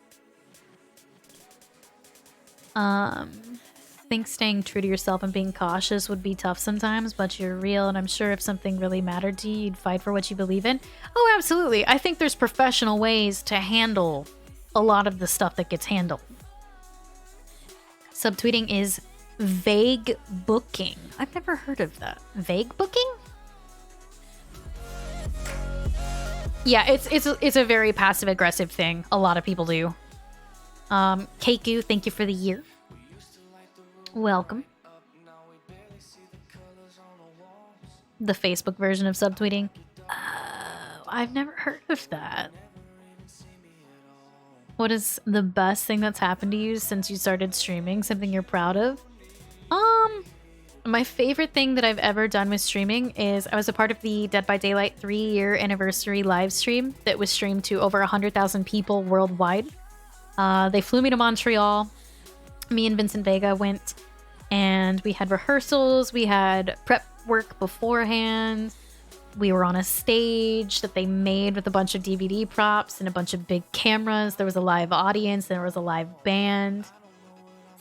Speaker 1: Think staying true to yourself and being cautious would be tough sometimes, but you're real, and I'm sure if something really mattered to you, you'd fight for what you believe in. Oh, absolutely. I think there's professional ways to handle a lot of the stuff that gets handled. Subtweeting is vague booking. I've never heard of that. Vague booking? Yeah, it's a very passive aggressive thing. A lot of people do. Keiku, thank you for the year. Welcome. The Facebook version of subtweeting. I've never heard of that. What is the best thing that's happened to you since you started streaming? Something you're proud of? My favorite thing that I've ever done with streaming is I was a part of the Dead by Daylight 3-year anniversary live stream that was streamed to over 100,000 people worldwide. They flew me to Montreal. Me and Vincent Vega went, and we had rehearsals. We had prep work beforehand. We were on a stage that they made with a bunch of DVD props and a bunch of big cameras. There was a live audience. There was a live band.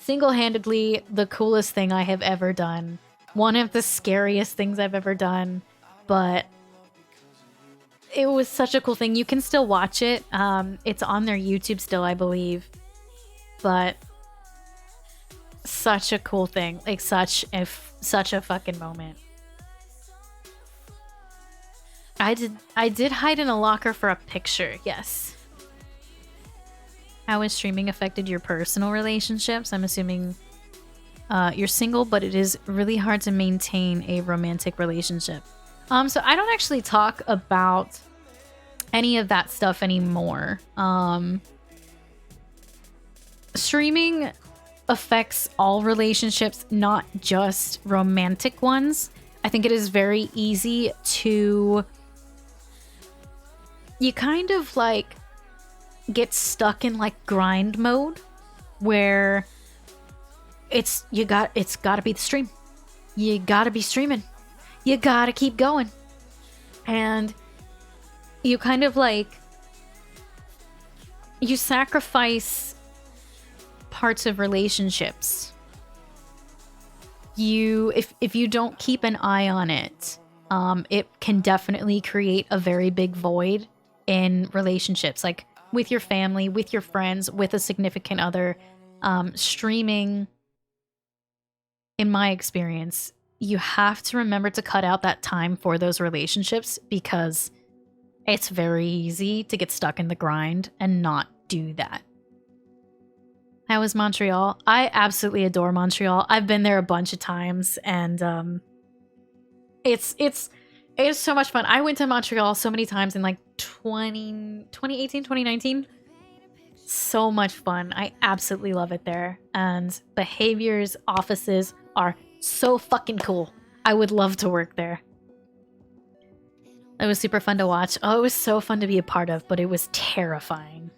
Speaker 1: Single-handedly, the coolest thing I have ever done. One of the scariest things I've ever done, but it was such a cool thing. You can still watch it. It's on their YouTube still, I believe. But such a cool thing. Like, such a fucking moment. I did hide in a locker for a picture, yes. How has streaming affected your personal relationships? I'm assuming you're single, but it is really hard to maintain a romantic relationship. So I don't actually talk about any of that stuff anymore. Streaming affects all relationships, not just romantic ones. I think it is very easy to... You kind of like get stuck in like grind mode where it's gotta be the stream. You gotta be streaming. You gotta keep going. And you kind of like, you sacrifice parts of relationships. If you don't keep an eye on it, it can definitely create a very big void in relationships, like with your family, with your friends, with a significant other. Streaming, in my experience, you have to remember to cut out that time for those relationships, because it's very easy to get stuck in the grind and not do that. How was Montreal? I absolutely adore Montreal. I've been there a bunch of times, and it's so much fun. I went to Montreal so many times in like 2018, 2019. So much fun. I absolutely love it there. And behaviors, offices are so fucking cool. I would love to work there. It was super fun to watch. Oh, it was so fun to be a part of, but it was terrifying.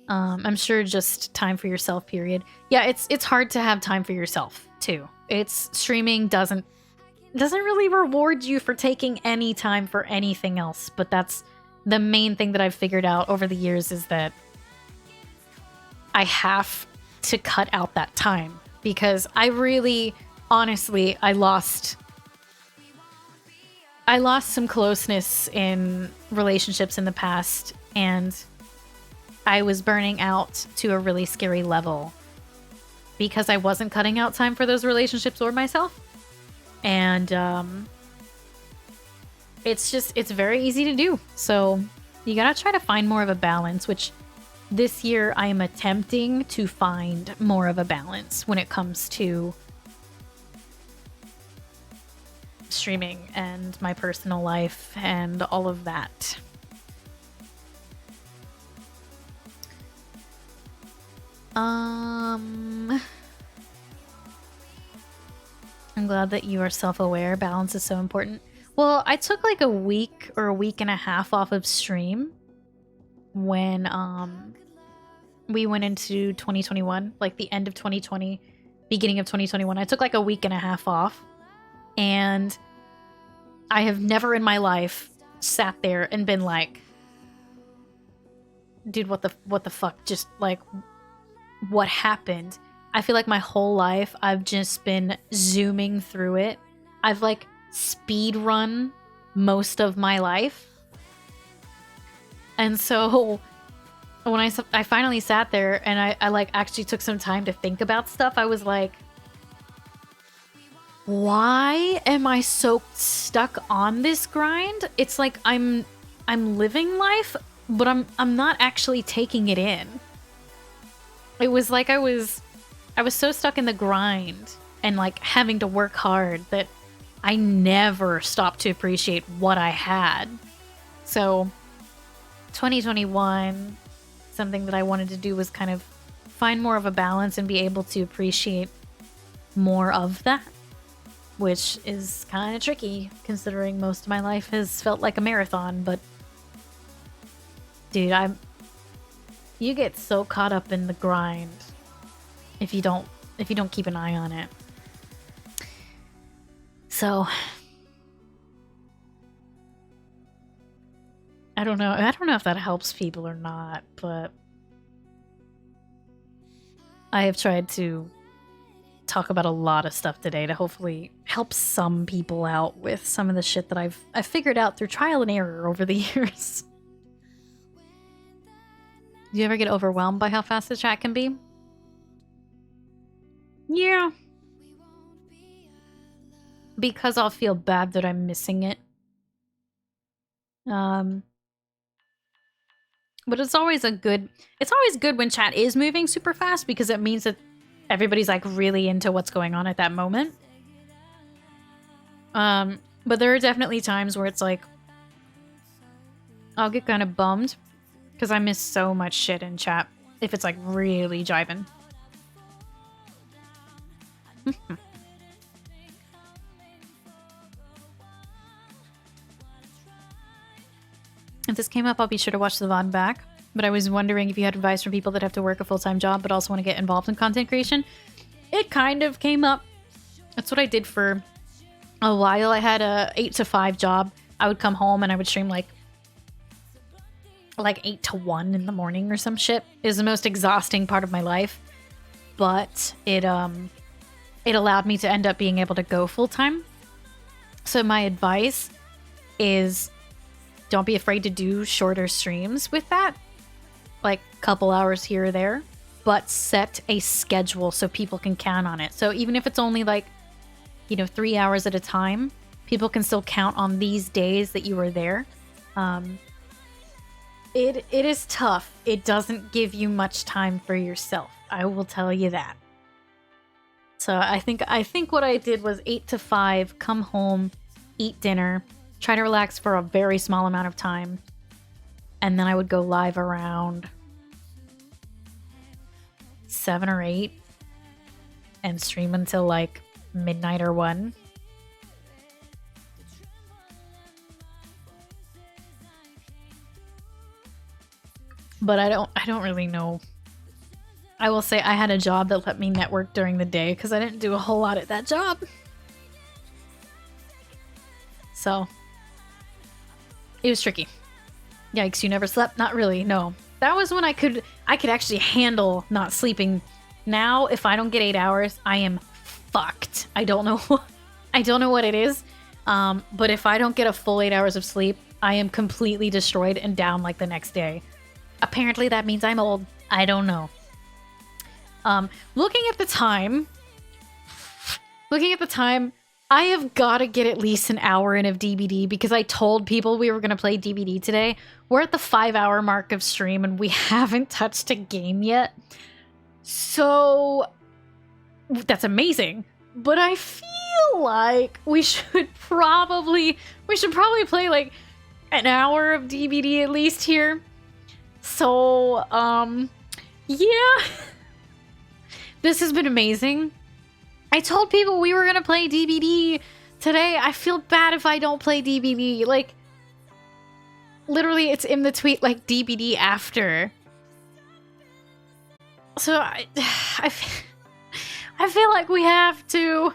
Speaker 1: I'm sure just time for yourself, period. Yeah, it's hard to have time for yourself, too. Streaming doesn't doesn't really reward you for taking any time for anything else. But that's the main thing that I've figured out over the years, is that I have to cut out that time, because I really, honestly, I lost some closeness in relationships in the past, and I was burning out to a really scary level because I wasn't cutting out time for those relationships or myself. And it's very easy to do. So you gotta try to find more of a balance, which this year I am attempting to find more of a balance when it comes to streaming and my personal life and all of that. I'm glad that you are self-aware. Balance is so important. Well, I took like a week or a week and a half off of stream when we went into 2021, like the end of 2020, beginning of 2021. I took like a week and a half off, and I have never in my life sat there and been like, dude, what the fuck? Just like, what happened? I feel like my whole life I've just been zooming through it. I've like speed run most of my life. And so when I finally sat there and I like actually took some time to think about stuff, I was like, why am I so stuck on this grind? It's like I'm living life, but I'm not actually taking it in. It was like I was so stuck in the grind and like having to work hard that I never stopped to appreciate what I had. So 2021, something that I wanted to do was kind of find more of a balance and be able to appreciate more of that, which is kind of tricky considering most of my life has felt like a marathon. But dude, you get so caught up in the grind if you don't keep an eye on it. So I don't know if that helps people or not, but I have tried to talk about a lot of stuff today to hopefully help some people out with some of the shit that I've figured out through trial and error over the years. Do you ever get overwhelmed by how fast the chat can be? Yeah. Because I'll feel bad that I'm missing it. But it's always good when chat is moving super fast, because it means that everybody's like really into what's going on at that moment. But there are definitely times where it's like I'll get kind of bummed because I miss so much shit in chat if it's like really jiving. If this came up, I'll be sure to watch the VOD back. But I was wondering if you had advice from people that have to work a full-time job but also want to get involved in content creation. It kind of came up. That's what I did for a while. I had a 8 to 5 job. I would come home and I would stream like 8 to 1 in the morning or some shit. It was the most exhausting part of my life. But it allowed me to end up being able to go full-time. So my advice is don't be afraid to do shorter streams with that. Like a couple hours here or there. But set a schedule so people can count on it. So even if it's only like, 3 hours at a time, people can still count on these days that you were there. It is tough. It doesn't give you much time for yourself. I will tell you that. So I think what I did was 8 to 5, come home, eat dinner, try to relax for a very small amount of time, and then I would go live around 7 or 8 and stream until like midnight or 1. But I don't really know. I will say I had a job that let me network during the day because I didn't do a whole lot at that job. So it was tricky. Yikes, you never slept? Not really, no. That was when I could actually handle not sleeping. Now, if I don't get 8 hours, I am fucked. I don't know I don't know what it is. But if I don't get a full 8 hours of sleep, I am completely destroyed and down like the next day. Apparently that means I'm old. I don't know. Looking at the time, I have got to get at least an hour in of DBD because I told people we were going to play DBD today. We're at the 5-hour mark of stream and we haven't touched a game yet. So that's amazing. But I feel like we should probably play like an hour of DBD at least here. So, yeah. This has been amazing. I told people we were going to play DBD today. I feel bad if I don't play DBD. Like, literally, it's in the tweet, like, DBD after. So, I feel like we have to.